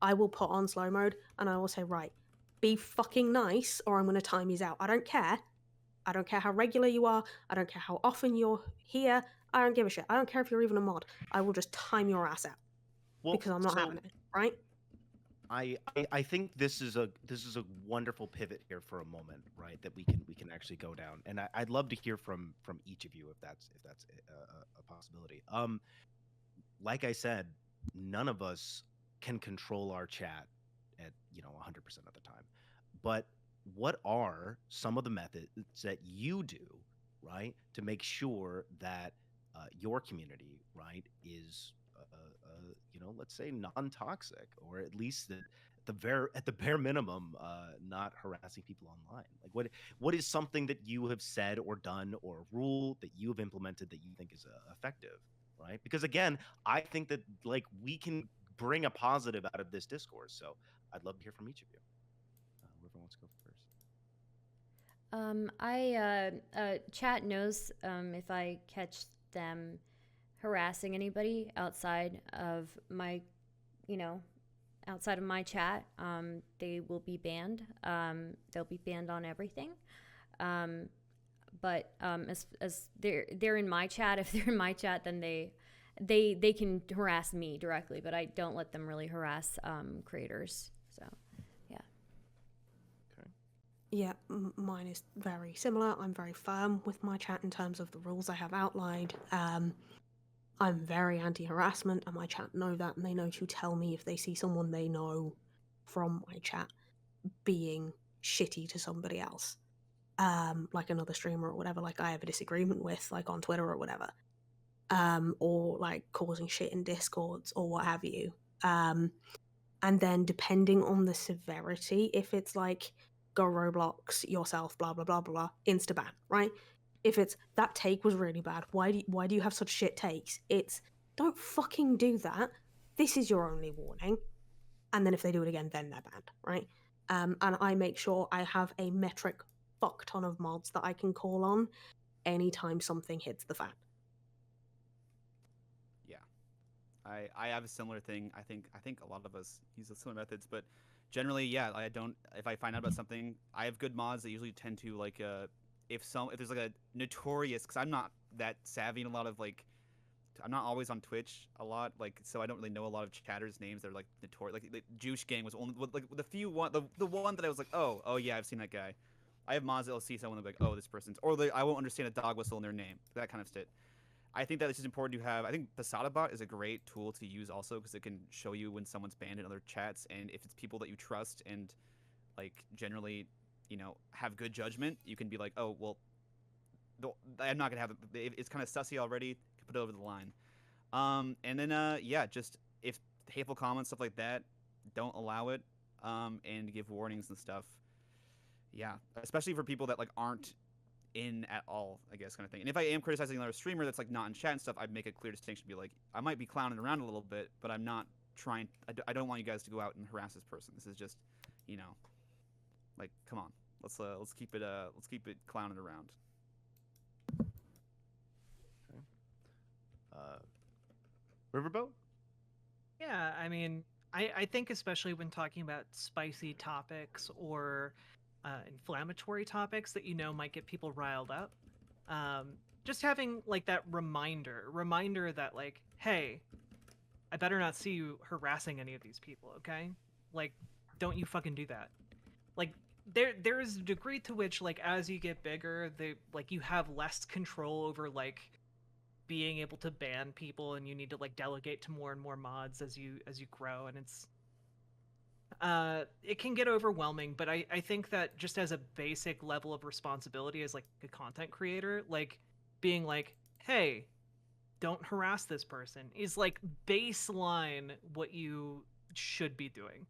I will put on slow mode and I will say, right, be fucking nice or I'm going to time you out. I don't care. I don't care how regular you are. I don't care how often you're here. I don't give a shit. I don't care if you're even a mod. I will just time your ass out because I'm not having it, right? I think this is a wonderful pivot here for a moment, right? That we can actually go down, and I'd love to hear from each of you if that's a possibility. Like I said, none of us can control our chat at 100% of the time, but what are some of the methods that you do, right, to make sure that your community, right, is let's say non-toxic, or at least at the bare minimum, not harassing people online? Like, what is something that you have said or done, or a rule that you have implemented that you think is effective, right? Because again, I think that like we can bring a positive out of this discourse. So I'd love to hear from each of you. Whoever wants to go first. Chat knows if I catch them harassing anybody outside of my, outside of my chat, they will be banned. They'll be banned on everything. But as they're in my chat, if they're in my chat, then they can harass me directly, but I don't let them really harass creators. So, yeah. Okay. Yeah, mine is very similar. I'm very firm with my chat in terms of the rules I have outlined. I'm very anti-harassment, and my chat know that, and they know to tell me if they see someone they know from my chat being shitty to somebody else, like another streamer or whatever, like I have a disagreement with, like on Twitter or whatever, or like causing shit in Discords or what have you. And then depending on the severity, if it's like go Roblox yourself, blah blah blah blah, insta ban, right? If it's that take was really bad, why do you have such shit takes? It's don't fucking do that. This is your only warning. And then if they do it again, then they're banned, right? And I make sure I have a metric fuck ton of mods that I can call on anytime something hits the fan. Yeah, I have a similar thing. I think a lot of us use similar methods, but generally, yeah, I don't. If I find out about something, I have good mods that usually tend to like if there's like a notorious, because I'm not that savvy in a lot of like, I'm not always on Twitch a lot, like, so I don't really know a lot of chatters' names that are like notorious. Like Juice Gang was only like the one that I was like, oh yeah, I've seen that guy. I have mods that'll see someone and be like, oh, this person's, or I won't understand a dog whistle in their name, that kind of shit. I think that it's just important to have. I think Bot is a great tool to use also because it can show you when someone's banned in other chats, and if it's people that you trust and like generally, have good judgment, you can be like, oh well, I'm not gonna have it. It's kind of sussy already. Put it over the line. And then yeah, just if hateful comments, stuff like that, don't allow it. And give warnings and stuff. Yeah, especially for people that like aren't in at all, I guess, kind of thing. And if I am criticizing another streamer that's like not in chat and stuff, I'd make a clear distinction. Be like, I might be clowning around a little bit, but I'm not trying. I don't want you guys to go out and harass this person. This is just, like, come on, let's keep it clowning around. Riverboat? Yeah, I mean, I think especially when talking about spicy topics or inflammatory topics that might get people riled up, just having like that reminder that like, hey, I better not see you harassing any of these people, okay? Like, don't you fucking do that. Like, there is a degree to which, like, as you get bigger, you have less control over like being able to ban people, and you need to like delegate to more and more mods as you grow, and it's it can get overwhelming. But I think that just as a basic level of responsibility as like a content creator, like being like, hey, don't harass this person is like baseline what you should be doing.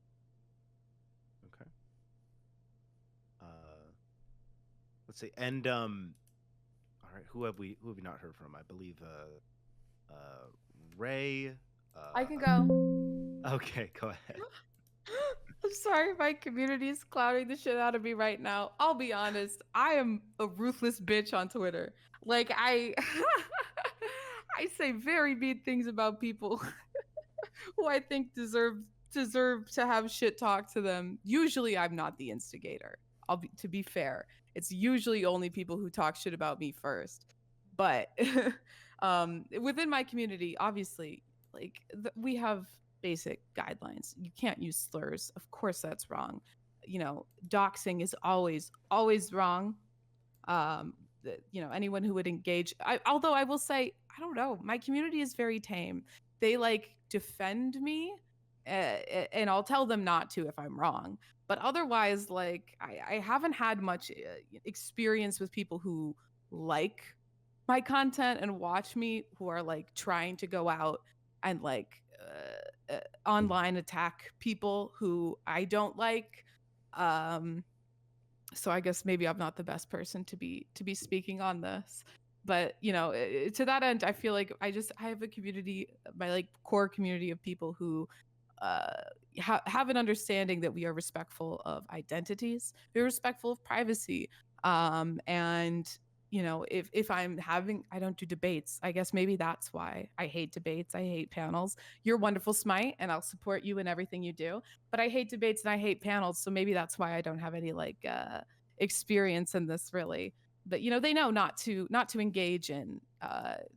let's see. And all right, who have we not heard from? I believe Ray. I can go. Okay, go ahead. I'm sorry, my community is clouding the shit out of me right now. I'll be honest, I am a ruthless bitch on Twitter. Like I say very mean things about people who I think deserve to have shit talk to them. Usually I'm not the instigator. To be fair. It's usually only people who talk shit about me first. But within my community, obviously, like we have basic guidelines. You can't use slurs. Of course that's wrong. You know, doxing is always wrong. Anyone who would engage, although I will say, I don't know, my community is very tame. They like defend me, and I'll tell them not to if I'm wrong. But otherwise, like I haven't had much experience with people who like my content and watch me, who are like trying to go out and like online attack people who I don't like. So I guess maybe I'm not the best person to be speaking on this. But to that end, I feel like I have a community, my like core community of people who have an understanding that we are respectful of identities, we're respectful of privacy, and if I don't do debates. I guess maybe that's why I hate debates. I hate panels. You're wonderful, Smite, and I'll support you in everything you do. But I hate debates and I hate panels, so maybe that's why I don't have any like experience in this really. But they know not to engage in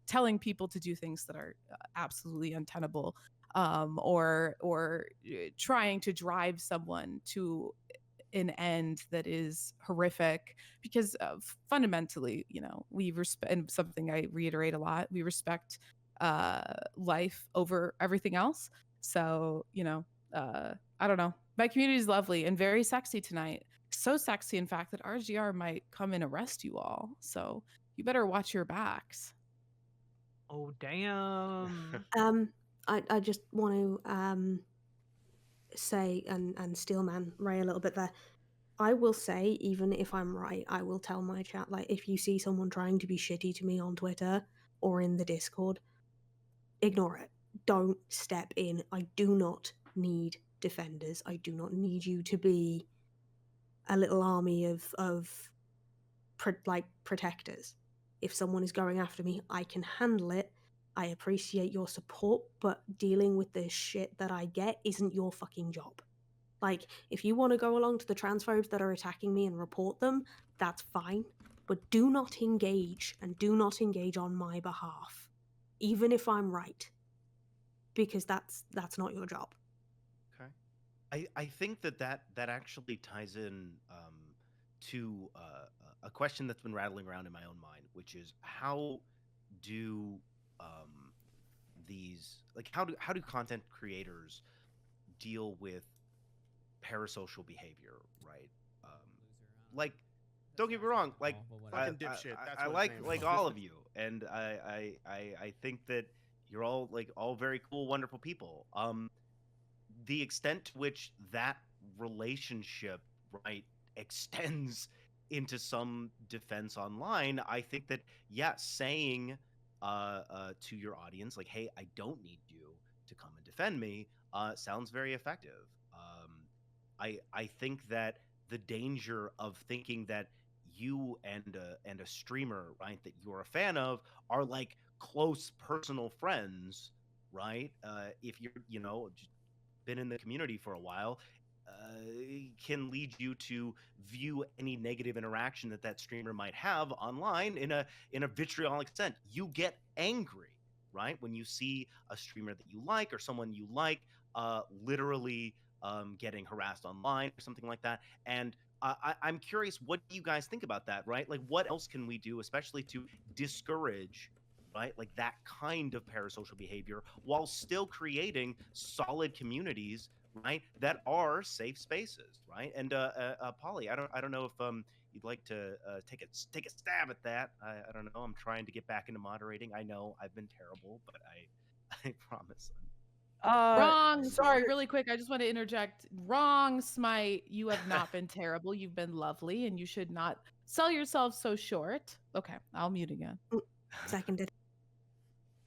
telling people to do things that are absolutely untenable, or trying to drive someone to an end that is horrific, because fundamentally, we respect, and something I reiterate a lot, we respect life over everything else. So I don't know, my community is lovely and very sexy tonight. So sexy, in fact, that RGR might come and arrest you all, so you better watch your backs. Oh damn. I just want to say and steelman Ray a little bit there. I will say, even if I'm right, I will tell my chat, like, if you see someone trying to be shitty to me on Twitter or in the Discord, ignore it. Don't step in. I do not need defenders. I do not need you to be a little army of protectors. If someone is going after me, I can handle it. I appreciate your support, but dealing with the shit that I get isn't your fucking job. Like, if you want to go along to the transphobes that are attacking me and report them, that's fine. But do not engage, and do not engage on my behalf, even if I'm right, because that's not your job. Okay. I think that actually ties in to a question that's been rattling around in my own mind, which is how do how do content creators deal with parasocial behavior, right? Like, don't get me wrong, like Fucking dipshit. That's I what like his name is. all of you, and I think that you're all very cool, wonderful people. The extent to which that relationship, right, extends into some defense online, I think that saying to your audience, like, hey, I don't need you to come and defend me, sounds very effective. I think that the danger of thinking that you and a streamer, right, that you're a fan of are like close personal friends, right? If you're just been in the community for a while, can lead you to view any negative interaction that streamer might have online in a vitriolic sense. You get angry, right, when you see a streamer that you like or someone you like literally getting harassed online or something like that. And I'm curious, what do you guys think about that, right? Like, what else can we do, especially to discourage, right, like that kind of parasocial behavior while still creating solid communities, right, that are safe spaces, right? And Polly, I don't know if you'd like to take a stab at that. I don't know. I'm trying to get back into moderating. I know I've been terrible, but I promise. Wrong. Sorry, Sorry. really quick. I just want to interject. Wrong, Smite. You have not been terrible. You've been lovely, and you should not sell yourself so short. Okay, I'll mute again. Seconded.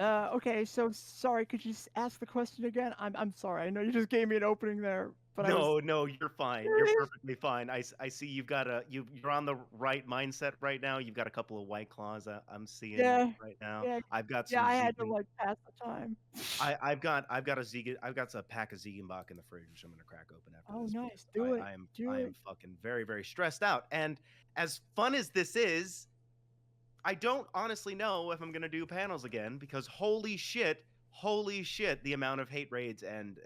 Okay, so sorry. Could you ask the question again? I'm sorry. I know you just gave me an opening there, but I was. No, you're fine. You're perfectly fine. I see you've got you're on the right mindset right now. You've got a couple of White Claws I'm seeing Yeah, right now. yeah, I've got yeah. some I had to Ziegenbach. like pass the time. I've got a pack of Ziegenbach in the fridge, which I'm gonna crack open after Oh, this. nice. because Do it. I am Do I it. am fucking very, very stressed out. And as fun as this is, I don't honestly know if I'm gonna do panels again because holy shit, the amount of hate raids and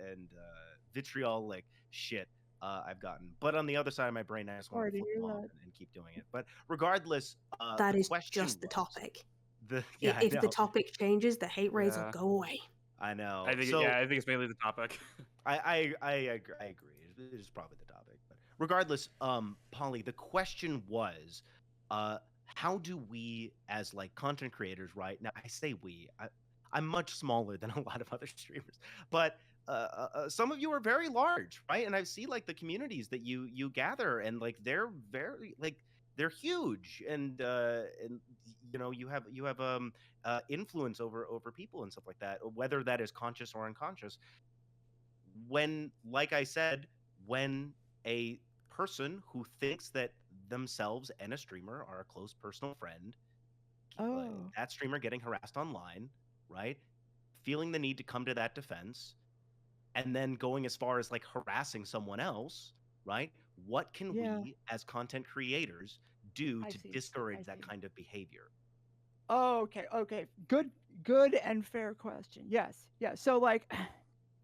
vitriolic shit I've gotten. But on the other side of my brain, I just want Sorry to to flip hear them off that. and keep doing it. But regardless, That the is question just the was topic. yeah, I If the know. topic changes, the hate raids will Yeah. go away. I know. I think So I think it's mainly the topic. I agree. It is probably the topic. But regardless, Polly, the question was, how do we as like content creators, right? Now I say we. I'm much smaller than a lot of other streamers, but some of you are very large, right? And I see like the communities that you gather, and like they're very like they're huge, and you know you have influence over people and stuff like that, whether that is conscious or unconscious. When, like I said, when a person who thinks that themselves and a streamer are a close personal friend, Oh. that streamer getting harassed online, right? Feeling the need to come to that defense, and then going as far as like harassing someone else, right? What can Yeah. we as content creators do I to see. discourage I that see. kind of behavior? Oh, okay. Okay. Good and fair question. Yes. Yeah. So like,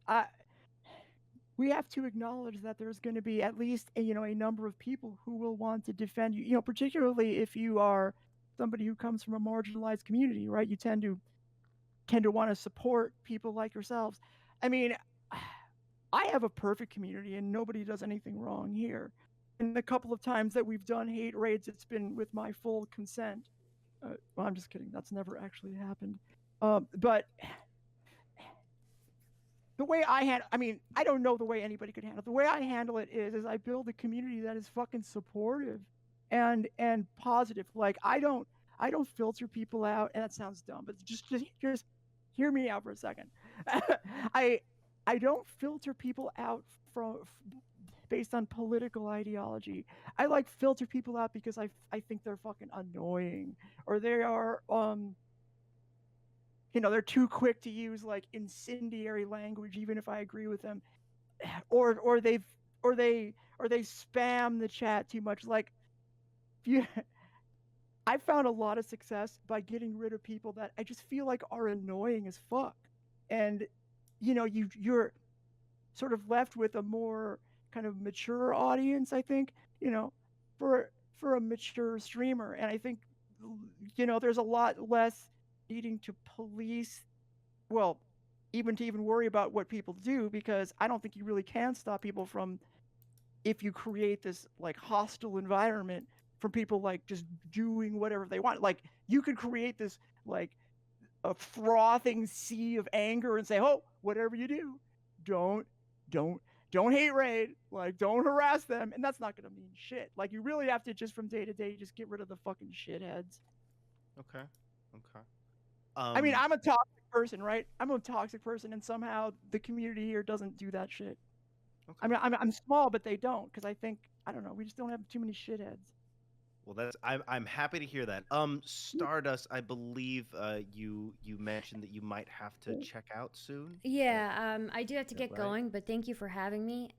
I we have to acknowledge that there's going to be at least a number of people who will want to defend you. Particularly if you are somebody who comes from a marginalized community, right? You tend to want to support people like yourselves. I mean, I have a perfect community and nobody does anything wrong here. And the couple of times that we've done hate raids, it's been with my full consent. Well, I'm just kidding. That's never actually happened. But the way I mean, I don't know the way anybody could handle it. The way I handle it is I build a community that is fucking supportive and positive. Like I don't filter people out, and that sounds dumb, but just hear me out for a second. I don't filter people out based on political ideology. I like filter people out because I think they're fucking annoying, or they are they're too quick to use like incendiary language even if I agree with them, or they spam the chat too much. Like I found a lot of success by getting rid of people that I just feel like are annoying as fuck, and you're sort of left with a more kind of mature audience, I think, for a mature streamer. And I think there's a lot less needing to police, well, even to worry about what people do, because I don't think you really can stop people from, if you create this like hostile environment, from people like just doing whatever they want. Like you could create this like a frothing sea of anger and say, oh, whatever you do, don't hate raid, like don't harass them, and that's not going to mean shit. Like you really have to just from day to day just get rid of the fucking shitheads. Okay. I mean, I'm a toxic person, right? I'm a toxic person, and somehow the community here doesn't do that shit. Okay. I mean, I'm small, but they don't, because I think, I don't know, we just don't have too many shitheads. Well, I'm happy to hear that. Stardust, I believe you mentioned that you might have to check out soon. Yeah, I do have to get right? going, but thank you for having me.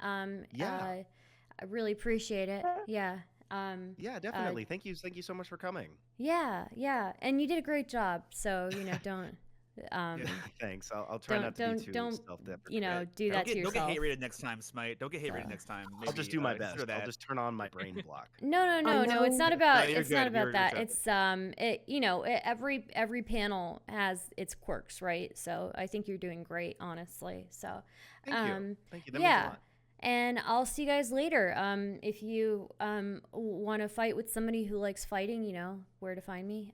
Yeah. I really appreciate it. Yeah. Yeah, definitely. Thank you so much for coming. Yeah, and you did a great job. So don't. Yeah, thanks. I'll try not to be too self-deprecating. Do that to Don't yourself. get hate rated next time, Smite. Don't get hate rated next time. I'll just do my best. consider that. I'll just turn on my brain block. No. It's not about. No, you're It's not good. about You're that. good. It's every panel has its quirks, right? So I think you're doing great, honestly. So Thank you. Thank you. That means a yeah. lot. And I'll see you guys later. If you want to fight with somebody who likes fighting, you know where to find me.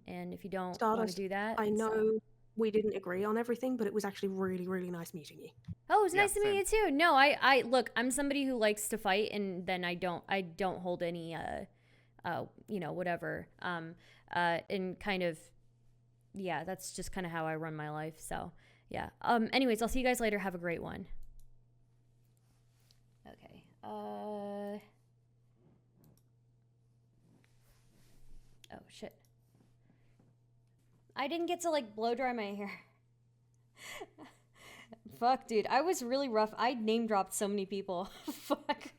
And if you don't want to Stardust, do that, I know we didn't agree on everything, but it was actually really, really nice meeting you. Oh, it was Yeah, nice to meet you too. No, I look, I'm somebody who likes to fight, and then I don't hold any whatever. And kind of, yeah, that's just kind of how I run my life. So yeah. Anyways, I'll see you guys later. Have a great one. Okay. Oh shit. I didn't get to like blow dry my hair. Fuck, dude. I was really rough. I name dropped so many people. Fuck.